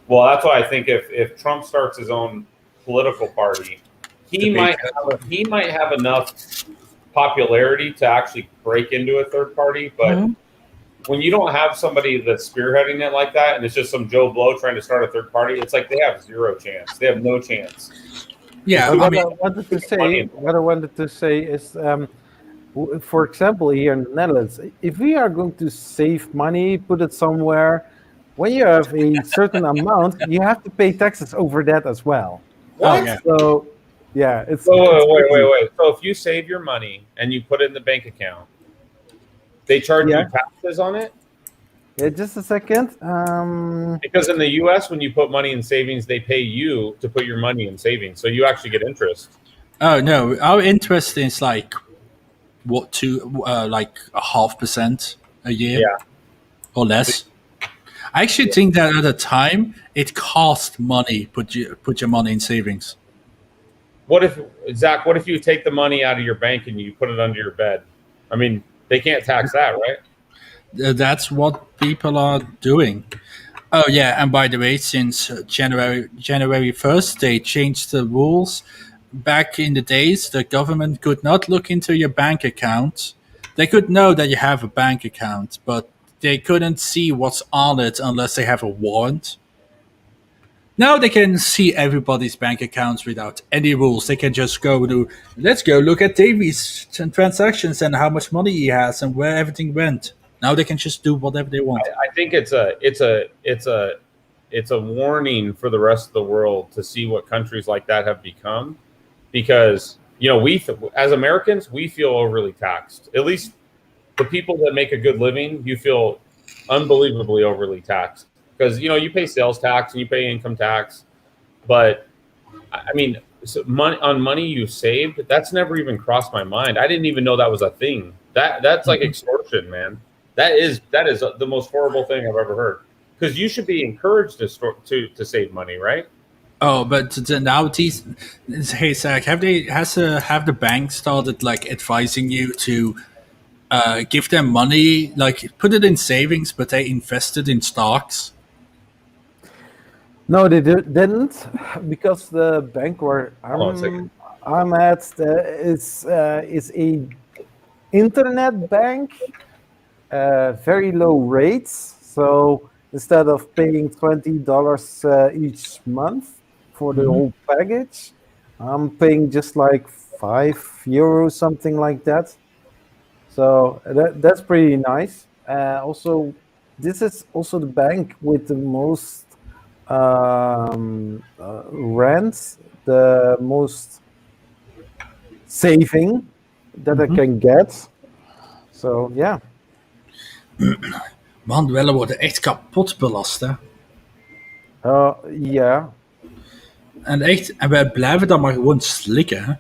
Well, that's why I think if Trump starts his own political party, he might have enough popularity to actually break into a third party. But when you don't have somebody that's spearheading it like that, and it's just some Joe Blow trying to start a third party, it's like they have zero chance. They have no chance. Yeah, So I what mean, I wanted to say is, for example, here in the Netherlands, if we are going to save money, put it somewhere, when you have a certain amount, you have to pay taxes over that as well. Oh, yeah. So, yeah, it's. So it's wait. tricky. So if you save your money and you put it in the bank account, they charge Yeah. you taxes on it? Yeah, just a second. Because in the U.S., when you put money in savings, they pay you to put your money in savings, so you actually get interest. oh no, our interest is like like 0.5% a year, Yeah. or less. I actually think that at the time it cost money put your money in savings. What if you take the money out of your bank and you put it under your bed? I mean, they can't tax that, right? That's what people are doing. Oh yeah, and by the way, since January 1st, they changed the rules. Back in the days, the government could not look into your bank account. They could know that you have a bank account, but they couldn't see what's on it unless they have a warrant. Now they can see everybody's bank accounts without any rules. They can just let's go look at Davy's transactions and how much money he has and where everything went. Now they can just do whatever they want. I think it's a warning for the rest of the world to see what countries like that have become, because we as Americans, we feel overly taxed. At least the people that make a good living, you feel unbelievably overly taxed, because you pay sales tax and you pay income tax, but I mean, money you saved, that's never even crossed my mind. I didn't even know that was a thing. That's like extortion, man. That is the most horrible thing I've ever heard. Because you should be encouraged to save money, right? Oh, but now hey Zach, have the banks started like advising you to give them money, like put it in savings, but they invested in stocks? No, they didn't, because the bank where I'm at is a internet bank, very low rates. So instead of paying $20 each month for the whole package, I'm paying just like €5, something like that. So that's pretty nice. Also, this is also the bank with the most rent, the most saving that I can get. So yeah. Man, Wellen worden echt kapot belast, hè? Ja. En wij blijven dan maar gewoon slikken,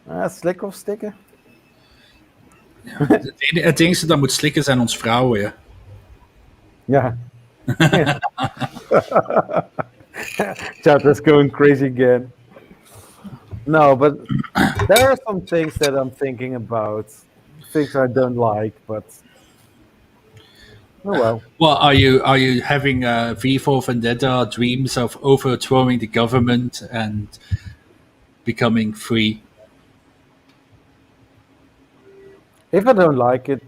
hè? Slikken of stikken? Het enige dat moet slikken zijn ons vrouwen, ja. Ja. Chat is going crazy again. No, but there are some things that I'm thinking about. Things I don't like, but oh well. Well, are you having V for Vendetta dreams of overthrowing the government and becoming free? If I don't like it,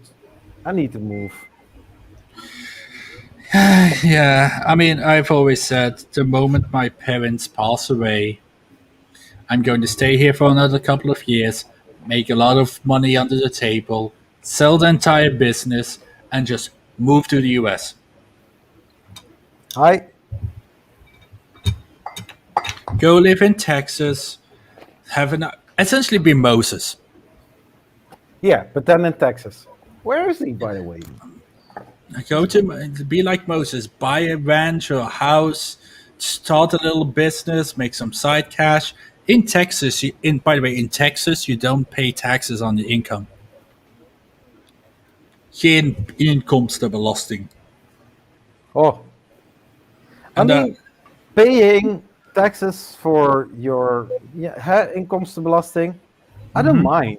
I need to move. Yeah, I mean, I've always said the moment my parents pass away, I'm going to stay here for another couple of years, make a lot of money under the table, sell the entire business, and just move to the US. Hi. Go live in Texas, essentially be Moses. Yeah, but then in Texas. Where is he, by the way? Go to be like Moses, buy a ranch or a house, start a little business, make some side cash. In Texas, by the way, in Texas, you don't pay taxes on your income. Geen inkomstenbelasting. Oh. I mean, paying taxes for your inkomstenbelasting, I don't mind.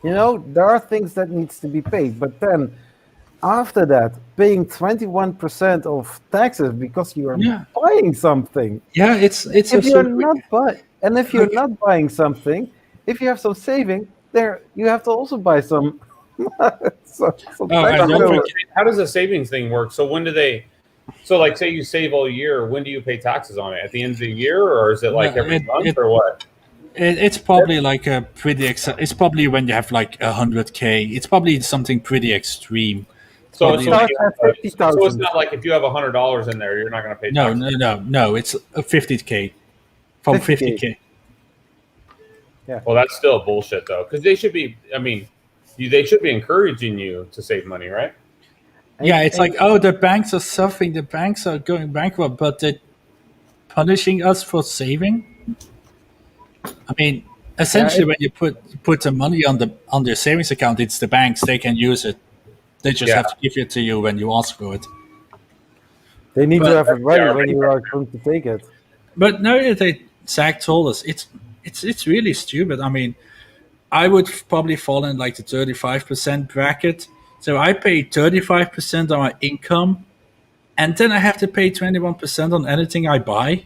There are things that needs to be paid, but then after that, paying 21% of taxes because you are buying something. Yeah, it's if you're not buying something, if you have some saving, there you have to also buy some. How does the savings thing work? So when do they? So like, say you save all year, when do you pay taxes on it? At the end of the year, or is it like every month, or what? It's probably like a pretty. It's probably when you have like 100K. It's probably something pretty extreme. So it's not like if you have $100 in there, you're not going to pay taxes. No. It's 50K from 50K. Yeah. Well, that's still bullshit though, because they should be. I mean, they should be encouraging you to save money, right? Yeah, it's like, oh, the banks are suffering. The banks are going bankrupt, but they're punishing us for saving. I mean, essentially, when you put the money on their savings account, it's the banks. They can use it. They just have to give it to you when you ask for it. They need to have it ready when you are going to take it. But now that Zach told us, it's really stupid. I mean, I would probably fall in like the 35% bracket. So I pay 35% on my income and then I have to pay 21% on anything I buy.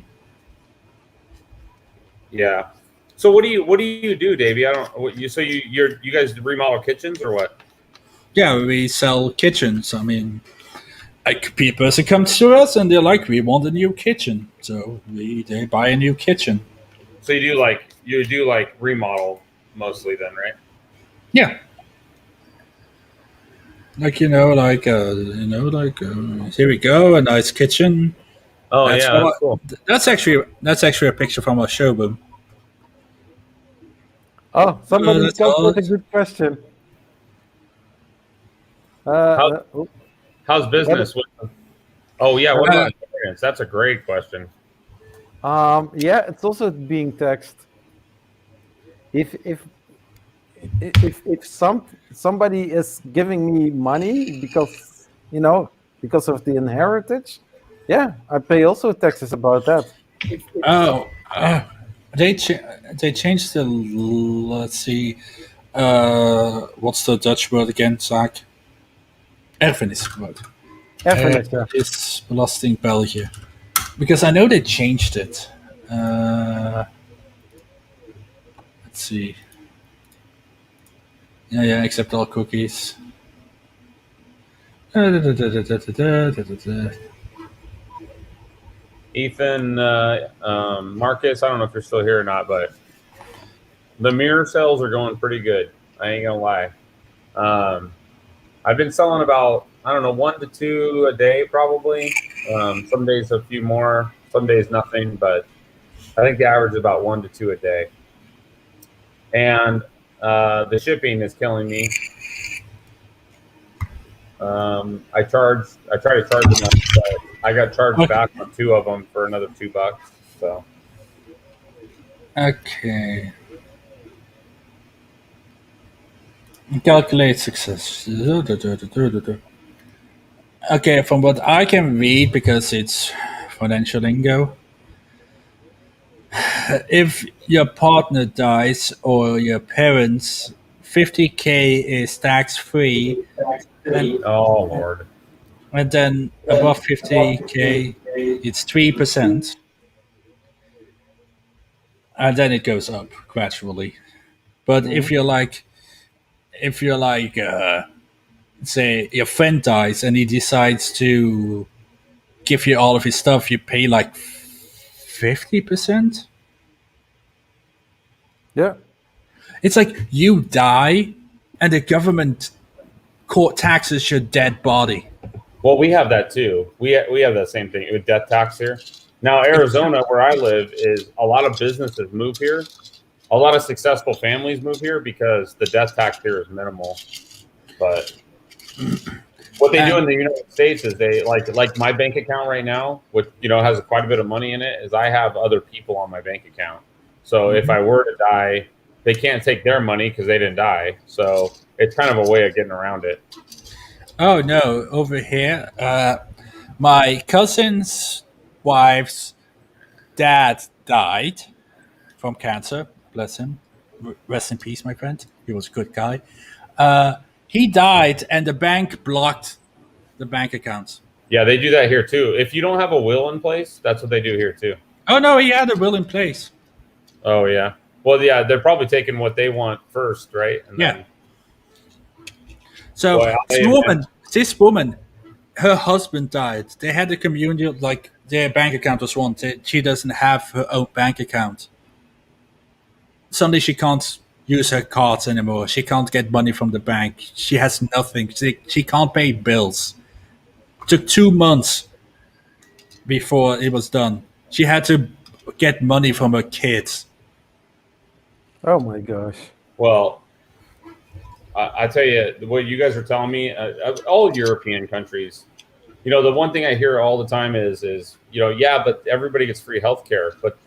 Yeah. So what do you do, Davey? I don't. You guys remodel kitchens or what? Yeah, we sell kitchens. I mean, like a person comes to us and they're like, "We want a new kitchen," so they buy a new kitchen. So you do like remodel mostly then, right? Yeah. Like here we go, a nice kitchen. Oh That's yeah, how that's cool. That's actually a picture from our showroom. Oh, somebody that's comes all. with a good question. How's business with them? Oh yeah, what about experience? That's a great question. Yeah, it's also being taxed. If somebody is giving me money because because of the inheritance, yeah, I pay also taxes about that. They changed the. Let's see, what's the Dutch word again, Zach? Erfenisword. Erfenis, yeah. Is belasting België, because I know they changed it. Let's see. Yeah, accept all cookies. Ethan, Marcus, I don't know if you're still here or not, but the mirror sales are going pretty good. I ain't gonna lie. I've been selling about, I don't know, 1 to 2 a day probably. Some days a few more, some days nothing, but I think the average is about 1 to 2 a day. And the shipping is killing me. I try to charge enough, but I got charged back on 2 of them for another $2. So okay. Calculate success. Okay, from what I can read, because it's financial lingo, if your partner dies or your parents, 50K is tax free. Oh Lord. And then above 50K, it's 3%. And then it goes up gradually. But if you're like, say your friend dies and he decides to give you all of his stuff, you pay like 50%. Yeah. It's like you die and the government court taxes your dead body. Well, we have that too. We have that same thing with death tax here. Now, Arizona, where I live, is a lot of businesses move here. A lot of successful families move here because the death tax here is minimal. But what they do in the United States is they like my bank account right now, which has quite a bit of money in it. Is I have other people on my bank account. So if I were to die, they can't take their money because they didn't die. So it's kind of a way of getting around it. Oh no! Over here, my cousin's wife's dad died from cancer. Bless him. Rest in peace, my friend. He was a good guy. He died, and the bank blocked the bank accounts. Yeah, they do that here too. If you don't have a will in place, that's what they do here too. Oh no, he had a will in place. Oh yeah. Well, yeah, they're probably taking what they want first, right? And Yeah. then, So Boy, this woman, her husband died. They had a community, like their bank account was one. She doesn't have her own bank account. Suddenly she can't use her cards anymore. She can't get money from the bank. She has nothing. She can't pay bills. It took 2 months before it was done. She had to get money from her kids. Oh my gosh. well, I tell you, what you guys are telling me, all European countries, the one thing I hear all the time is yeah, but everybody gets free healthcare, but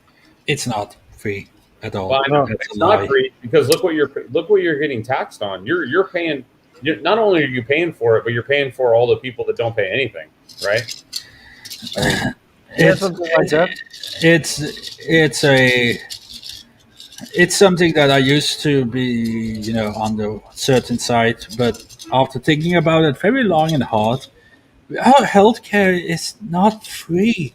It's not free at all. well, I know No. it's not free because look what you're getting taxed on. You're paying. Not only are you paying for it, but you're paying for all the people that don't pay anything, right? Yeah, something like that. It's something that I used to be, on the certain side, but after thinking about it very long and hard, Our healthcare is not free.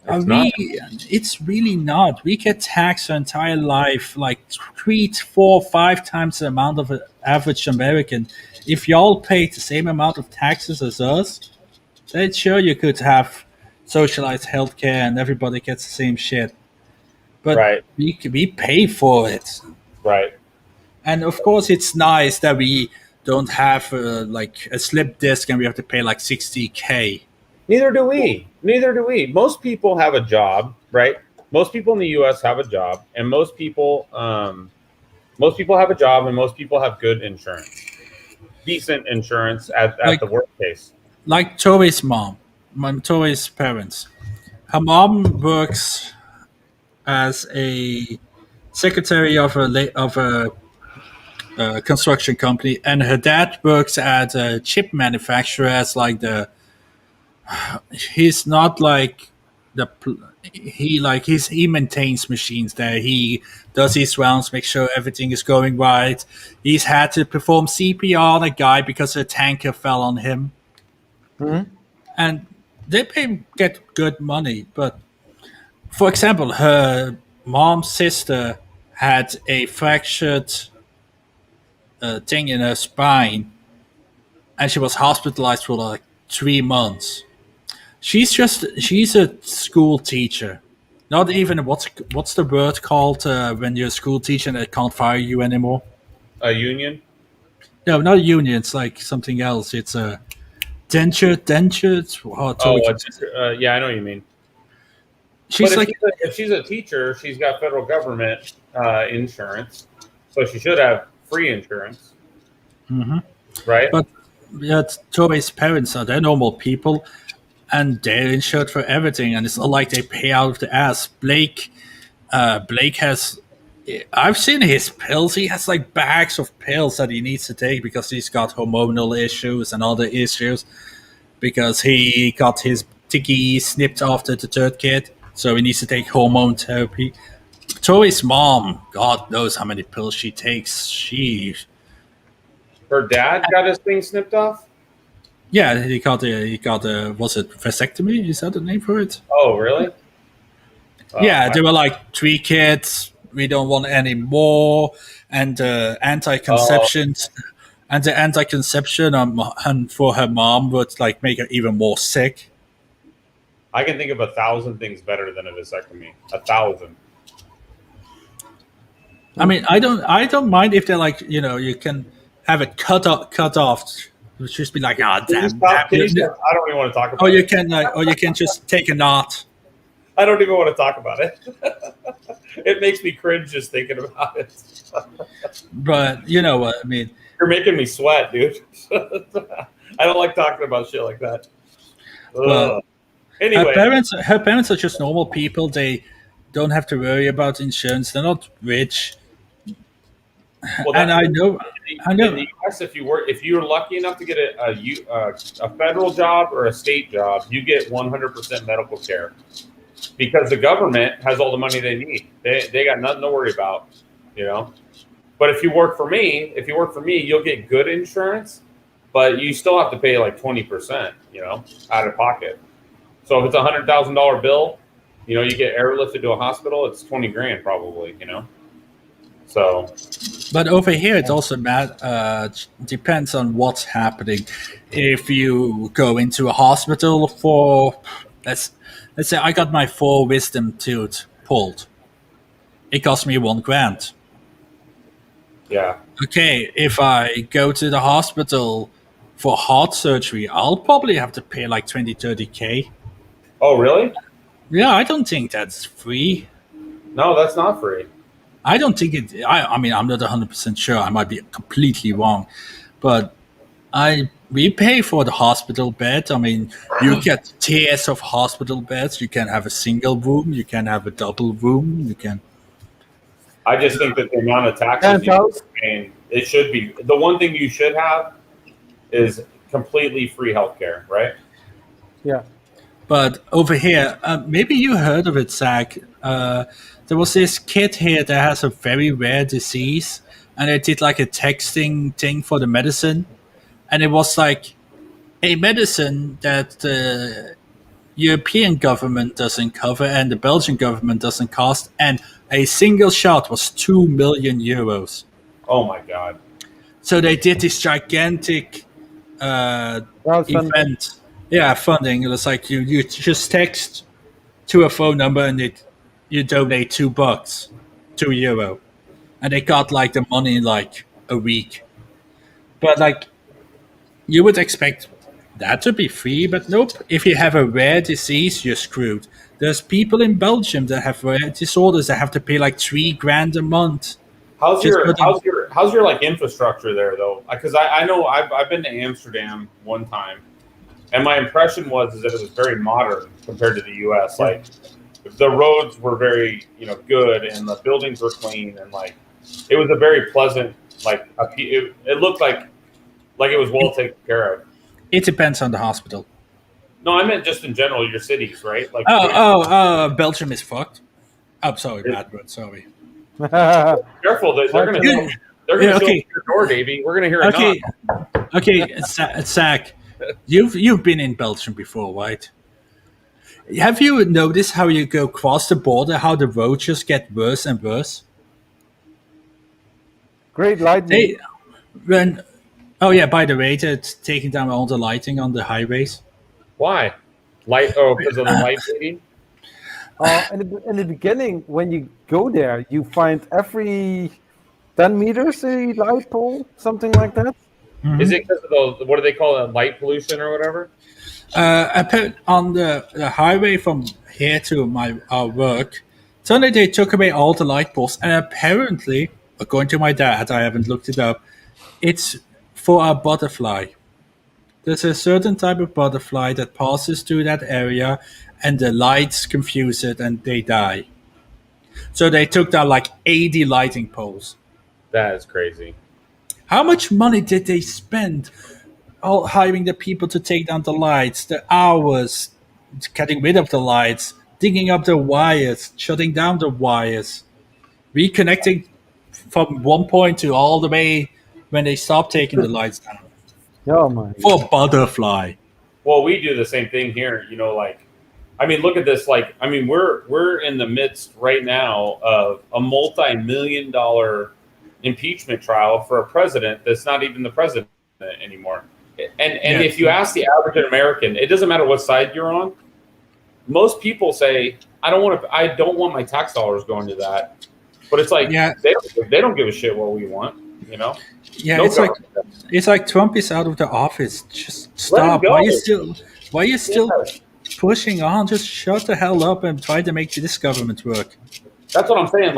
It's not. It's really not. We get taxed our entire life, like 3, 4, 5 times the amount of an average American. If y'all paid the same amount of taxes as us, then sure you could have socialized healthcare and everybody gets the same shit. But Right. we pay for it. Right. And of course, it's nice that we don't have like a slip disc and we have to pay like 60K. Neither do we. Neither do we. Most people have a job, right? Most people in the U.S. have a job, and most people have a job, and most people have good insurance, decent insurance at Like- the workplace. Like Tori's mom, Tori's parents. Her mom works as a secretary of a construction company, and her dad works at a chip manufacturer as like he's not like he maintains machines there. He does his rounds, make sure everything is going right. He's had to perform CPR on a guy because a tanker fell on him. And they get good money, but for example, her mom's sister had a fractured thing in her spine, and she was hospitalized for like 3 months. She's a school teacher, not even what's the word called when you're a school teacher and they can't fire you anymore? A union? No, not a union. It's like something else. It's a denture. Yeah, I know what you mean. She's But like, if she's a teacher, she's got federal government insurance, so she should have free insurance, right? but yeah, Tori's parents they're normal people, and they're insured for everything, and it's not like they pay out of the ass. Blake has. I've seen his pills. He has like bags of pills that he needs to take because he's got hormonal issues and other issues. Because he got his ticky snipped after the third kid, so he needs to take hormone therapy. Tori's mom, God knows how many pills she takes. Her dad got his thing snipped off. Yeah, he got was it vasectomy? Is that the name for it? Oh, really? Yeah, there were like 3 kids. We don't want any more, and anti-conception, and the anti-conception and for her mom would like make her even more sick. I can think of 1,000 things better than a vasectomy. 1,000. I mean, I don't mind if they're like, you can have it cut off. Just be like, Can you damn. stop? Can you stop? I don't even want to talk about Or you it. can, or you can just take a knot. I don't even want to talk about it. It makes me cringe just thinking about it. But you know what I mean. You're making me sweat, dude. I don't like talking about shit like that. Well, anyway, her parents are just normal people. They don't have to worry about insurance. They're not rich. well, And I know. in the US, if you're lucky enough to get a federal job or a state job, you get 100% medical care because the government has all the money they need. They got nothing to worry about, But if you work for me, you'll get good insurance, but you still have to pay like 20%, out of pocket. So if it's $100,000 bill, you get airlifted to a hospital, it's 20 grand probably, So, But over here, it also depends on what's happening. If you go into a hospital for, let's say I got my 4 wisdom tooth pulled, it cost me $1,000. yeah. Okay, if I go to the hospital for heart surgery, I'll probably have to pay like 20, 30K. Oh, really? Yeah, I don't think that's free. No, that's not free. I don't think it. I mean, I'm not 100% sure. I might be completely wrong, but we pay for the hospital bed. I mean, you get tiers of hospital beds. You can have a single room. You can have a double room. You can. I just think that the amount of taxes you're paying, it should be. The one thing you should have is completely free healthcare, right? Yeah. But over here, maybe you heard of it, Zach. There was this kid here that has a very rare disease, and they did like a texting thing for the medicine, and it was like a medicine that the European government doesn't cover and the Belgian government doesn't cost, and a single shot was 2 million euros. Oh my god. So they did this gigantic Crowdfunding. event. Yeah, funding. It was like you just text to a phone number and you donate $2, €2, and they got like the money in like a week. But like you would expect that to be free, but nope. If you have a rare disease, you're screwed. There's people in Belgium that have rare disorders that have to pay like $3,000 a month. How's Just your like infrastructure there though? Because I know I've been to Amsterdam one time, and my impression is that it was very modern compared to the U.S. Like the roads were very good, and the buildings were clean, and like it was a very pleasant it looked like it was well taken care of. It depends on the hospital. No, I meant just in general, your cities, right? Like Belgium is fucked. I'm sorry, bad word. Sorry. Careful, they're gonna show up at your door, Davey. We're gonna hear a knock. Okay, Zach, you've been in Belgium before, right? Have you noticed how you go across the border, how the roads just get worse and worse? Great lightning. Oh yeah, by the way, they're taking down all the lighting on the highways. Why? Because of the light fading? In the beginning, when you go there, you find every 10 meters a light pole, something like that. Mm-hmm. Is it because of what do they call it, light pollution or whatever? On the highway from here to our work, suddenly they took away all the light poles, and apparently, according to my dad, I haven't looked it up, it's for a butterfly. There's a certain type of butterfly that passes through that area, and the lights confuse it, and they die. So they took down like 80 lighting poles. That is crazy. How much money did they spend all hiring the people to take down the lights, the hours, getting rid of the lights, digging up the wires, shutting down the wires, reconnecting from one point to all the way when they stopped taking the lights down? Oh my! For butterfly. Well, we do the same thing here. Look at this. We're in the midst right now of a multi-million-dollar impeachment trial for a president that's not even the president anymore. And if you ask the average American, it doesn't matter what side you're on. Most people say, I don't want my tax dollars going to that. But it's like they don't give a shit what we want, Yeah, no it's like Trump is out of the office. Just stop. Why are you still pushing on? Just shut the hell up and try to make this government work. That's what I'm saying.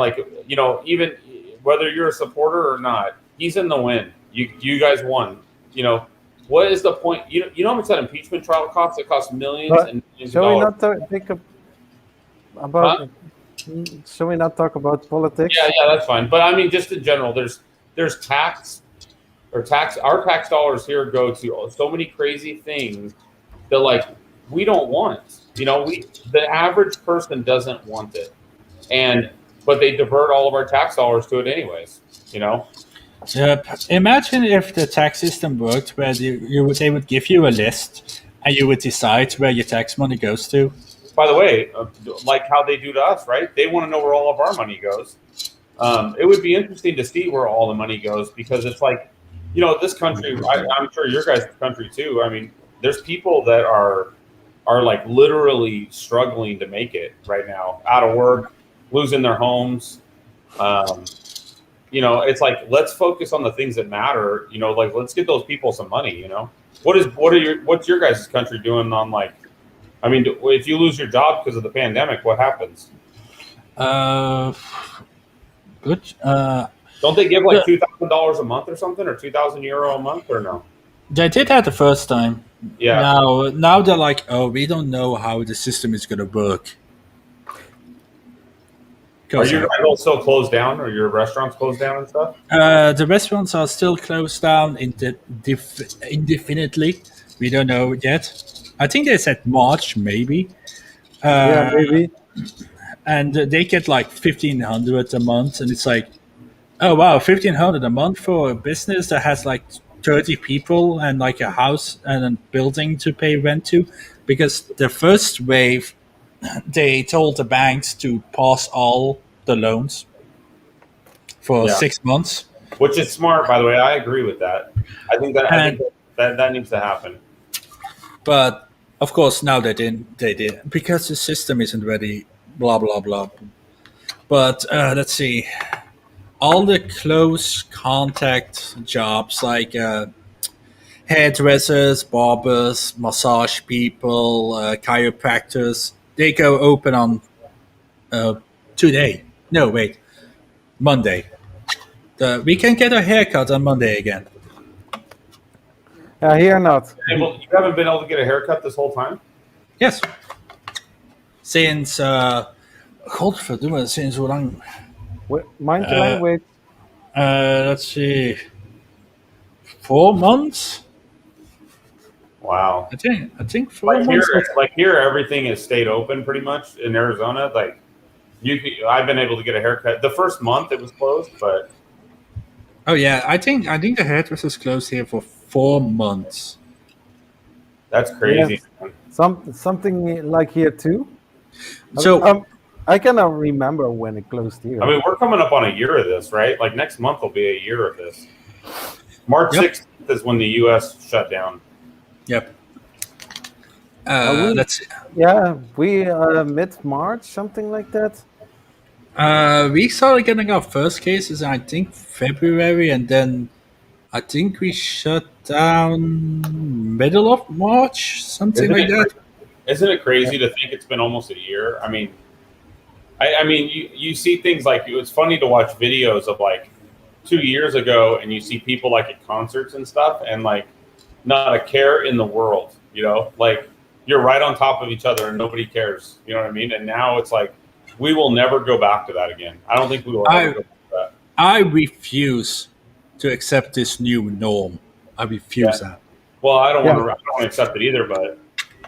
Even whether you're a supporter or not, he's in the win. You guys won. What is the point? You know how much that impeachment trial costs? It costs millions and millions of dollars. Shall we not think about? Huh? Shall we not talk about politics? Yeah, that's fine. But just in general, there's tax. Our tax dollars here go to so many crazy things that we don't want. The average person doesn't want it, but they divert all of our tax dollars to it anyways. Yep. Imagine if the tax system worked where they would give you a list and you would decide where your tax money goes to. By the way, like how they do to us, right? They want to know where all of our money goes. It would be interesting to see where all the money goes, because it's like, this country, I'm sure your guys' country too. There's people that are like literally struggling to make it right now, out of work, losing their homes. It's like, let's focus on the things that matter. Let's get those people some money. What's your guys' country doing on if you lose your job because of the pandemic, what happens? Good. Don't they give $2,000 a month or something, or €2,000 a month, or no? They did that the first time. Yeah. Now they're like, oh, we don't know how the system is going to work. Are your guys still closed down, or your restaurants closed down and stuff? The restaurants are still closed down indefinitely. We don't know yet. I think they said March, maybe. Maybe. And they get $1,500 a month, and it's like, oh wow, $1,500 a month for a business that has 30 people and like a house and a building to pay rent to, because the first wave they told the banks to pause all the loans for Yeah. 6 months. Which is smart, by the way. I agree with that. I think And- that needs to happen. But of course now they didn't because the system isn't ready, blah blah blah. But let's see, all the close contact jobs like hairdressers, barbers, massage people, chiropractors, they go open on today. No, wait, Monday. We can get a haircut on Monday again. Here not. You haven't been able to get a haircut this whole time? Yes. Since godverdomme, sinds hoe lang? Mindje language. Let's see, 4 months. Wow. I think 4 months. Here, everything has stayed open pretty much in Arizona. Like, I've been able to get a haircut. The first month it was closed, but Oh yeah, I think the hairdresser's closed here for 4 months. that's crazy. Yeah. Something like here too. So I cannot remember when it closed here. I mean, we're coming up on a year of this, right? Like next month will be a year of this. March Yep. 16th is when the U.S. shut down. yep. we- Let's see. Yeah, we mid-March, something like that. We started getting our first cases in, I think, February, and then I think we shut down middle of March, something like that. Isn't it crazy to think it's been almost a year? I mean, you see things like, it's funny to watch videos of like 2 years ago, and you see people like at concerts and stuff, and like not a care in the world, like you're right on top of each other and nobody cares, you know what I mean? And now it's like, we will never go back to that again. I don't think we will ever go back to that. I refuse to accept this new norm. I refuse that. Well, I don't want to accept it either, but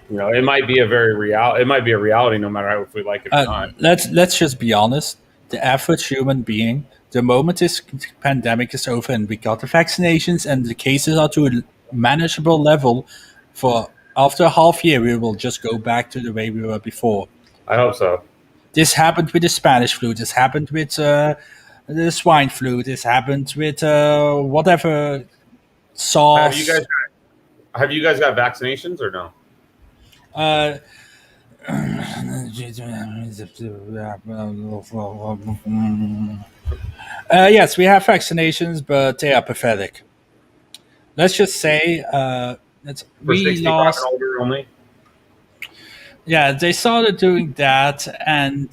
it might be a reality no matter if we like it or not. Let's just be honest. The average human being, the moment this pandemic is over and we got the vaccinations and the cases are to a manageable level, for after a half year, we will just go back to the way we were before. I hope so. This happened with the Spanish flu. This happened with the swine flu. This happened with whatever SARS. Have you guys got vaccinations or no? Yes, we have vaccinations, but they are pathetic. Let's just say For 65 and older only? Yeah, they started doing that, and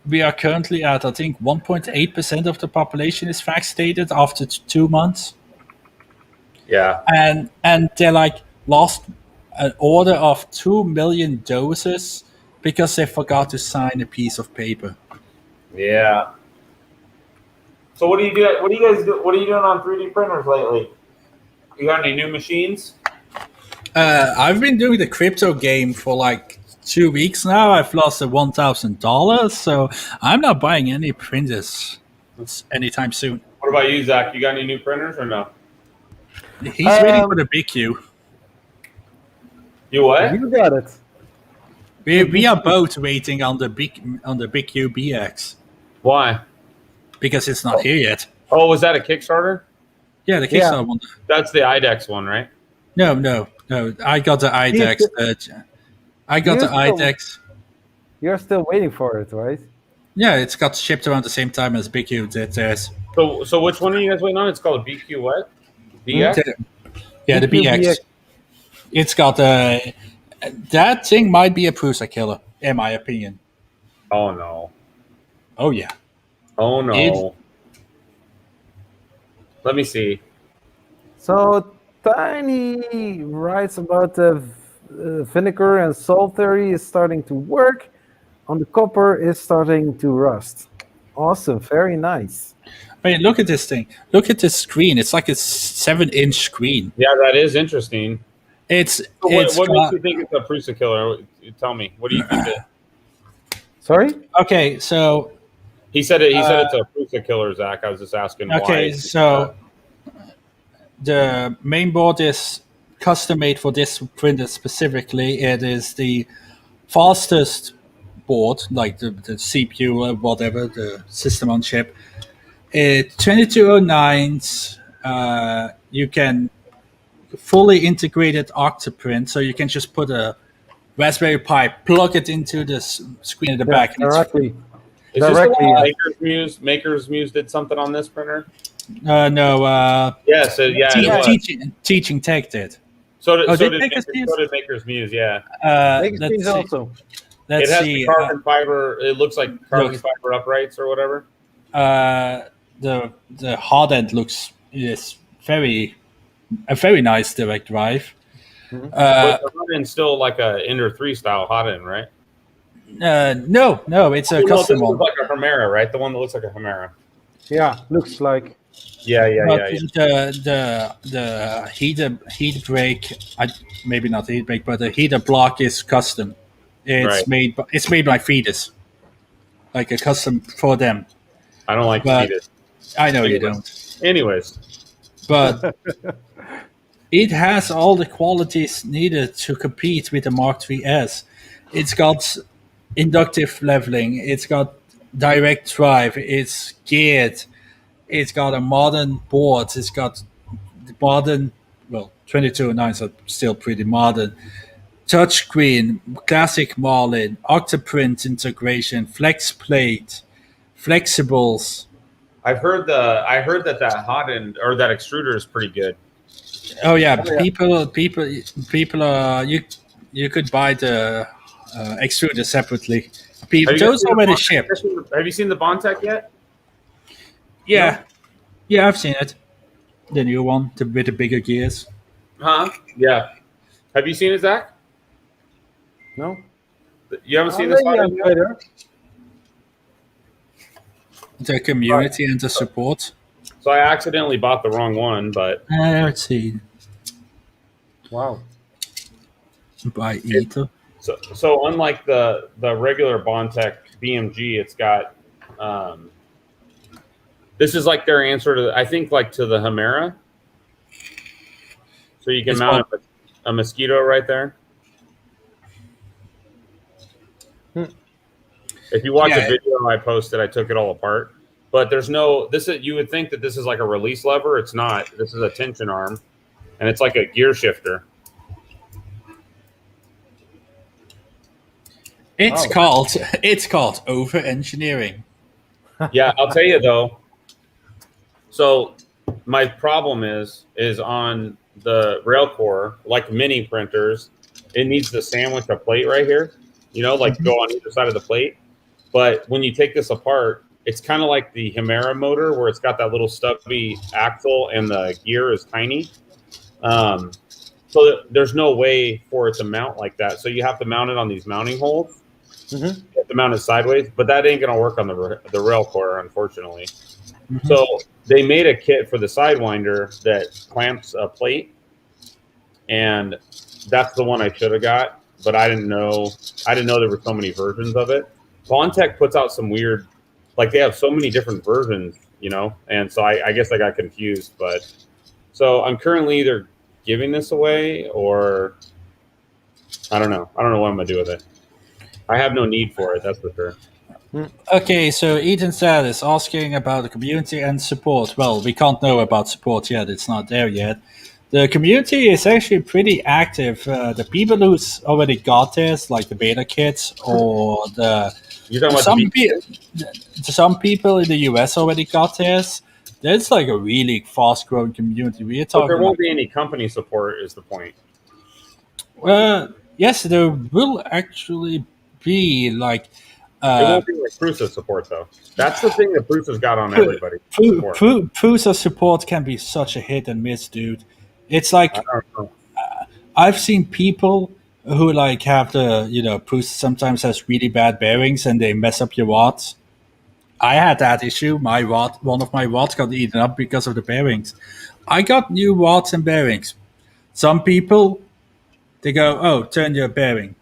we are currently at, I think, 1.8% of the population is vaccinated after 2 months. Yeah. And they lost an order of 2 million doses because they forgot to sign a piece of paper. Yeah. So what do you do? What are you doing on 3D printers lately? You got any new machines? I've been doing the crypto game for 2 weeks now. I've lost $1,000, so I'm not buying any printers anytime soon. What about you, Zach? You got any new printers or no? He's waiting for the big Q. You what? You got it. We are both waiting on the big Q BX Why? because it's not here yet. Oh, was that a Kickstarter? Yeah, the Kickstarter one. That's the IDEX one, right? No. I got the IDEX. IDEX. You're still waiting for it, right? Yeah, it's got shipped around the same time as Big Q did theirs. So which one are you guys waiting on? It's called BQ what? BX? Yeah, the BX. It's got that thing might be a Prusa killer, in my opinion. Oh no. Oh yeah. Oh no. Let me see. So Tiny writes about the vinegar and salt theory is starting to work. On the copper is starting to rust. Awesome, very nice. I mean, look at this thing. Look at this screen. It's like a 7-inch screen. Yeah, that is interesting. What makes you think it's a Prusa killer? Tell me. What do you think? Sorry? Okay, so He said it's a Prusa killer, Zach. I was just asking why. okay, so the main board is custom made for this printer specifically. It is the fastest board, like the CPU or whatever, the system on chip. 2209s, you can fully integrated Octoprint, so you can just put a Raspberry Pi, plug it into the screen at the back. And Directly. Is this the Directly, one yeah. Maker's Muse? Maker's Muse did something on this printer. no, Yeah, so yeah, it was. teaching tech did. So did, Oh, so, did did Maker's Muse? so did Maker's Muse, yeah. Makes Let's things see. also. Let's It has see. the carbon fiber. It looks like carbon look. fiber uprights or whatever. The hard end looks is a very nice direct drive. But the hot end's still like a Ender 3 style hot end, right? No, it's a No, this custom is one. like a Hemera, right? The one that looks like a Hemera. Yeah, looks like. Yeah. But the heater brake, maybe not the heat brake, but the heater block is custom. It's Right. made by Fetus, like a custom for them. I don't like But- to eat it. I know you don't, Anyways, but it has all the qualities needed to compete with the Mark III's. It's got inductive leveling. It's got direct drive. It's geared. It's got a modern board. It's got modern, 2209s are still pretty modern. Touchscreen, classic Marlin, Octoprint integration, flex plate, flexibles. I heard that hot end or that extruder is pretty good. Oh yeah, Oh, yeah. people are you could buy the extruder separately. Have you guys Those seen the already Bondtech? shipped. Have you seen the Bondtech yet? Yeah, yeah, I've seen it. The new one, with the bigger gears. Huh? Yeah. Have you seen it, Zach? No? You haven't seen Oh, this yeah, hot end yet? better. The community and the support. So I accidentally bought the wrong one, but Let's see. Wow. By Ether. so unlike the regular Bondtech BMG, it's got this is like their answer to I think like to the Hemera. So you can It's mount a mosquito right there. If you watch Yeah. a video I posted, I took it all apart. But there's no this is you would think that this is like a release lever. It's not. This is a tension arm, and it's like a gear shifter. It's called over engineering. Yeah, I'll tell you though. So my problem is on the rail core, like mini printers, it needs to sandwich a plate right here. You know, like go on either side of the plate. But when you take this apart, it's kind of like the Hemera motor where it's got that little stubby axle and the gear is tiny. So there's no way for it to mount like that. So you have to mount it on these mounting holes. You have to mount it sideways, but that ain't gonna work on the rail core, unfortunately. So they made a kit for the Sidewinder that clamps a plate, and that's the one I should have got, but I didn't know there were so many versions of it. Bondtech puts out some weird, like they have so many different versions, you know, and so I guess I got confused. But so I'm currently either giving this away or I don't know what I'm gonna do with it. I have no need for it, that's for sure. Okay, so Ethan Sad is asking about the community and support. Well, we can't know about support yet; it's not there yet. The community is actually pretty active. The people who's already got this, like the beta kits, or You're talking about some people in the US already got this. There's like a really fast-growing community. We're but talking. there won't be any company support, is the point. Yes, there will actually be like. It won't be like Prusa support though. That's the thing that Prusa's got on everybody. Support. Prusa support can be such a hit and miss, dude. It's like I don't know. I've seen people who like have Prusa sometimes has really bad bearings and they mess up your watts. I had that issue. One of my watts got eaten up because of the bearings. I got new watts and bearings. Some people, they go, "Oh, turn your bearing."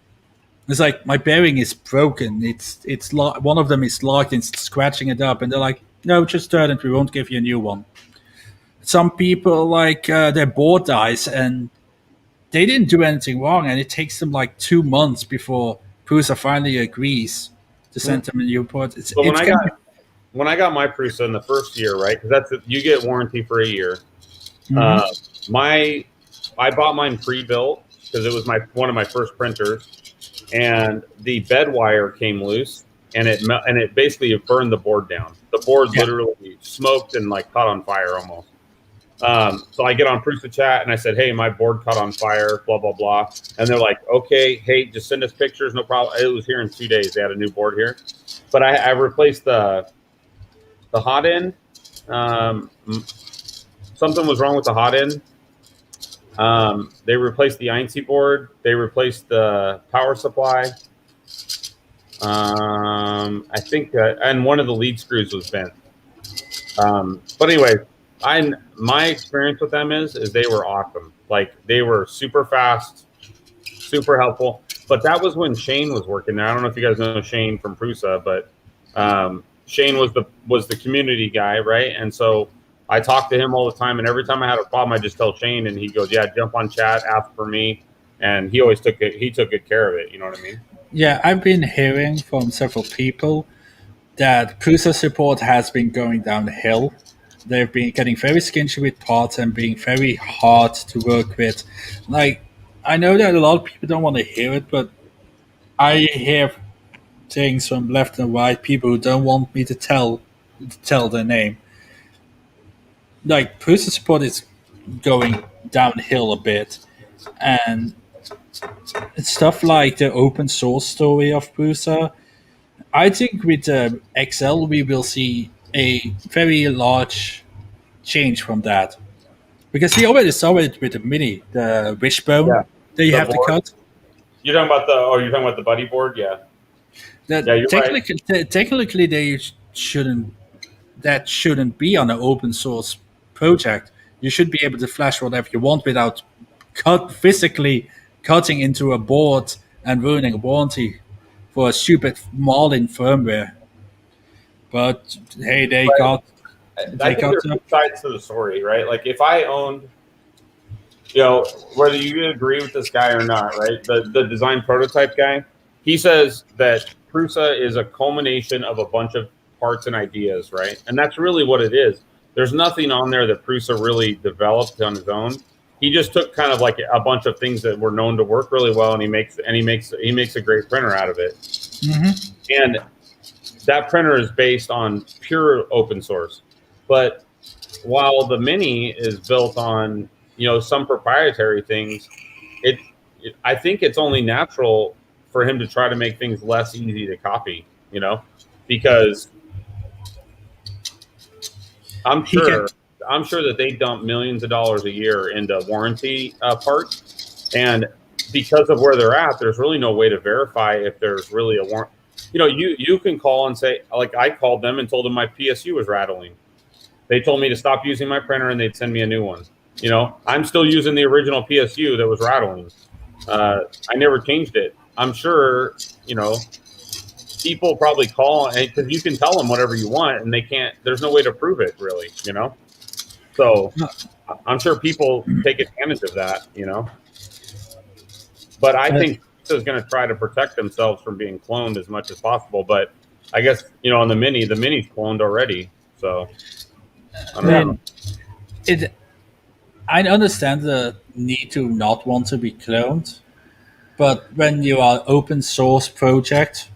It's like my bearing is broken. It's one of them is locked and it's scratching it up, and they're like, "No, just turn it. We won't give you a new one." some people like their board dies and they didn't do anything wrong, and it takes them like 2 months before Prusa finally agrees to send them a new board. So when I got my Prusa in the first year, right? Because you get warranty for a year. I bought mine pre-built because it was one of my first printers, and the bed wire came loose, and it basically burned the board down. The board literally smoked and like caught on fire almost. So I get on Prusa chat and I said, hey, my board caught on fire, blah, blah, blah. And they're like, okay, hey, just send us pictures. No problem. It was here in 2 days. They had a new board here. But I replaced the hot end. Something was wrong with the hot end. They replaced the INC board. They replaced the power supply. I think, and one of the lead screws was bent. But anyway, my experience with them is they were awesome. Like, they were super fast, super helpful. But that was when Shane was working there. I don't know if you guys know Shane from Prusa, but Shane was the community guy, right? And so I talked to him all the time, and every time I had a problem, I just tell Shane, and he goes, "Yeah, jump on chat, ask for me," and he always took good care of it. You know what I mean? Yeah, I've been hearing from several people that Prusa support has been going down the hill. They've been getting very stingy with parts and being very hard to work with. Like, I know that a lot of people don't want to hear it, but I hear things from left and right, people who don't want me to tell their name. Like, Prusa support is going downhill a bit, and stuff like the open source story of Prusa, I think with the XL we will see a very large change from that, because we already saw it with the Mini, the wishbone that you have to cut. You're talking about the buddy board, yeah. You're Technically, they shouldn't. That shouldn't be on an open source project. You should be able to flash whatever you want without physically cutting into a board and ruining a warranty for a stupid Marlin firmware. But hey, they got. I think there's two sides to the story, right? Like, if I owned, whether you agree with this guy or not, right? The design prototype guy, he says that Prusa is a culmination of a bunch of parts and ideas, right? And that's really what it is. There's nothing on there that Prusa really developed on his own. He just took kind of like a bunch of things that were known to work really well, and he makes a great printer out of it. Mm-hmm. And that printer is based on pure open source. But while the Mini is built on some proprietary things, I think it's only natural for him to try to make things less easy to copy. Because I'm sure that they dump millions of dollars a year into warranty parts, and because of where they're at, there's really no way to verify if there's really a warrant. You can call and say, like, I called them and told them my PSU was rattling. They told me to stop using my printer and they'd send me a new one. I'm still using the original PSU that was rattling. I never changed it. I'm sure, people probably call, because you can tell them whatever you want and they can't, there's no way to prove it really, So I'm sure people take advantage of that, But I think is going to try to protect themselves from being cloned as much as possible. But I guess, on the Mini's cloned already. So I don't know. I understand the need to not want to be cloned, but when you are open source project,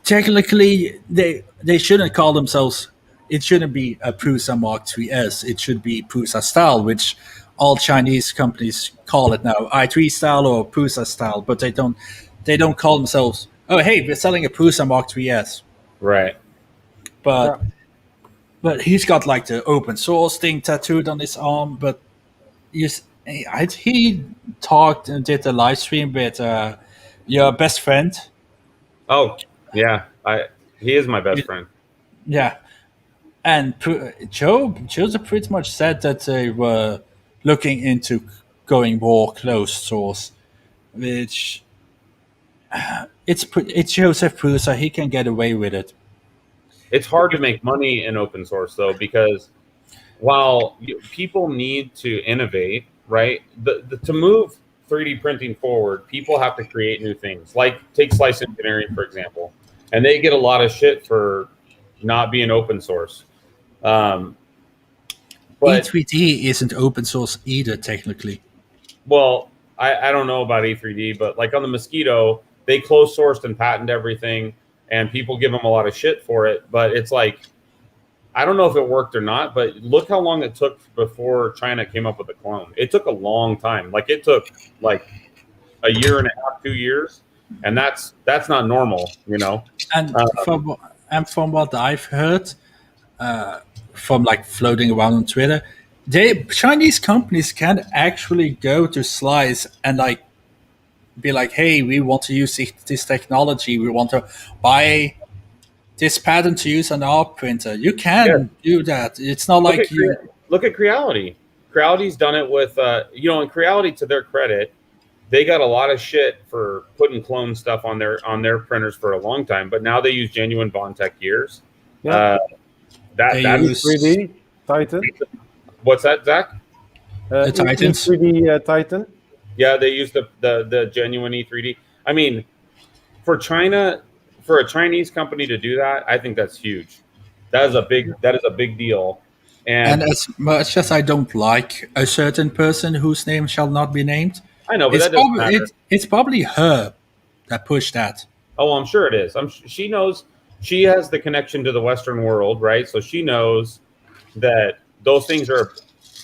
technically they shouldn't call themselves. It shouldn't be a Prusa Mark IIIs. It should be Prusa style, which all Chinese companies call it now, i3 style or Prusa style. But they don't call themselves. Oh, hey, we're selling a Prusa Mark IIIs. Right. But he's got like the open source thing tattooed on his arm. But he talked and did a live stream with your best friend. Oh, yeah. He is my best friend. Yeah. And Joseph pretty much said that they were looking into going more closed source, which it's Joseph Prusa. He can get away with it. It's hard to make money in open source, though, because while people need to innovate, right? To move 3D printing forward, people have to create new things. Like take Slice Engineering, for example, and they get a lot of shit for not being open source. But E3D isn't open source either, technically. well, I don't know about E3D, but like on the Mosquito, they closed sourced and patented everything, and people give them a lot of shit for it. But it's like, I don't know if it worked or not, but look how long it took before China came up with a clone. It took a long time. Like it took like a year and a half, 2 years, and that's not normal, you know. And from what I've heard, from like floating around on Twitter, Chinese companies can actually go to Slice and like be like, hey, we want to use this technology. We want to buy this pattern to use on our printer. You can do that. It's not like look at Creality. Creality's done it with, and Creality, to their credit, they got a lot of shit for putting clone stuff on their printers for a long time. But now they use genuine Bondtech gears. Yeah. That use 3D Titan. What's that, Zach? The Titans. 3D Titan. Yeah, they use the genuine E3D. I mean, for a Chinese company to do that, I think that's huge. That is a big deal. And as much as I don't like a certain person whose name shall not be named, I know, but that doesn't matter. It's probably her that pushed that. Oh, I'm sure it is. She knows. She has the connection to the Western world, right? So she knows that those things are.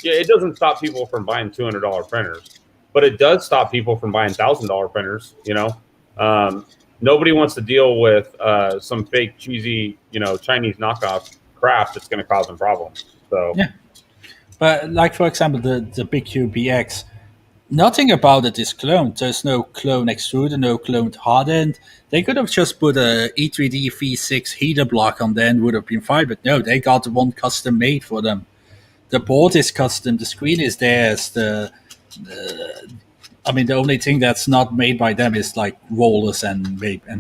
Yeah, it doesn't stop people from buying $200 printers, but it does stop people from buying $1,000 printers. You know, nobody wants to deal with some fake, cheesy, Chinese knockoff crap that's going to cause them problems. So yeah, but like for example, the BQBX, nothing about it is cloned. There's no clone extruder, no cloned hardened. They could have just put a E3D V6 heater block on there and would have been fine. But no, they got one custom made for them. The board is custom. The screen is theirs. The only thing that's not made by them is like rollers and isn't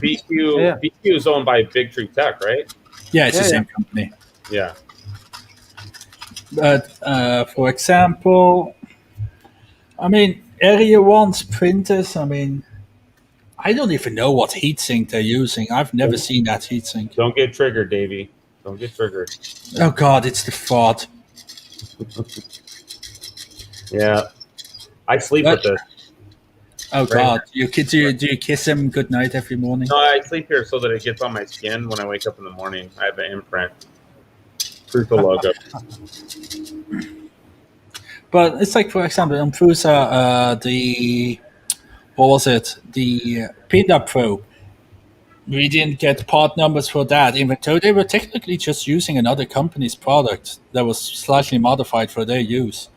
BQ? BQ is owned by Big Tree Tech, right? Yeah, it's the same company. Yeah. But for example, Area 1's printers, I don't even know what heatsink they're using. I've never seen that heatsink. Don't get triggered, Davey. Don't get triggered. Oh God, it's the thought. Yeah. I sleep with this. Oh God, do you kiss him good night every morning? No, I sleep here so that it gets on my skin when I wake up in the morning. I have an imprint. Prusa logo. But it's like, for example, on Prusa, the Pinda Pro. We didn't get part numbers for that, even though they were technically just using another company's product that was slightly modified for their use.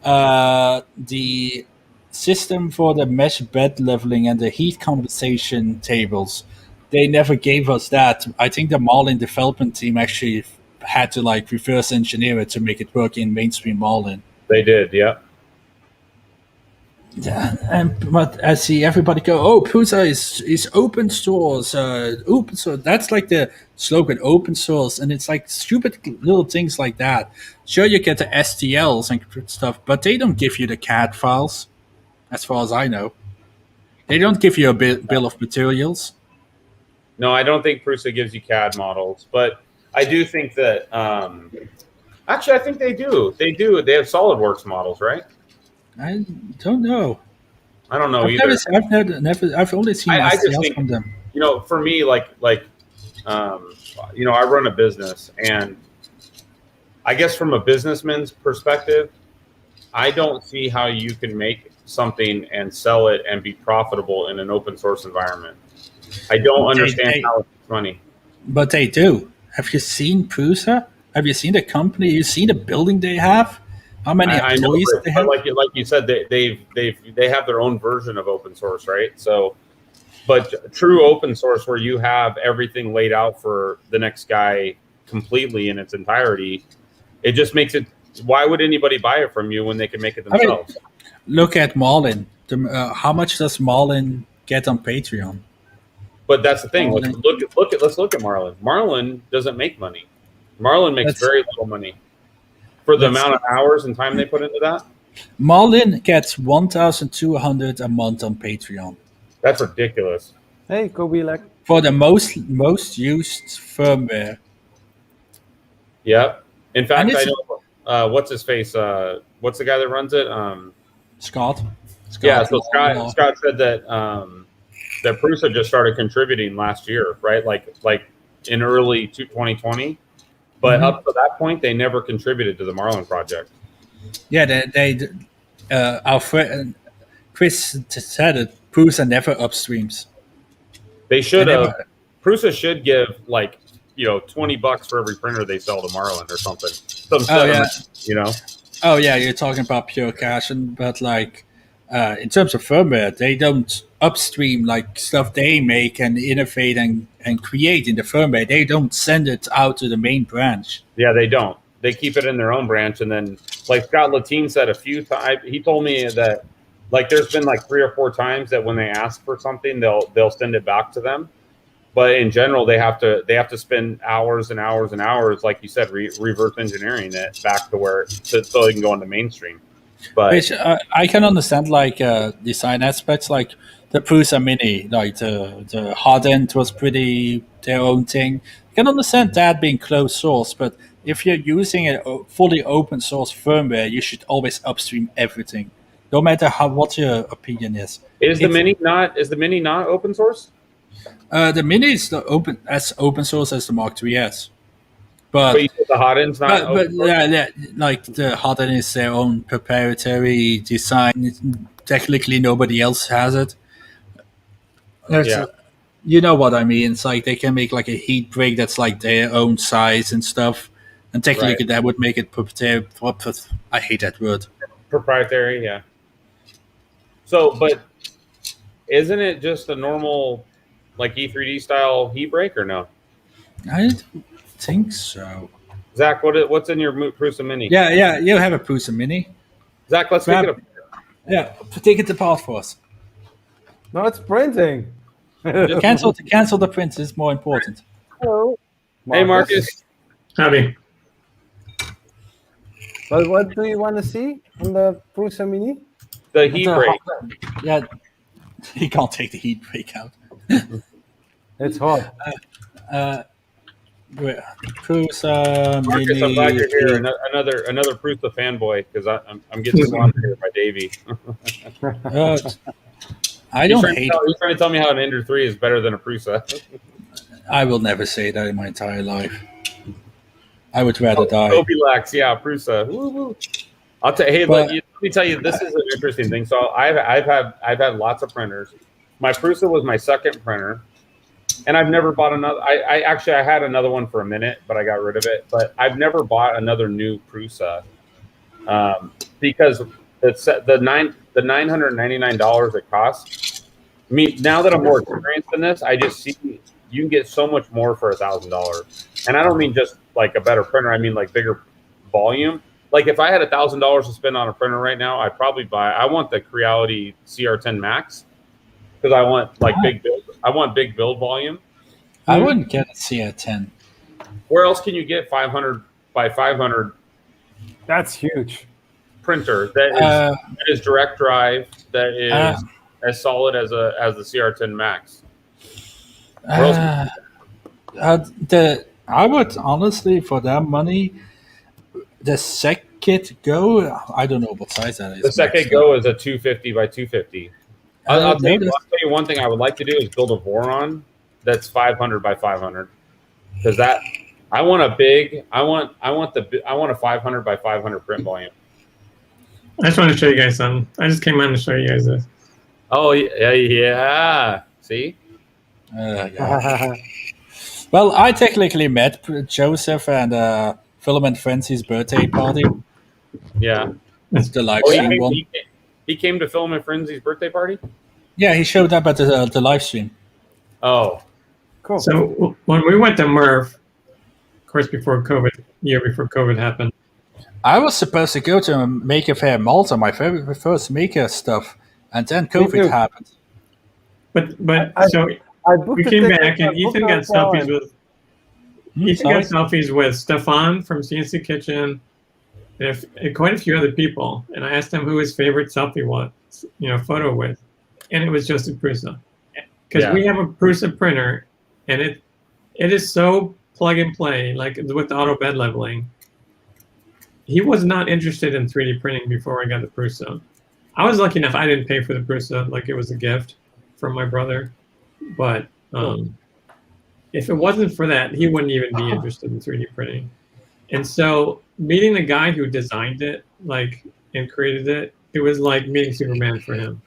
The system for the mesh bed leveling and the heat compensation tables, they never gave us that. I think the Marlin development team actually had to reverse engineer it to make it work in mainstream Marlin. They did, yeah. Yeah, but I see everybody go, oh, Prusa is open source, open source. That's like the slogan, open source, and it's like stupid little things like that. Sure, you get the STLs and stuff, but they don't give you the CAD files, as far as I know. They don't give you a bill of materials. No, I don't think Prusa gives you CAD models, but I do think that. Actually, I think they do. They do. They have SolidWorks models, right? I don't know. I don't know either. I've only seen STLs from them. For me, I run a business, and I guess from a businessman's perspective, I don't see how you can make something and sell it and be profitable in an open source environment. I don't understand how it's money. But they do. Have you seen Prusa? Have you seen the company? You've seen the building they have? How many employees they have? Like you said, they have their own version of open source, right? So, but true open source where you have everything laid out for the next guy completely in its entirety, it just makes it. Why would anybody buy it from you when they can make it themselves? Look at Marlin. How much does Marlin get on Patreon? But that's the thing. Let's look at Marlin. Marlin doesn't make money. Marlin makes very little money. for the Let's amount of hours and time they put into that. Marlin gets 1,200 a month on Patreon That's ridiculous. Hey, Kobe, like, for the most used firmware. Yep. In fact, And I it's- know what's his face. What's the guy that runs it? Scott. Yeah. So Marlin. Scott said that that Prusa just started contributing last year, right? Like in early 2020. But up to that point, they never contributed to the Marlin project. Yeah, our friend Chris said it. Prusa never upstreams. They should They have. never- Prusa should give like $20 for every printer they sell to Marlin or something. Some Oh, settlement, yeah. Oh yeah, you're talking about pure cash, but like in terms of firmware, they don't upstream like stuff they make and innovate and create in the firmware. They don't send it out to the main branch. Yeah, they don't. They keep it in their own branch, and then like Scott Latine said a few times, he told me that like there's been like 3 or 4 times that when they ask for something, they'll send it back to them. But in general, they have to spend hours and hours and hours, like you said, reverse engineering it back to where so they can go on the mainstream. But Which I can understand, like design aspects, like the Prusa Mini, like the hard end was pretty their own thing. I can understand that being closed source, but if you're using a fully open source firmware, you should always upstream everything, no matter what your opinion is. is the Mini not open source? The Mini is as open source as the Mark IIIs, But you said the hot end's not but open source? yeah, like the hard end is their own proprietary design. Technically, nobody else has it. Yeah. You know what I mean? It's like they can make like a heat break that's like their own size and stuff. And technically, that would make it proprietary. I hate that word. Proprietary, yeah. So, but isn't it just a normal like E3D style heat break or no? I don't think so. Zach, what's in your Prusa Mini? Yeah, you have a Prusa Mini. Zach, let's take it up. Yeah, take it apart for us. no, it's printing. Cancel the print is more important. Hello. Hey, Marcus. Howdy. But what do you want to see on the Prusa Mini? The heat break. Yeah, he can't take the heat break out. It's hot. Prusa Marcus, Mini. I'm glad you're here. Another Prusa fanboy because I'm getting slaughtered here by Davey. I don't hate. He's trying to tell me how an Ender 3 is better than a Prusa. I will never say that in my entire life. I would rather die. Obilax, yeah, Prusa. Woo, woo. I'll tell you. Hey, But- let me tell you, this is an interesting thing. So I've had lots of printers. My Prusa was my second printer, and I've never bought another. I had another one for a minute, but I got rid of it. But I've never bought another new Prusa because the $999 it costs. I mean, now that I'm more experienced in this, I just see you can get so much more for $1,000. And I don't mean just like a better printer. I mean like bigger volume. Like if I had $1,000 to spend on a printer right now, I'd probably I want the Creality CR10 Max because I want like big build. I want big build volume. I wouldn't get a CR10. Where else can you get 500 by 500 That's huge. printer that is direct drive that is as solid as the CR10 Max? I would honestly, for that money, the Second Go. I don't know what size that is. The Second Go is a 250 by 250. I'll tell you one thing I would like to do is build a Voron that's 500 by 500 because I want a 500 by 500 print volume. I just want to show you guys something. I just came on to show you guys this. Oh yeah. See? Yeah. Well, I technically met Joseph and Filament Frenzy's birthday party. Yeah. It's the live Oh, stream one. he came to Filament Frenzy's birthday party? Yeah, he showed up at the live stream. Oh. Cool. So when we went to Murph, of course, year before COVID happened. I was supposed to go to Maker Fair Malta, my very first Maker stuff, and then COVID happened. But I booked we the came ticket, back and I Ethan booked got it online. selfies with Stefan from CNC Kitchen, and quite a few other people, and I asked him who his favorite selfie was, photo with, and it was Joseph Prusa, because we have a Prusa printer, and it is so plug and play, like with auto bed leveling. He was not interested in 3D printing before I got the Prusa. I was lucky enough I didn't pay for the Prusa, like it was a gift from my brother, but if it wasn't for that, he wouldn't even be interested in 3D printing. And so meeting the guy who designed it, and created it, it was like meeting Superman for him.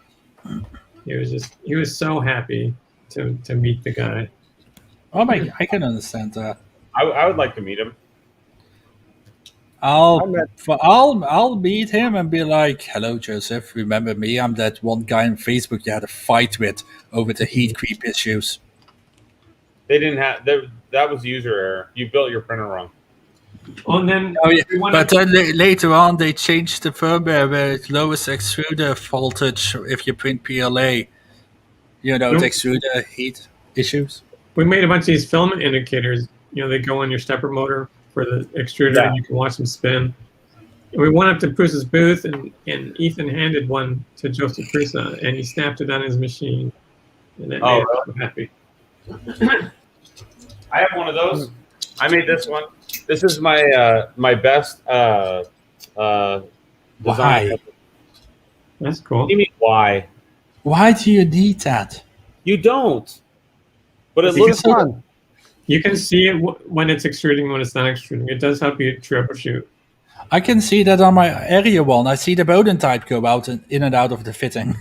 He was so happy to meet the guy. Oh my, I can understand that. I would like to meet him. I'll meet him and be like, "Hello, Joseph. Remember me? I'm that one guy on Facebook you had a fight with over the heat creep issues." They didn't have that was user error. You built your printer wrong. And then, but then later on they changed the firmware where it lowers extruder voltage if you print PLA. The extruder heat issues. We made a bunch of these filament indicators. They go on your stepper motor for the extruder, and you can watch them spin. And we went up to Prusa's booth, and Ethan handed one to Joseph Prusa, and he snapped it on his machine. And that made him so happy. I have one of those. I made this one. This is my my best design. Why? That's cool. What do you mean why? Why do you need that? You don't. But it looks fun. You can see it when it's extruding, when it's not extruding. It does help you troubleshoot. I can see that on my area one. I see the Bowden type go out and in and out of the fitting.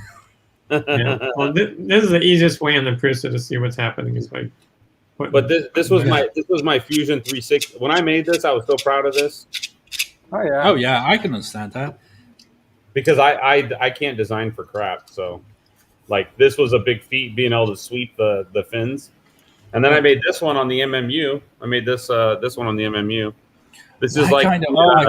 Yeah. Well, this is the easiest way on the Prusa to see what's happening. Is by. But this was my Fusion 360. When I made this, I was so proud of this. Oh yeah, I can understand that. Because I can't design for crap, so this was a big feat being able to sweep the fins. And then I made this one on the MMU. I made this one on the MMU. This is I kind of want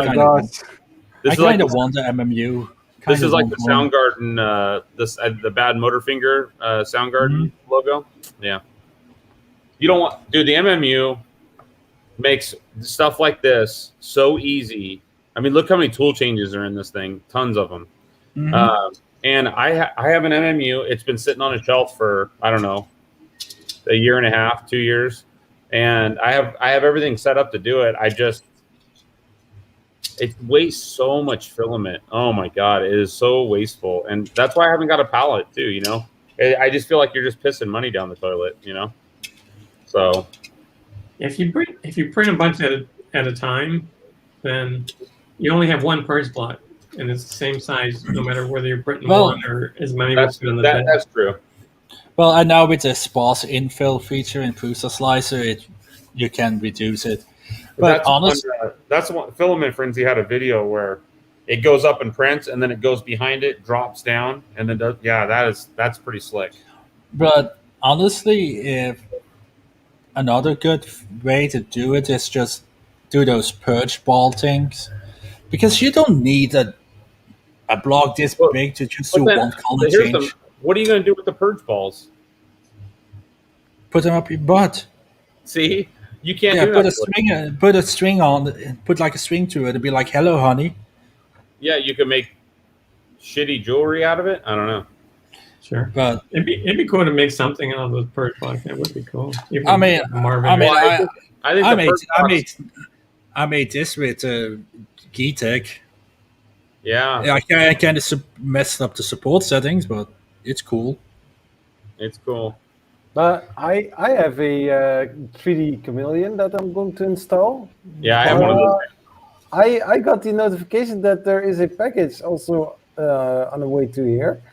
the MMU. This is like the Soundgarden, the Bad Motorfinger Soundgarden logo. Yeah. You don't want, dude. The MMU makes stuff like this so easy. I mean, look how many tool changes are in this thing. Tons of them. And I have an MMU. It's been sitting on a shelf for, I don't know, a year and a half, 2 years. And I have everything set up to do it. It wastes so much filament. Oh my God, it is so wasteful. And that's why I haven't got a pallet too, I just feel like you're just pissing money down the toilet, So if you print a bunch at a time, then you only have one purge block, and it's the same size no matter whether you're printing one or as many. That's true. Well, and now with the sparse infill feature in Prusa Slicer, you can reduce it. But honestly, that's one Filament Frenzy had a video where it goes up and prints, and then it goes behind it, drops down, and then that's pretty slick. But honestly, if another good way to do it is just do those purge ball things, because you don't need a block this big to just do one color change. What are you going to do with the purge balls? Put them up your butt. See, you can't. Yeah, put a string on. Put like a string to it and be like, "Hello, honey." Yeah, you can make shitty jewelry out of it. I don't know. Sure, but it'd be cool to make something out of those purge blocks. That would be cool. Even I made this with Geetek. Yeah, I kind of messed up the support settings, but it's cool. It's cool. But I have a 3D Chameleon that I'm going to install. Yeah, I have one of those. I got the notification that there is a package also on the way to here,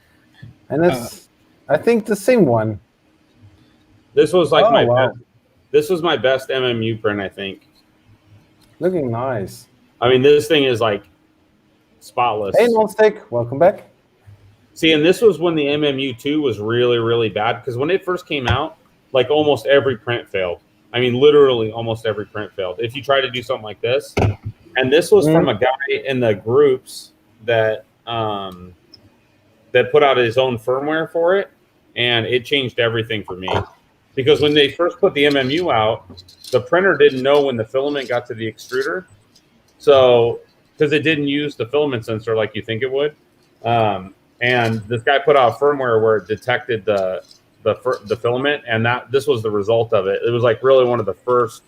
and it's I think the same one. This was like this was my best MMU print, I think. Looking nice. I mean, this thing is like spotless. Hey, Nonstick, welcome back. See, and this was when the MMU2 was really, really bad, because when it first came out, like almost every print failed. I mean, literally almost every print failed. If you try to do something like this, and this was from a guy in the groups that that put out his own firmware for it, and it changed everything for me. Because when they first put the MMU out, the printer didn't know when the filament got to the extruder. So because it didn't use the filament sensor like you think it would. And this guy put out firmware where it detected the filament, and this was the result of it. It was like really one of the first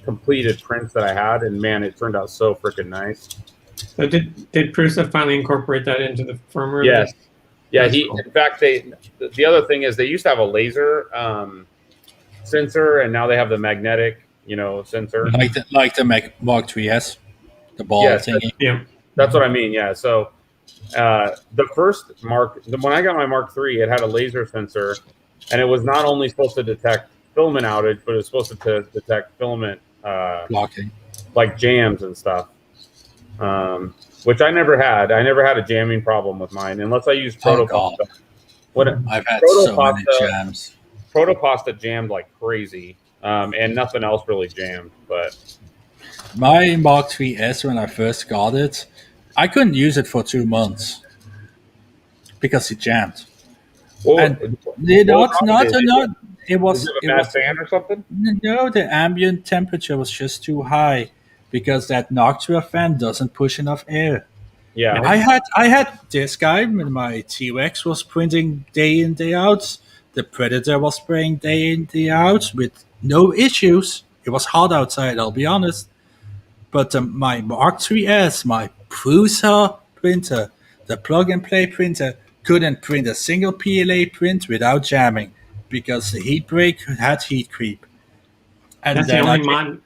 completed prints that I had, and man, it turned out so freaking nice. So did Prusa finally incorporate that into the firmware? Yes. Yeah, Cool. in fact, the other thing is they used to have a laser sensor, and now they have the magnetic, sensor. Like the Mark 3S, the ball thingy. Yeah. That's what I mean. Yeah. So the first when I got my Mark III, it had a laser sensor, and it was not only supposed to detect filament outage, but it was supposed to detect filament Blocking. like jams and stuff. Which I never had. I never had a jamming problem with mine, unless I used Protopasta. I've had so many jams. Protopasta jammed like crazy, and nothing else really jammed. But my Mark 3S, when I first got it, I couldn't use it for 2 months because it jammed. well, And it was a bad fan or something? No, the ambient temperature was just too high because that Noctua fan doesn't push enough air. Yeah. I had this guy when my T-Rex was printing day in, day out. The Predator was spraying day in, day out with no issues. It was hot outside, I'll be honest. But my Mark 3S, my Prusa printer, the plug-and-play printer, couldn't print a single PLA print without jamming because the heat break had heat creep. And That's the only mod.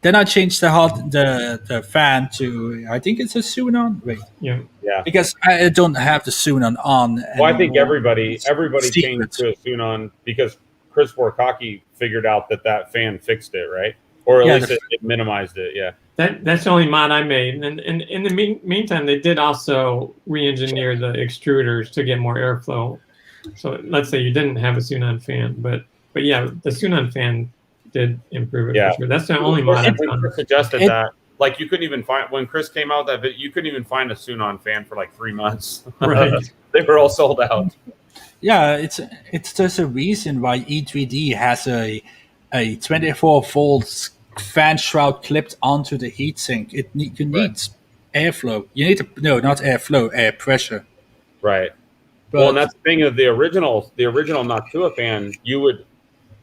Then I changed the fan to, I think it's a Sunon. Wait, Yeah. because I don't have the Sunon on. Well, I think anymore. everybody Secret. changed to a Sunon because Chris Borkaki figured out that fan fixed it, right? Or at least it minimized it. Yeah. That's the only mod I made. And in the meantime, they did also re-engineer the extruders to get more airflow. So let's say you didn't have a Sunon fan, but yeah, the Sunon fan did improve it. Yeah. For sure. That's the only mod I've done. Chris suggested that. Like you couldn't even find when Chris came out with that you couldn't even find a Sunon fan for like 3 months. Right. They were all sold out. Yeah, it's just a reason why E3D has a 24-volt fan shroud clipped onto the heatsink. You need airflow. You need not airflow, air pressure. Right. But, Well, and that's the thing of the original Noctua fan. You would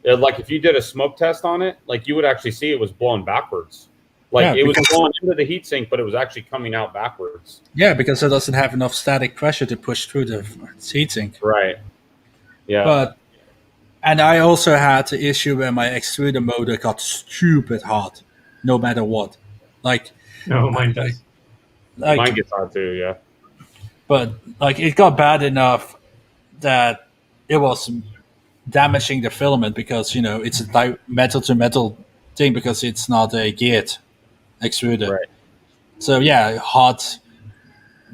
like if you did a smoke test on it, like you would actually see it was blowing backwards. Like it was blowing into the heatsink, but it was actually coming out backwards. Yeah, because it doesn't have enough static pressure to push through the heatsink. Right. Yeah. And I also had the issue where my extruder motor got stupid hot, no matter what. Like, No, mine does. Mine gets hot too. Yeah. But like, it got bad enough that it was damaging the filament because it's a metal to metal thing because it's not a geared extruder. Right. So yeah, hot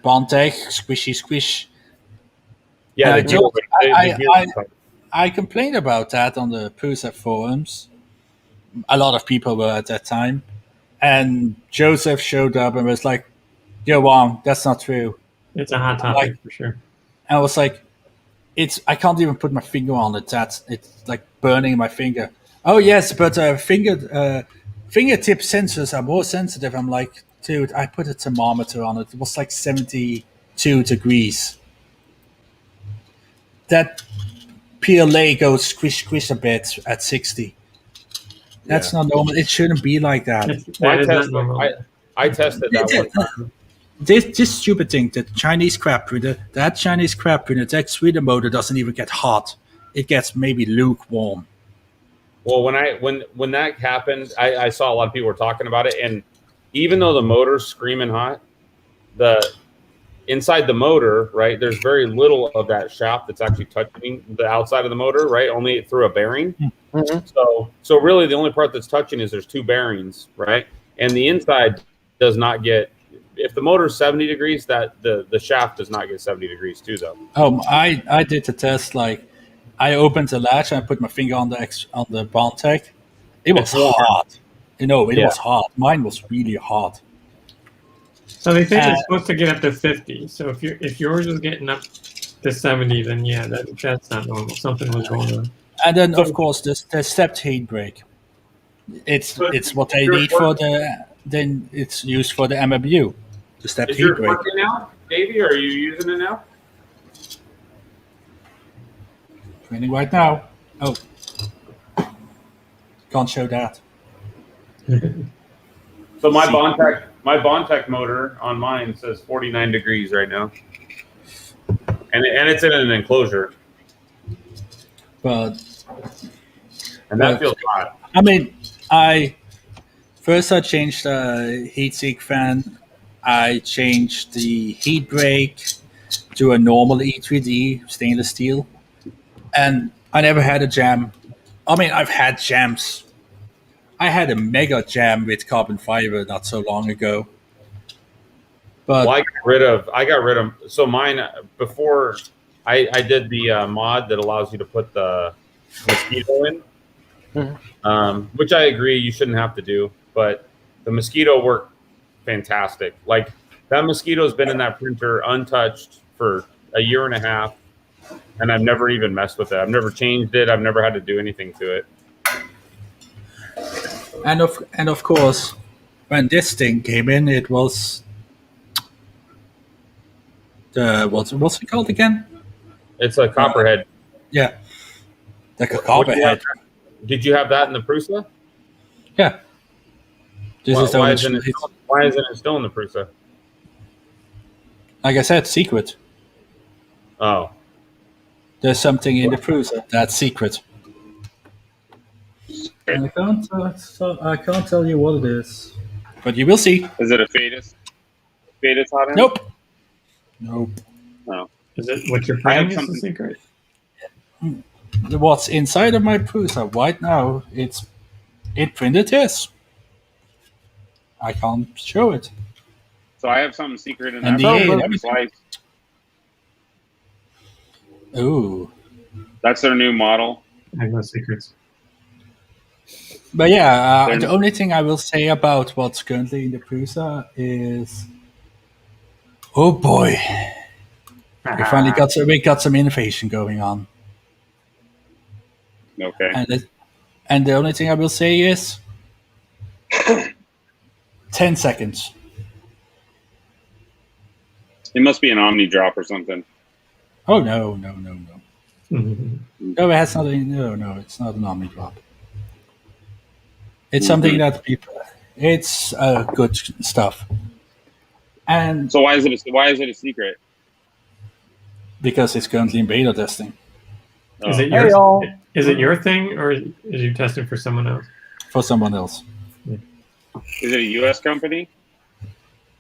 Bondtech, squishy squish. Yeah. I complained about that on the Prusa forums. A lot of people were at that time. And Joseph showed up and was like, "You're wrong. That's not true." It's a hot topic for sure. And I was like, I can't even put my finger on it. It's like burning my finger. Oh, yes, but fingertip sensors are more sensitive. I'm like, dude, I put a thermometer on it. It was like 72 degrees. That PLA goes squish a bit at 60. That's not normal. It shouldn't be like that. I tested that one time. This stupid thing, that Chinese crap printer, that extruder motor doesn't even get hot. It gets maybe lukewarm. Well, when that happened, I saw a lot of people were talking about it, and even though the motor's screaming hot, the inside the motor, right, there's very little of that shaft that's actually touching the outside of the motor, right? Only through a bearing. Mm-hmm. So really the only part that's touching is there's 2 bearings, right? And the inside does not get. If the motor's 70 degrees, that the shaft does not get 70 degrees too, though. Oh, I did the test. Like, I opened the latch and I put my finger on the Bondtech. It was hot. It was hot. Mine was really hot. So they think it's supposed to get up to 50. So if yours is getting up to 70, then yeah, that's not normal. Something was going on. And then of course the stepped heat break. It's what they need for then it's used for the MMU. Just that Is heat yours break. working now, Davey? Are you using it now? Printing right now. Oh. Can't show that. So my See. Bondtech motor on mine says 49 degrees right now, and it's in an enclosure, But and that feels hot. I mean, I changed the heatsink fan. I changed the heat break to a normal E3D stainless steel, and I never had a jam. I mean, I've had jams. I had a mega jam with carbon fiber not so long ago. But Well, I got rid of. So mine before I did the mod that allows you to put the mosquito in, which I agree you shouldn't have to do, but the mosquito worked fantastic. Like that mosquito's been in that printer untouched for a year and a half, and I've never even messed with it. I've never changed it. I've never had to do anything to it. and of course, when this thing came in, it was the what's it called again? It's a copperhead. Yeah, the copperhead. Did you have that in the Prusa? Yeah. Why isn't it still in the Prusa? Like I said, secret. Oh, There's something in the Prusa that's secret. And I can't tell you what it is, but you will see. Is it a Fadus? Fadus hot end? Nope. Nope. No. Is it what you're I have printing is the something- secret? What's inside of my Prusa right now? It printed this. I can't show it. So I have something secret in And that. the from everything. Slice. Ooh. That's their new model. I have no secrets. But yeah, Then- the only thing I will say about what's currently in the Prusa is, oh boy, we got some innovation going on, Okay. and the only thing I will say is, 10 seconds. It must be an Omni drop or something. Oh no. Mhm. No, it has nothing. No, it's not an Omni drop. It's something that people. It's good stuff, and So why is it a secret? because it's currently in beta testing Oh. Is it Hey, y'all. your thing, or is you testing for someone else? for someone else. Is it a U.S. company?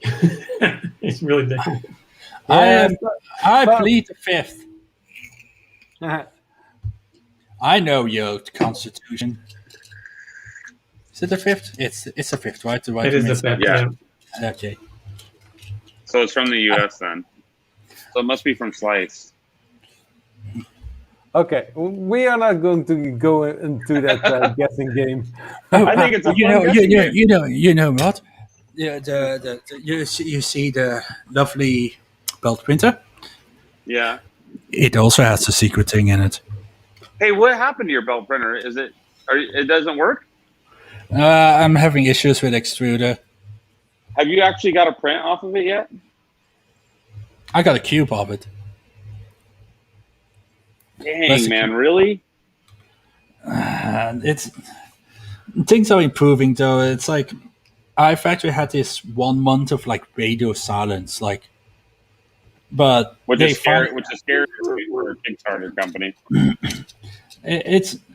It's really different. I plead the fifth. I know your constitution. Is it the fifth? It's the fifth, right? The right It is the to fifth. Yeah. Yeah. Okay. So it's from the U.S. then. So it must be from Slice. Okay, we are not going to go into that guessing game. I think it's a fun guessing game. you know what? You see the lovely belt printer. Yeah. It also has a secret thing in it. Hey, what happened to your belt printer? It doesn't work? I'm having issues with extruder. Have you actually got a print off of it yet? I got a cube of it. Dang, That's- man, really? And it's things are improving though. It's like I've actually had this 1 month of like radio silence, but Which they is scary. fin- Which is scary for a Kickstarter company.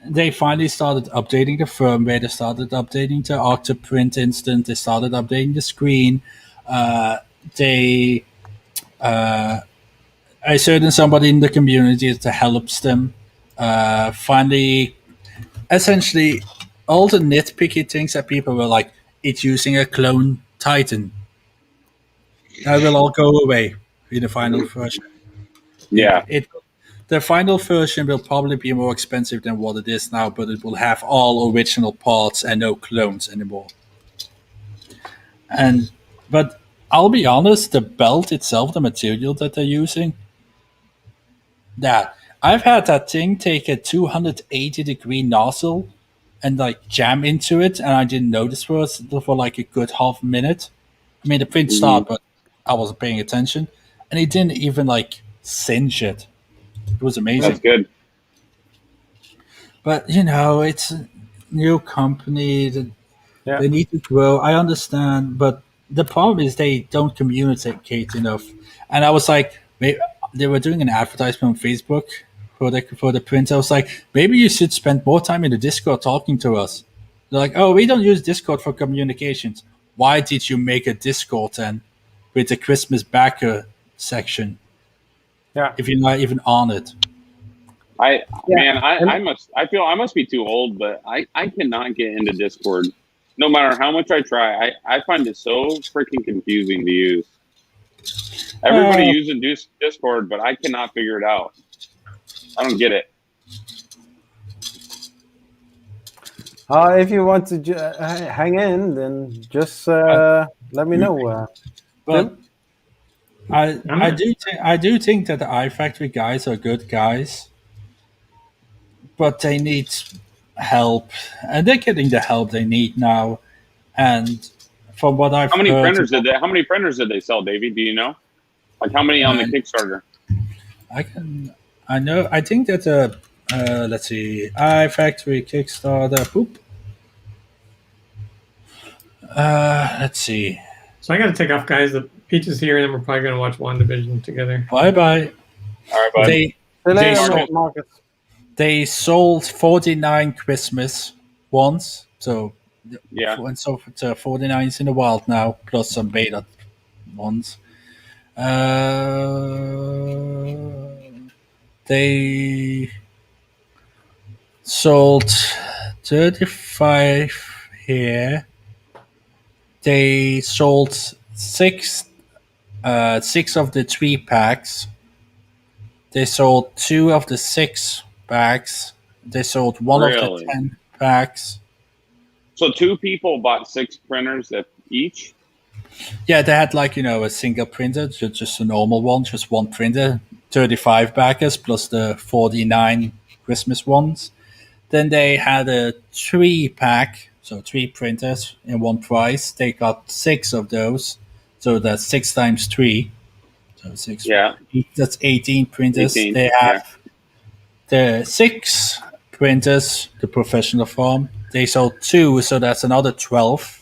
they finally started updating the firmware. They started updating the Octoprint instant. They started updating the screen. I certain somebody in the community that helps them. Finally, essentially, all the nitpicky things that people were like, it's using a clone Titan. That will all go away in the final version. Yeah. The final version will probably be more expensive than what it is now, but it will have all original parts and no clones anymore. But I'll be honest, the belt itself, the material that they're using, I've had that thing take a 280-degree nozzle and like jam into it, and I didn't notice for like a good half minute. I mean, the print started, but I wasn't paying attention, and he didn't even like singe it. It was amazing. That's good. But it's a new company that Yeah. they need to grow. I understand, but the problem is they don't communicate enough. And I was like, they were doing an advertisement on Facebook for the print. I was like, maybe you should spend more time in the Discord talking to us. They're like, oh, we don't use Discord for communications. Why did you make a Discord then with the Christmas backer section Yeah. if you're not even on it? I feel I must be too old, but I cannot get into Discord. No matter how much I try, I find it so freaking confusing to use. Everybody using Discord, but I cannot figure it out. I don't get it. If you want to hang in, then just let me know. But I do think that the iFactory guys are good guys, but they need help, and they're getting the help they need now. And from what I've How many heard, printers did they sell, Davey? Do you know? Like how many on the Kickstarter? I think that let's see, iFactory Kickstarter. Boop. Let's see. So I got to take off, guys. The Peach is here, and then we're probably going to watch WandaVision together. Bye bye. All right, bud. They sold 49 Christmas ones, so Yeah. and so 49 is in the wild now, plus some beta ones. They sold 35 here. They sold six of the 3 packs. They sold 2 of the 6 packs. They sold 1 of Really? the 10 packs. So 2 people bought 6 printers each? Yeah, they had a single printer, just a normal one, just one printer, 35 backers plus the 49 Christmas ones. Then they had a 3-pack, so 3 printers in one price. They got 6 of those, so that's 6 times 3. So 6. Yeah. That's 18 printers. 18, They have the 6 printers, the professional form. They sold 2, so that's another 12.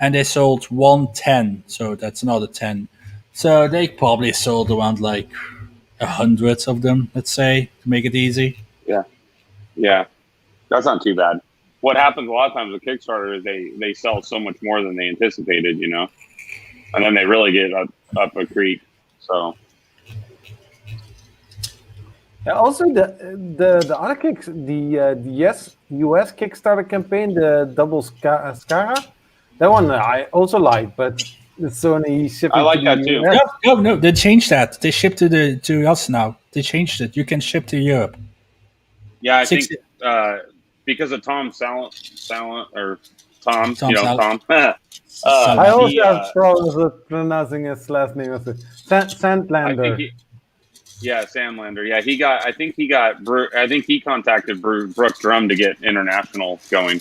And they sold 110, so that's another 10. So they probably sold around 100 of them, let's say, to make it easy. Yeah. That's not too bad. What happens a lot of times with Kickstarter is they sell so much more than they anticipated, and then they really get up a creek. So Also, the other kicks, the US Kickstarter campaign, the double Scara, that one I also like, but it's only shipping. I like to that the too. US. No, they changed that. They ship to us now. They changed it. You can ship to Europe. yeah, I think 60 because of Tom Sallant or Tom, Tom Tom. I also he, have problems with pronouncing his last name as Sandlander. Sandlander. Yeah, I think he contacted Brooke Drum to get international going.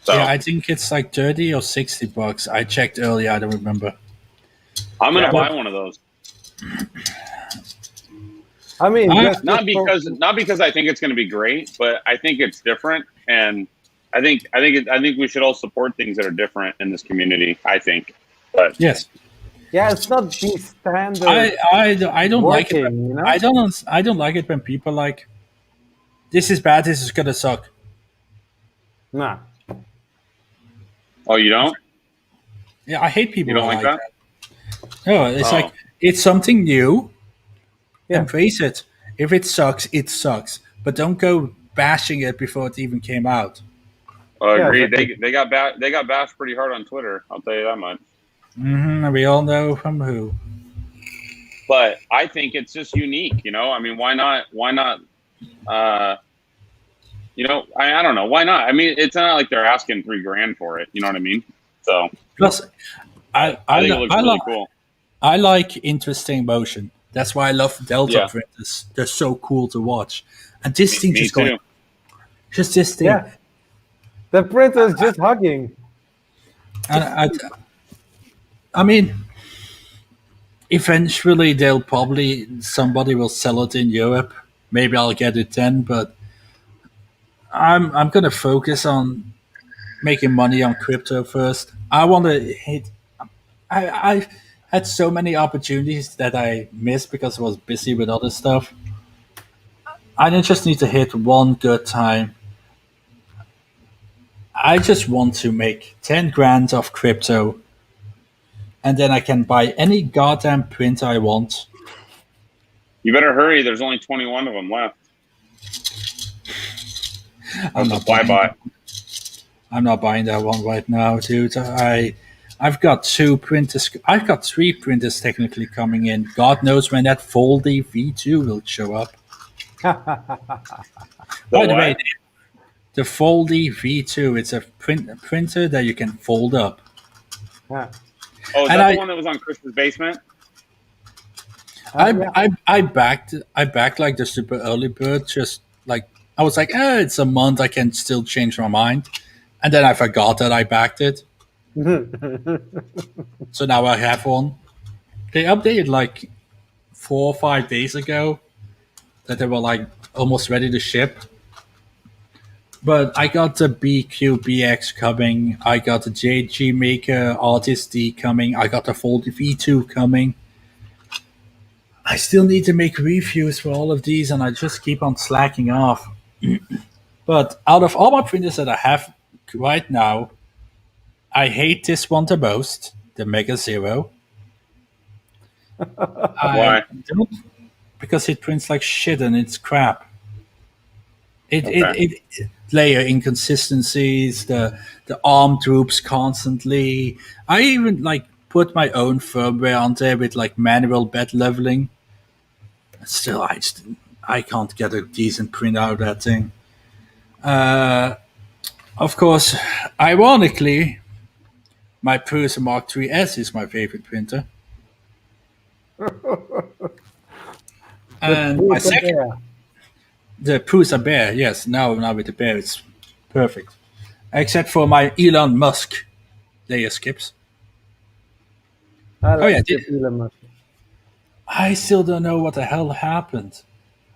So Yeah, I think it's 30 or $60. I checked earlier. I don't remember. I'm gonna buy one of those. I mean, Not because I think it's going to be great, but I think it's different, and I think we should all support things that are different in this community. I think, but Yes, yeah, it's not the standard. I don't like it. working, I don't like it when people this is bad. This is gonna suck. Nah. oh, you don't? Yeah, I hate people You don't who like that? No, it's Oh. it's something new. Yeah. Embrace it. If it sucks, it sucks. But don't go bashing it before it even came out. Yeah, Agreed. exactly. They got bashed pretty hard on Twitter. I'll tell you that much. We all know from who. But I think it's just unique. I mean, why not? I don't know. Why not? I mean, it's not like they're asking $3,000 for it. You know what I mean? So Plus, I think it looks really cool. I like interesting motion. That's why I love Delta Yeah. printers. They're so cool to watch. And this thing Me just too. going, just this thing. Yeah. The printer is just hugging. And I mean, eventually somebody will sell it in Europe. Maybe I'll get it then, but I'm gonna focus on making money on crypto first. I want to hit. I had so many opportunities that I missed because I was busy with other stuff. I just need to hit one good time. I just want to make 10 grand off crypto, and then I can buy any goddamn print I want. You better hurry. There's only 21 of them left. I'm not buying that one right now, dude. I've got 2 printers. I've got 3 printers technically coming in. God knows when that Foldy V2 will show up. By the way, the Foldy V2, it's a printer that you can fold up. Yeah. Oh, is that the one that was on Chris's basement? I backed like the super early bird. Just like I was like, it's a month. I can still change my mind, and then I forgot that I backed it. So now I have one. They updated like 4 or 5 days ago that they were like almost ready to ship. But I got the BQBX coming. I got the JG Maker Artist D coming. I got the Foldy V2 coming. I still need to make reviews for all of these, and I just keep on slacking off. But out of all my printers that I have right now, I hate this one the most, the Mega Zero. Why? Because it prints like shit and it's crap. It layer inconsistencies, the arm droops constantly. I even like put my own firmware on there with like manual bed leveling. Still, I can't get a decent print out of that thing. Of course, ironically, my Prusa Mark III S is my favorite printer. And my second, the Prusa Bear, yes, now with the Bear, it's perfect. Except for my Elon Musk layer skips. Elon Musk. I still don't know what the hell happened.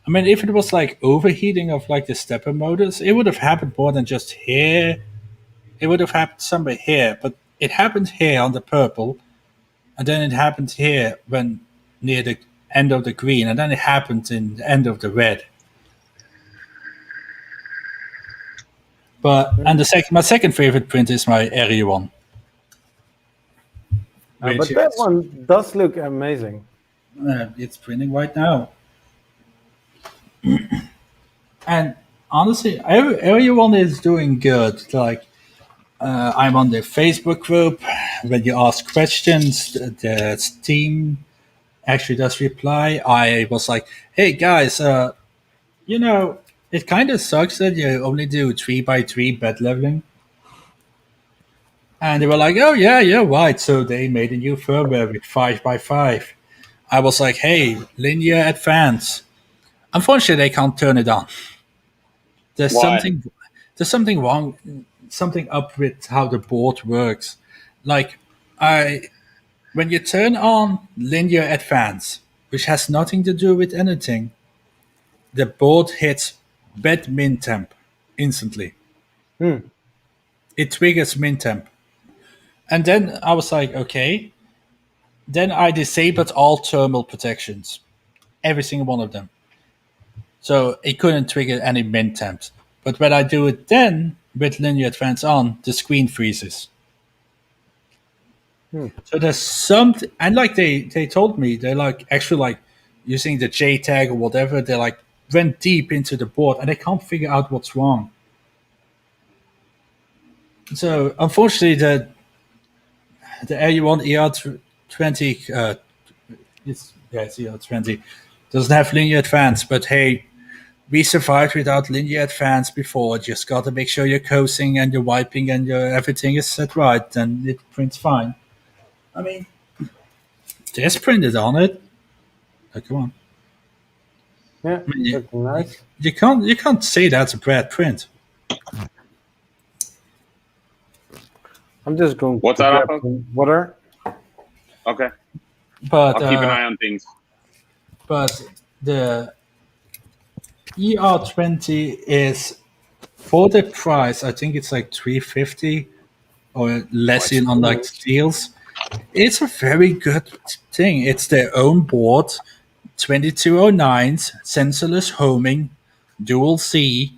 I mean, if it was like overheating of like the stepper motors, it would have happened more than just here. It would have happened somewhere here, but it happened here on the purple, and then it happened here when near the end of the green, and then it happened in the end of the red. But my second favorite print is my Area one. But that one does look amazing. It's printing right now. And honestly, Area one is doing good. Like, I'm on the Facebook group. When you ask questions, the team actually does reply. I was like, hey guys, it kind of sucks that you only do 3x3 bed leveling. And they were like, oh yeah, right. So they made a new firmware with 5x5. I was like, hey, linear advance. Unfortunately, they can't turn it on. There's something wrong, something up with how the board works. Like, when you turn on linear advance, which has nothing to do with anything, the board hits bed min temp instantly. It triggers min temp. And then I was like, okay. Then I disabled all thermal protections. Every single one of them. So it couldn't trigger any min temps. But when I do it then, with linear advance on, the screen freezes. So there's something, and like they told me, they're like actually like using the JTAG or whatever, they like went deep into the board and they can't figure out what's wrong. So unfortunately, the AU1 ER20, it's ER20, doesn't have linear advance, but hey, we survived without linear advance before. Just got to make sure your coasting and your wiping and your everything is set right, and it prints fine. I mean, there's printed on it. Oh, come on. Yeah, I mean, looking nice. You can't say that's a bad print. I'm just going What's to that grab off of? some water. Okay. But I'll keep an eye on things. But the ER20 is, for the price, I think it's like $350 or less in on like deals. It's a very good thing. It's their own board, 2209s, sensorless homing, dual C.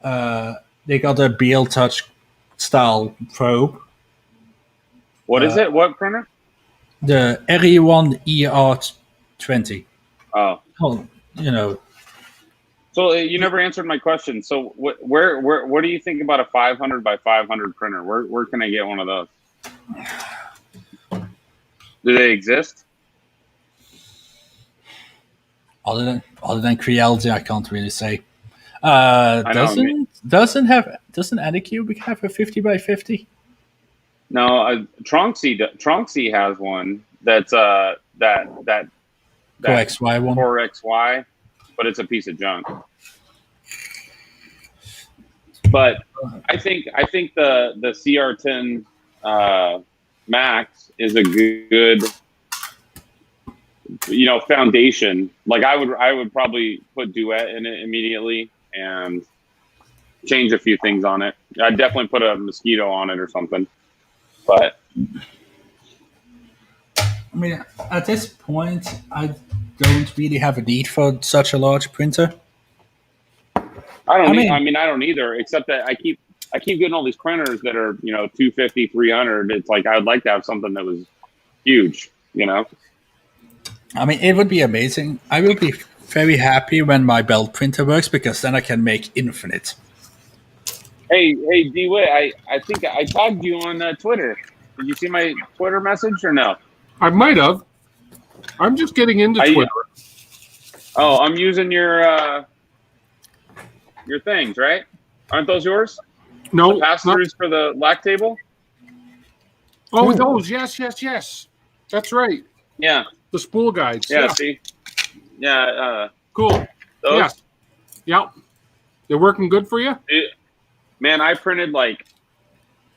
They got a BL Touch style probe. What is it? What printer? The RE1 ER20. Oh, you know. so you never answered my question. So what do you think about a 500 by 500 printer? Where can I get one of those? Do they exist? Other than Creality, I can't really say. Doesn't Anycube have a 50 by 50? No, Tronxy has one that's that 4XY one. 4XY, but it's a piece of junk. But I think the CR10 Max is a good foundation. Like I would probably put Duet in it immediately and change a few things on it. I'd definitely put a Mosquito on it or something. But I mean, at this point, I don't really have a need for such a large printer. I don't either, except that I keep getting all these printers that are 250, 300. It's like I'd like to have something that was huge, I mean, it would be amazing. I will be very happy when my belt printer works, because then I can make infinite. Hey, D-Wit, I think I tagged you on Twitter. Did you see my Twitter message or no? I might have. I'm just getting into Twitter. Oh, I'm using your things, right? Aren't those yours? No. The pass-throughs for the LAC table? Oh, those. Yes. That's right. Yeah. The spool guides. Yeah, see? Yeah. Cool. Those? Yes. Yeah. They're working good for you? Man, I printed like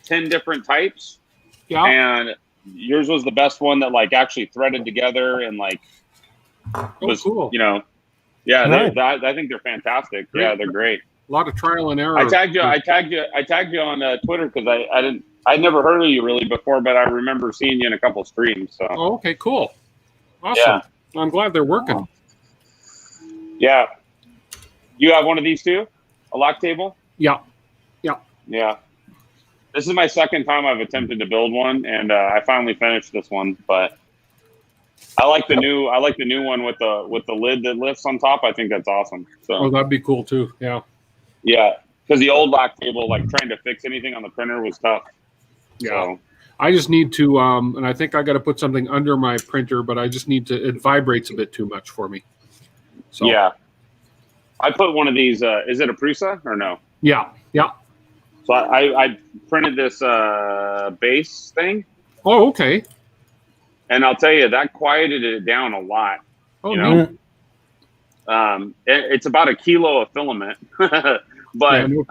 10 different types. Yeah. And yours was the best one that like actually threaded together and like was cool. Yeah, Right. I think they're fantastic. Great. Yeah, they're great. A lot of trial and error. I tagged you on Twitter because I'd never heard of you really before, but I remember seeing you in a couple streams. So. Oh, okay, cool. Awesome. Yeah. I'm glad they're working. Yeah. You have one of these too? A lock table? Yeah. Yeah. This is my second time I've attempted to build one, and I finally finished this one. But I like the new one with the lid that lifts on top. I think that's awesome. So. Oh, that'd be cool too. Yeah. Yeah, because the old lock table, like trying to fix anything on the printer was tough. Yeah. So. I just need to, and I think I got to put something under my printer, but I just need to. It vibrates a bit too much for me. So. Yeah. I put one of these. Is it a Prusa or no? Yeah. So I printed this base thing. Oh, okay. And I'll tell you, that quieted it down a lot. Oh, no. It's about a kilo of filament, but it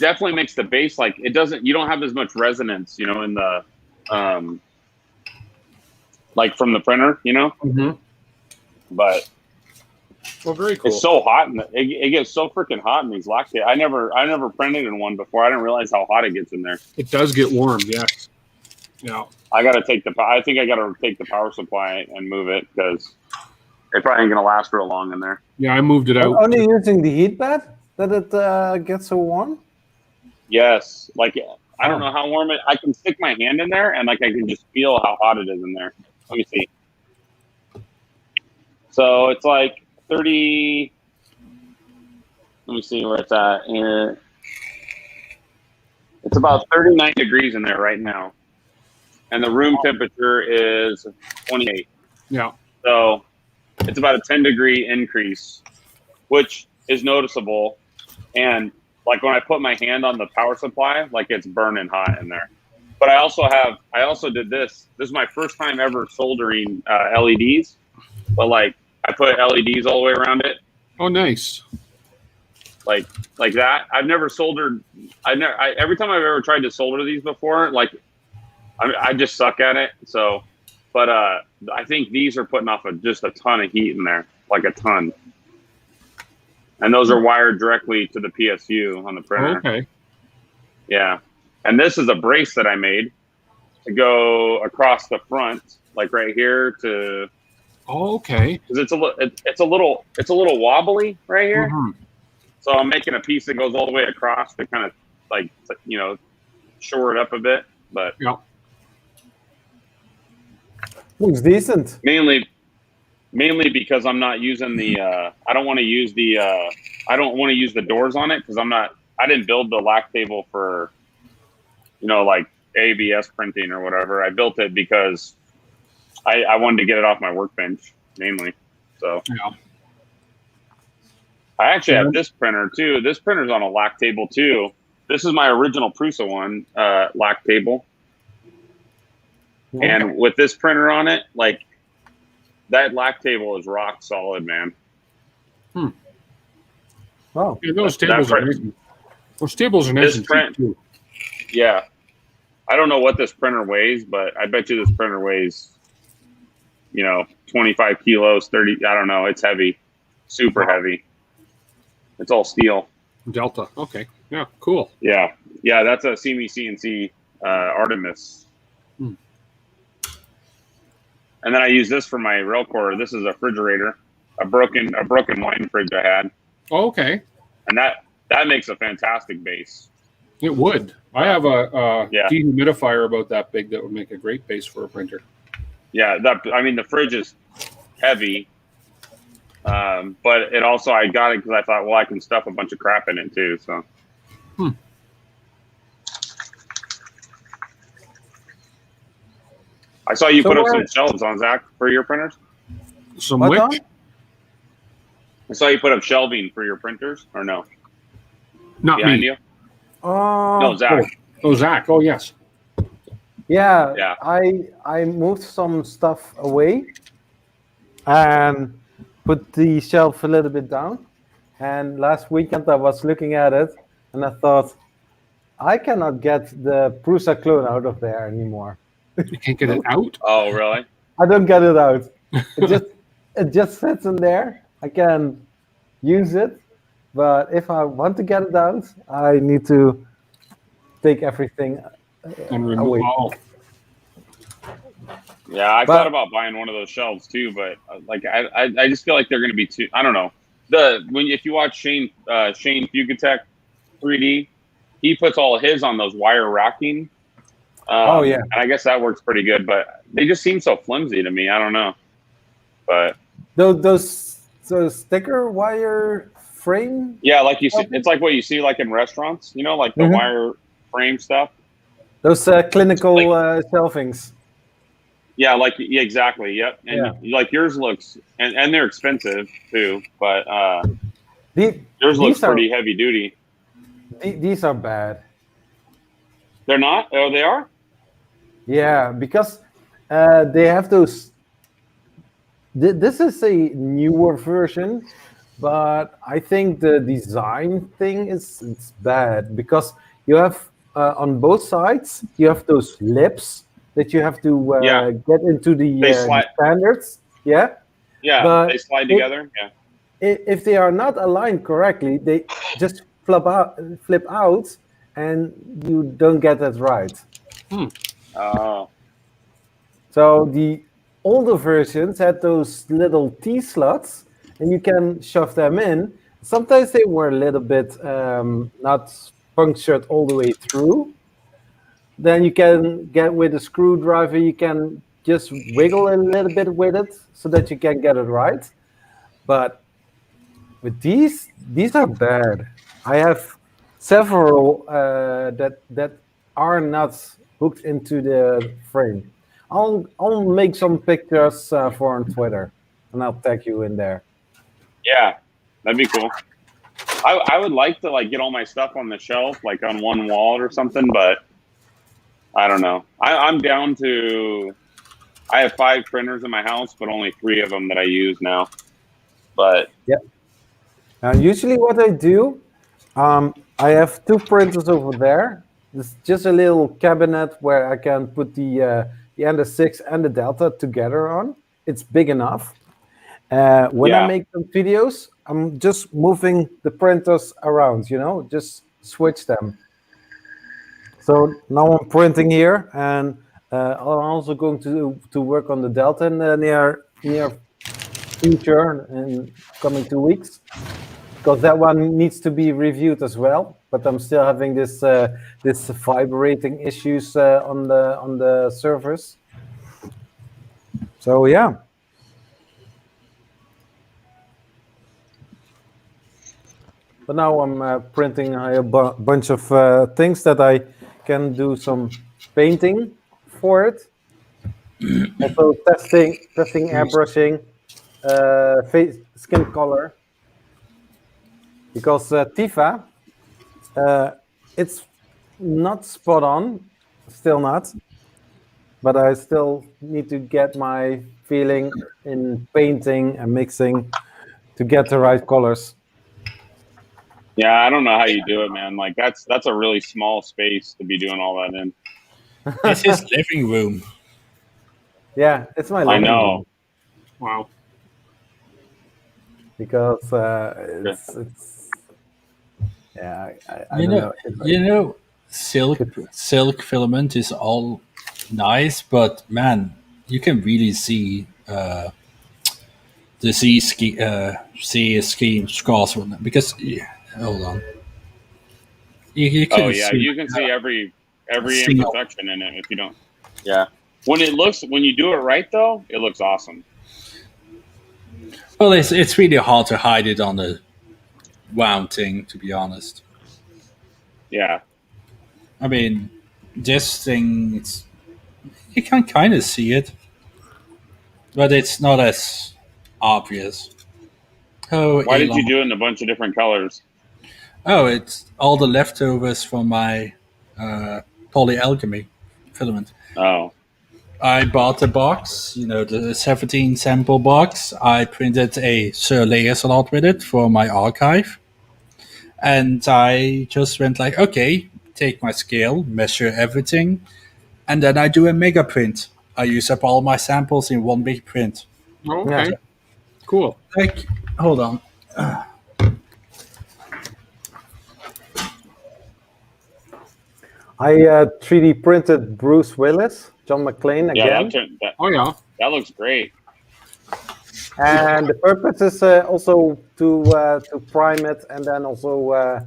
definitely makes the base like you don't have as much resonance, in the like from the printer, Mm-hmm. But. Well, very cool. It's so hot, and it gets so freaking hot in these lock tables. I never printed in one before. I didn't realize how hot it gets in there. It does get warm, yes. Yeah. I think I gotta take the power supply and move it because it probably ain't gonna last real long in there. Yeah, I moved it out. Only using the heat pad that it gets so warm? Yes, like I don't know how warm it. I can stick my hand in there and like I can just feel how hot it is in there. Let me see. So it's like 30. Let me see where it's at. It's about 39 degrees in there right now, and the room temperature is 28. Yeah. So it's about a 10-degree increase, which is noticeable. And like when I put my hand on the power supply, like it's burning hot in there. But I also did this. This is my first time ever soldering LEDs, but like I put LEDs all the way around it. Oh, nice. Like that. I've never soldered. Every time I've ever tried to solder these before, like I just suck at it. So But I think these are putting off just a ton of heat in there, like a ton. And those are wired directly to the PSU on the printer. Okay. Yeah. And this is a brace that I made to go across the front, like right here to. Okay. Because it's a little wobbly right here. Mm-hmm. So I'm making a piece that goes all the way across to kind of like, you know, shore it up a bit. But Yeah. Looks decent. mainly because I'm not using the I don't want to use the doors on it because I didn't build the lac table for, you know, like ABS printing or whatever. I built it because I wanted to get it off my workbench mainly. So Yeah. I actually have this printer too. This printer's on a lac table too. This is my original Prusa one, lac table. And with this printer on it, like that lac table is rock solid, man. Wow. Yeah, those tables are nice. Those tables are nice and cheap too. Yeah. I don't know what this printer weighs, but I bet you this printer weighs, you know, 25 kilos, 30. I don't know. It's heavy, super heavy. It's all steel. Delta. Okay. Yeah. Cool. Yeah. Yeah. That's a CNC Artemis. And then I use this for my rail core. This is a refrigerator, a broken wine fridge I had. Oh, okay. And that makes a fantastic base. It would. I have a Yeah. dehumidifier about that big that would make a great base for a printer. Yeah, the fridge is heavy, but it also I got it because I thought, well, I can stuff a bunch of crap in it too. So, I saw you put up some shelves on Zach for your printers. Some What which? on? I saw you put up shelving for your printers, or no? Not Behind me. you? No, Zach. Oh, Zach. Oh, yes. Yeah, Yeah. I moved some stuff away and put the shelf a little bit down. And last weekend I was looking at it and I thought, I cannot get the Prusa clone out of there anymore. You can't get it out? Oh, really? I don't get it out. It just sits in there. I can use it, but if I want to get it out, I need to take everything And away. remove all. Yeah, I thought about buying one of those shelves too, but like I just feel like they're going to be too. I don't know. If you watch Shane Fugatech 3D, he puts all of his on those wire racking. Oh, yeah. And I guess that works pretty good, but they just seem so flimsy to me. I don't know, but Those sticker wire frame. yeah, like you see, it's like what you see like in restaurants, you know, like the wire frame stuff. Those clinical shelvings. Yeah, exactly. Yep. And like yours looks, and they're expensive too, but yours looks pretty heavy duty. These are bad. They're not? Oh, they are? Yeah, because they have those. This is a newer version, but I think the design thing it's bad because you have on both sides you have those lips that you have to get into the standards. Yeah. Yeah, but they slide together. Yeah. If they are not aligned correctly, they just flip out, and you don't get that right. Oh. So the older versions had those little T slots, and you can shove them in. Sometimes they were a little bit not punctured all the way through. Then you can get with a screwdriver, you can just wiggle a little bit with it so that you can get it right. But with these are bad. I have several that are not hooked into the frame. I'll make some pictures for on Twitter, and I'll tag you in there. Yeah, that'd be cool. I would like to like get all my stuff on the shelf, like on one wall or something, but I don't know. I'm down to. I have 5 printers in my house, but only 3 of them that I use now. But yeah. Usually, what I do, I have 2 printers over there. It's just a little cabinet where I can put the the Ender 6 and the Delta together on. It's big enough. When I make some videos, I'm just moving the printers around, just switch them. So now I'm printing here, and I'm also going to work on the Delta in the near future in coming 2 weeks, because that one needs to be reviewed as well. But I'm still having this vibrating issues on the servers. So yeah. But now I'm printing a bunch of things that I can do some painting for it. Also testing airbrushing, face skin color. Because Tifa, it's not spot on, still not. But I still need to get my feeling in painting and mixing to get the right colors. Yeah, I don't know how you do it, man. Like that's a really small space to be doing all that in. It's his living room. Yeah, it's my living room. Wow. Because it's yeah, I don't know. Silk filament is all nice, but man, you can really see the C scheme scars on them because hold on. You can you can see every imperfection in it if you don't. Yeah, when you do it right though, it looks awesome. Well, it's really hard to hide it on the wound thing, to be honest. Yeah. I mean, this thing, you can kind of see it, but it's not as obvious. Oh, why did you do it in a bunch of different colors? Oh, it's all the leftovers from my polyalchemy filament. Oh. I bought the box, the 17 sample box. I printed a Sir Lancelot with it for my archive. And I just went like, okay, take my scale, measure everything, and then I do a mega print. I use up all my samples in one big print. Okay. Yeah. Cool. Like, hold on. I 3D printed Bruce Willis, John McClane again. Yeah, that looks great. And the purpose is also to prime it and then also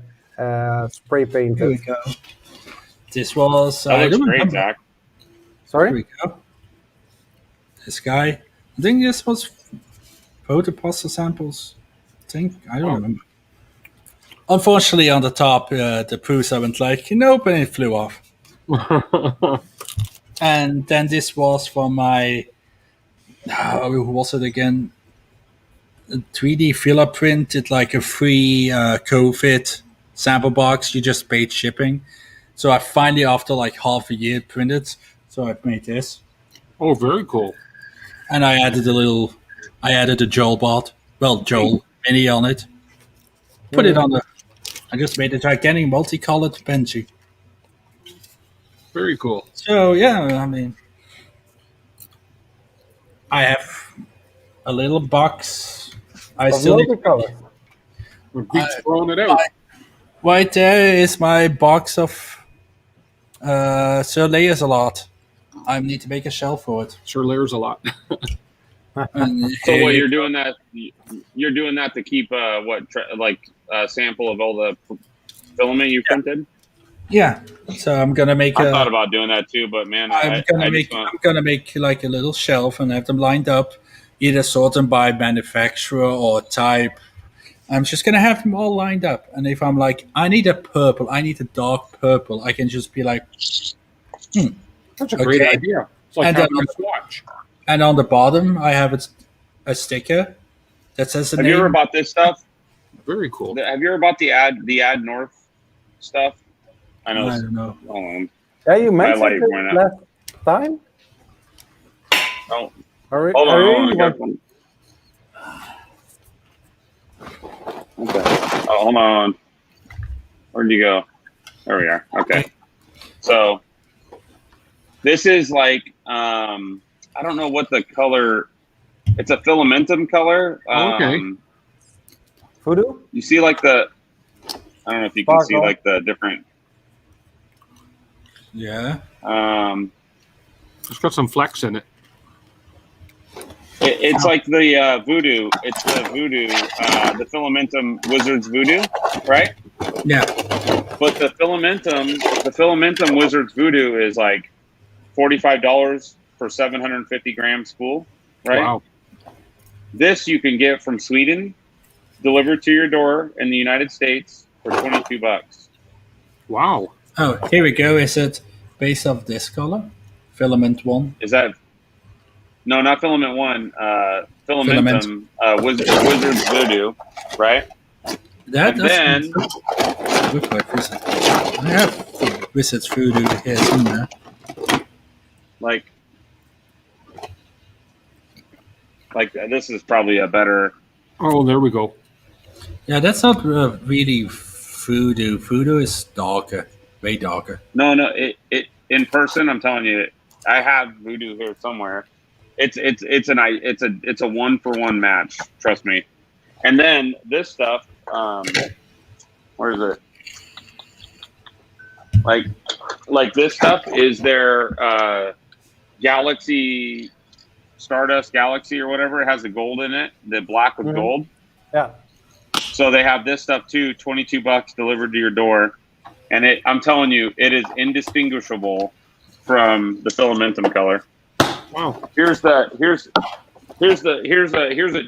spray paint it. Here we go. This was... That looks great, Zach. Sorry? Here we go. This guy. I think this was photoposter samples. I don't remember. Unfortunately, on the top, the Prusa went like, nope, and it flew off. And then this was for my... who was it again? 3D filler print. It's like a free COVID sample box. You just paid shipping. So I finally, after like half a year, printed. So I made this. Oh, very cool. And I added a Joel bot. Well, Joel mini on it. Put it on I just made a gigantic multicolored Benji. Very cool. So yeah, I mean, I have a little box. I still Keep throwing it out. Right there is my box of Sir Lancelot. I need to make a shelf for it. Sure, layers a lot. So what you're doing that? You're doing that to keep a sample of all the filament you printed? Yeah. So I'm gonna make. I thought about doing that too, but man, I'm gonna make like a little shelf and have them lined up, either sort them by manufacturer or type. I'm just gonna have them all lined up, and if I'm like, I need a purple, I need a dark purple, I can just be like, That's a great idea. It's like having a swatch. And on the bottom, I have a sticker that says the name. Have you ever bought this stuff? Very cool. Have you ever bought the Ad North stuff? I don't know. Yeah, you mentioned it last time. Oh, hold on. Okay. Oh, hold on. Where'd you go? There we are. Okay. So This is like I don't know what the color. It's a filamentum color. Okay. Voodoo? You see like the. I don't know if you can see Sparkle. like the different. Yeah. It's got some flex in it. It's like the voodoo. It's the voodoo, the filamentum wizard's voodoo, right? Yeah. But the filamentum wizard's voodoo is like $45 for 750 gram spool, right? Wow. This you can get from Sweden, delivered to your door in the United States for $22. Wow. Oh, here we go. Is it based off this color? Filament 1? Is that? No, not filament 1. Filamentum wizard's voodoo, right? That And then look like this. I have Wizard's Voodoo here somewhere. like this is probably a better. Oh, there we go. Yeah, that's not really Voodoo. Voodoo is darker, way darker. No, it in person. I'm telling you, I have voodoo here somewhere. It's a 1-for-1 match. Trust me. And then this stuff, where is it? Like this stuff is their Galaxy, Stardust Galaxy or whatever. It has the gold in it, the black with gold. Yeah. So they have this stuff too, $22 delivered to your door, and I'm telling you, it is indistinguishable from the filamentum color. Wow. Here's a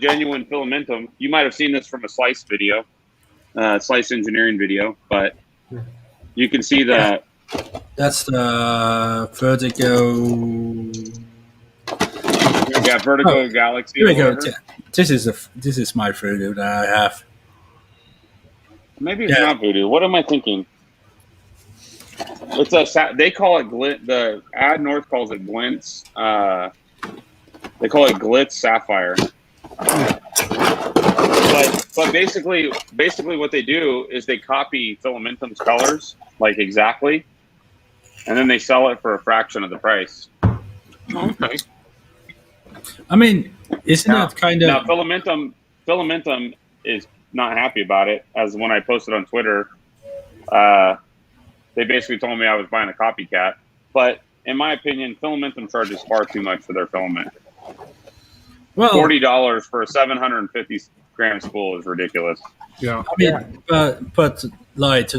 genuine filamentum. You might have seen this from a Slice video, Slice engineering video, but you can see that. That's the Vertigo. Yeah, Vertigo Galaxy. Here we go. whatever. This is my Voodoo that I have. Maybe it's not voodoo. What am I thinking? It's they call it glint. The Ad North calls it glints. They call it glitz sapphire. But basically what they do is they copy filamentum's colors like exactly, and then they sell it for a fraction of the price. Okay. I mean, isn't that kind of Now filamentum is not happy about it. As when I posted on Twitter, they basically told me I was buying a copycat. But in my opinion, filamentum charges far too much for their filament. well? $40 for a 750 gram spool is ridiculous. Yeah. I mean, but like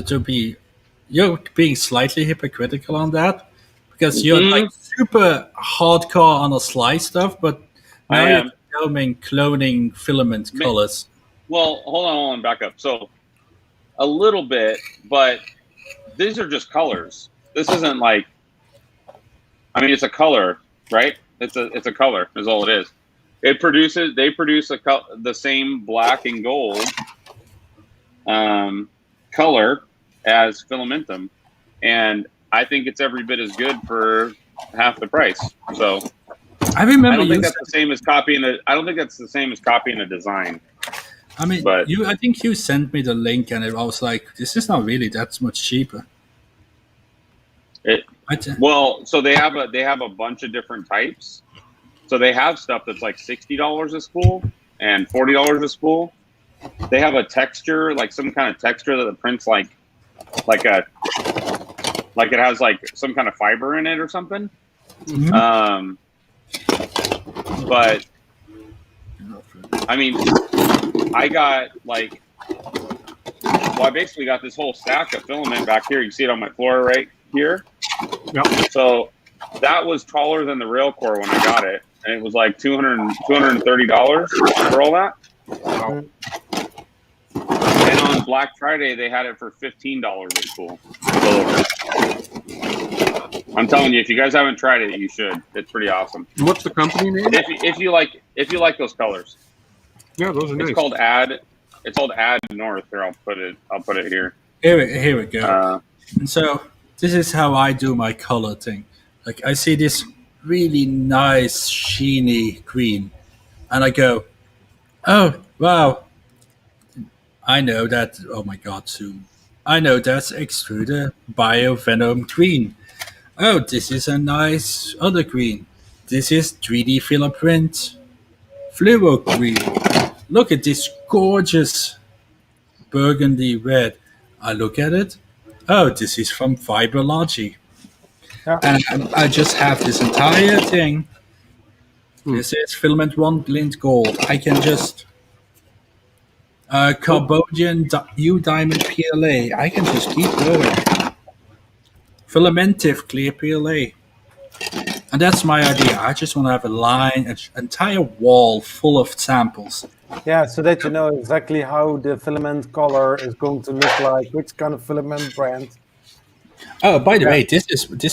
you're being slightly hypocritical on that because you're like super hardcore on the slice stuff, but now I am. you're cloning filament colors. Well, hold on, back up. So a little bit, but these are just colors. This isn't like, I mean, it's a color, right? It's a color is all it is. They produce the same black and gold color as filamentum, and I think it's every bit as good for half the price. So I remember I don't think that's the same as copying a design. I mean, but- I think you sent me the link, and I was like, "This is not really that much cheaper." Well, so they have a bunch of different types. So they have stuff that's like $60 a spool and $40 a spool. They have a texture, like some kind of texture that the prints like it has like some kind of fiber in it or something. Mhm. But I mean, I basically got this whole stack of filament back here. You see it on my floor right here. Yep. So that was taller than the rail core when I got it, and it was like $230 for all that. Wow. And on Black Friday, they had it for $15 a spool. I'm telling you, if you guys haven't tried it, you should. It's pretty awesome. What's the company name? If you like those colors, Yeah, those are nice. it's called Ad North. Here, I'll put it here. Here we go. And so this is how I do my color thing. Like I see this really nice sheeny green, and I go, "Oh wow, I know that." Oh my God, zoom! I know that's extruded biovenom green. Oh, this is a nice other green. This is 3D filler print. Fluo green. Look at this gorgeous burgundy red. I look at it. Oh, this is from Fiberlogy. Yeah. And I just have this entire thing. This is filament 1 glint gold. I can just Carbodian U diamond PLA. I can just keep going. Filamentive clear PLA. And that's my idea. I just want to have a line, an entire wall full of samples. Yeah, so that you know exactly how the filament color is going to look like, which kind of filament brand. Oh, by the way, this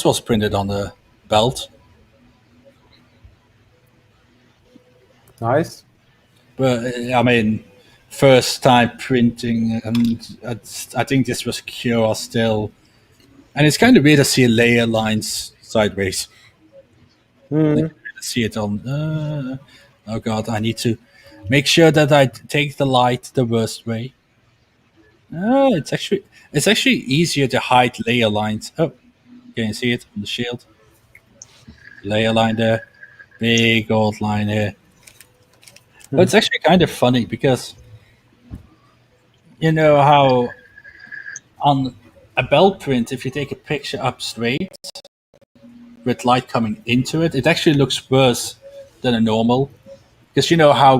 was printed on the belt. Nice. But I mean, first time printing, and I think this was Cure still. And it's kind of weird to see layer lines sideways. Mm. See it on. Oh god, I need to make sure that I take the light the worst way. Oh, it's actually easier to hide layer lines. Oh, can you see it on the shield? Layer line there, big old line here. But it's actually kind of funny because you know how on a belt print, if you take a picture up straight with light coming into it, it actually looks worse than a normal. Because you know how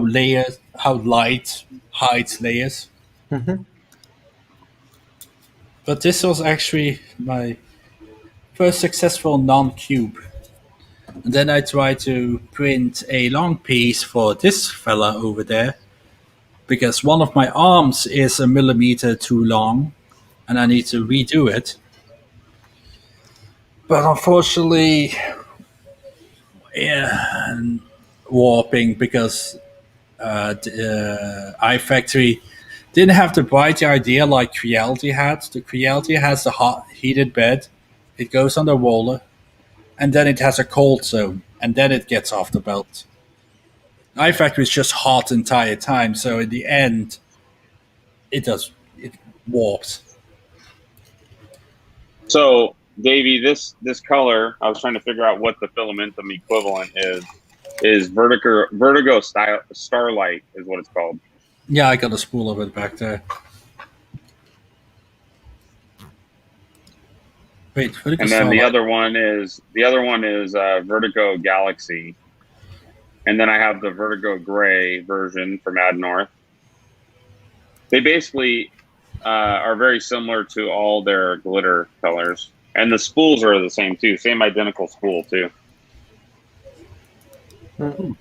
light hides layers. Mm-hmm. But this was actually my first successful non-cube. And then I tried to print a long piece for this fella over there. Because one of my arms is a millimeter too long. And I need to redo it. But unfortunately, warping because the iFactory didn't have the bright idea like Creality had. The Creality has a hot heated bed, it goes on the roller, and then it has a cold zone, and then it gets off the belt. iFactory is just hot the entire time, so in the end, it warps. So, Davey, this color, I was trying to figure out what the filamentum equivalent is Vertigo Starlight is what it's called. Yeah, I got a spool of it back there. Wait, Vertigo and then Starlight. the other one is Vertigo Galaxy. And then I have the Vertigo Gray version from Ad North. They basically are very similar to all their glitter colors. And the spools are the same too. Same identical spool too. Mm-hmm.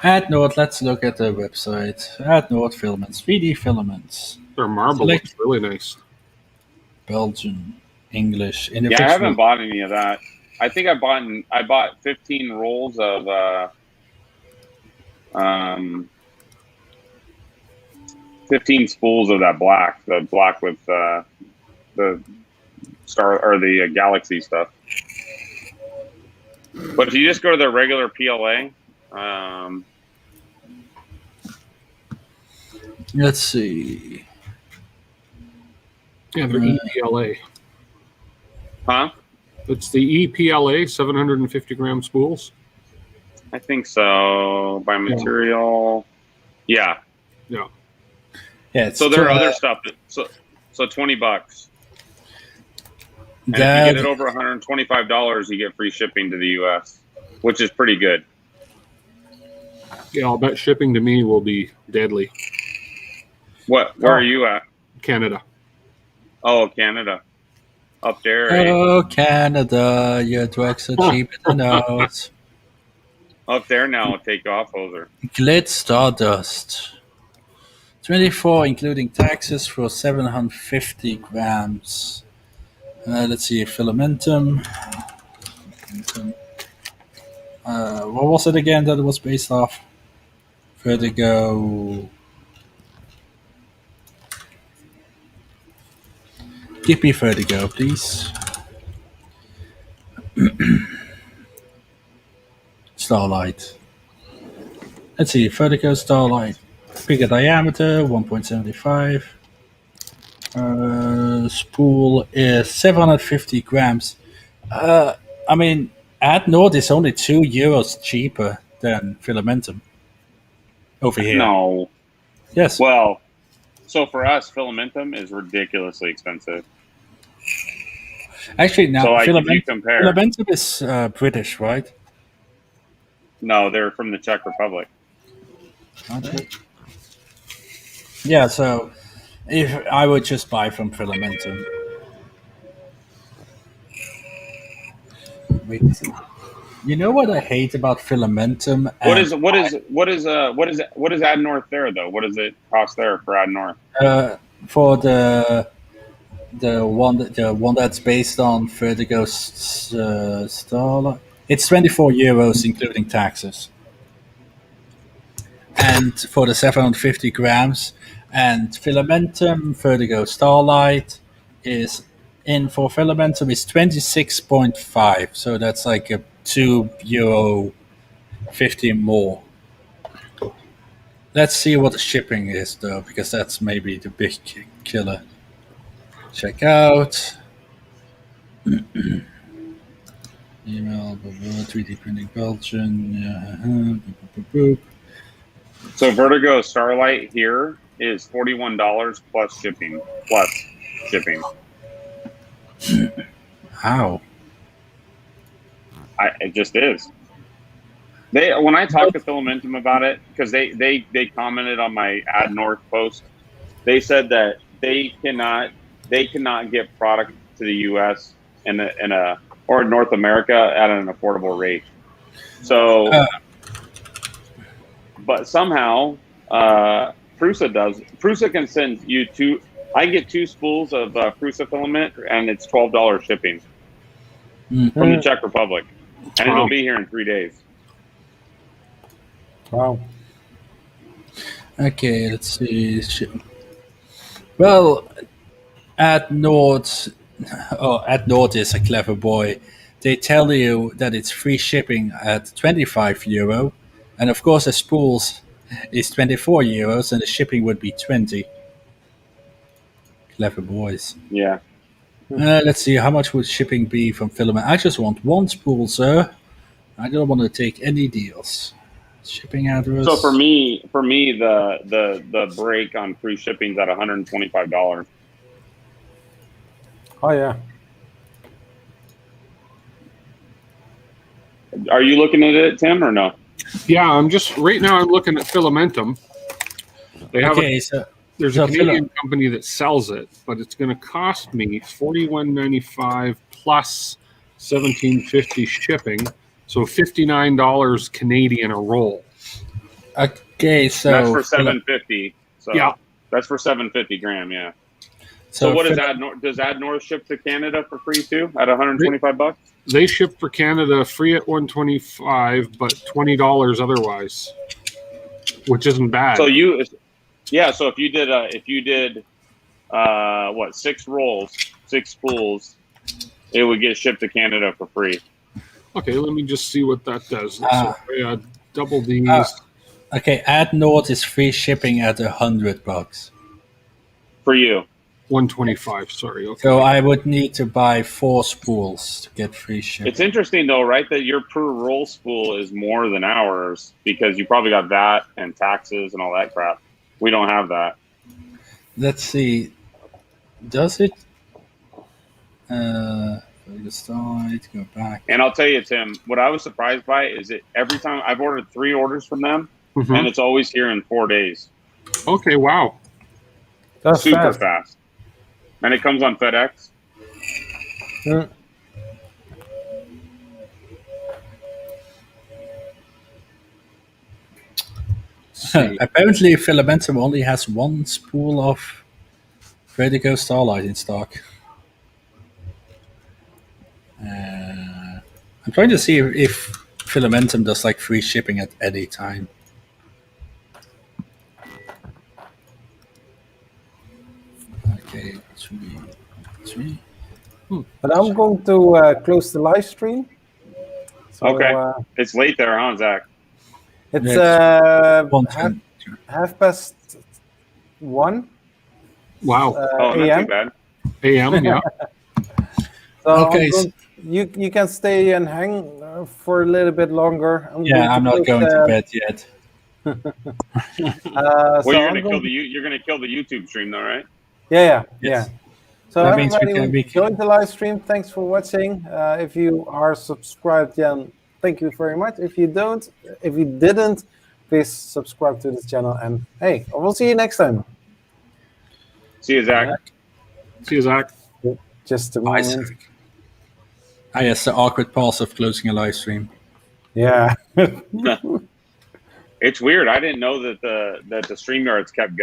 Ad North, let's look at the website. Ad North Filaments, 3D Filaments. Their marble looks really nice. Belgium, English. Yeah, I haven't bought any of that. I think I bought 15 rolls of 15 spools of that black, the black with the star or the galaxy stuff. But if you just go to their regular PLA, let's see. Yeah, they're EPLA. Huh? It's the EPLA 750 gram spools. I think so. By material, yeah. Yeah. Yeah. So there are other stuff. So $20. And if you get it over $125, you get free shipping to the U.S., which is pretty good. Yeah, I'll bet shipping to me will be deadly. Where are you at? Canada. Oh, Canada. Up there. Eh? Oh, Canada, your drugs are cheap in the nose. Up there now, take off, hoser. Glit Stardust. 24, including taxes, for 750 grams. Let's see, Filamentum. What was it again that it was based off? Vertigo. Give me Vertigo, please. Starlight. Let's see, Vertigo Starlight. Bigger diameter, 1.75. Spool is 750 grams. I mean, AdNord is only €2 cheaper than Filamentum over here. No. Yes. Well, so for us, Filamentum is ridiculously expensive. Actually, now So, like, if you compare, Filamentum is British, right? no, they're from the Czech Republic. Okay. Yeah, so if I would just buy from Filamentum. Wait. You know what I hate about Filamentum? What is Ad North there though? What does it cost there for Ad North? For the one that's based on Vertigo Starlight? It's €24 including taxes. And for the 750 grams, and Filamentum Vertigo Starlight is in for Filamentum is 26.5, so that's like a €2.50 more. Let's see what the shipping is though, because that's maybe the big killer. Check out email 3D printing Belgian. So Vertigo Starlight here is $41 plus shipping. How? It just is. When I talked to Filamentum about it, because they commented on my Ad North post, they said that they cannot get product to the U.S. or North America at an affordable rate. So, but somehow Prusa does. Prusa can send you two. I get 2 spools of Prusa filament, and it's $12 shipping from the Czech Republic, and it'll be here in 3 days. Wow. Okay, let's see. Well, AdNord is a clever boy. They tell you that it's free shipping at €25, and of course the spools is €24, and the shipping would be 20. Clever boys. Yeah. Let's see, how much would shipping be from filament? I just want 1 spool, sir. I don't want to take any deals. Shipping address. So for me, the break on free shipping is at $125. Oh yeah. Are you looking at it, Tim, or no? Yeah, I'm looking at Filamentum. They have there's a Canadian company that sells it, but it's going to cost me $41.95 plus $17.50 shipping, so $59 Canadian a roll. Okay, so that's for $750. So yeah, that's for $750 gram. Yeah. So what does Ad North ship to Canada for free too at $125? They ship for Canada free at $125, but $20 otherwise, which isn't bad. So so if you did 6 rolls, 6 spools, it would get shipped to Canada for free. Okay, let me just see what that does. Double these. Okay, AdNord is free shipping at $100 for you. 125. Sorry. Okay. So I would need to buy 4 spools to get free shipping. It's interesting though, right? That your per roll spool is more than ours because you probably got VAT and taxes and all that crap. We don't have that. Let's see. Does it? Go back. And I'll tell you, Tim, what I was surprised by is that every time I've ordered 3 orders from them, and it's always here in 4 days. Okay, wow. That's super fast. And it comes on FedEx. Yeah. Apparently, Filamentum only has 1 spool of Vertigo Starlight in stock. I'm trying to see if Filamentum does like free shipping at any time. Okay, 3. But I'm going to close the live stream. So, okay. It's late there, huh, Zach? It's half past 1. Wow. Not too bad. AM, yeah. So okay. you can stay and hang for a little bit longer. I'm not going to bed yet. Well, so you're gonna kill the YouTube stream, though, right? Yeah. So That means everybody who joined the live stream, thanks for watching. If you are subscribed, then thank you very much. If you didn't, please subscribe to this channel. And hey, we'll see you next time. See you, Zach. See you, Zach. Just a Bye, moment. Zach. Yes, the awkward pause of closing a live stream. Yeah. It's weird. I didn't know that the StreamYards kept going.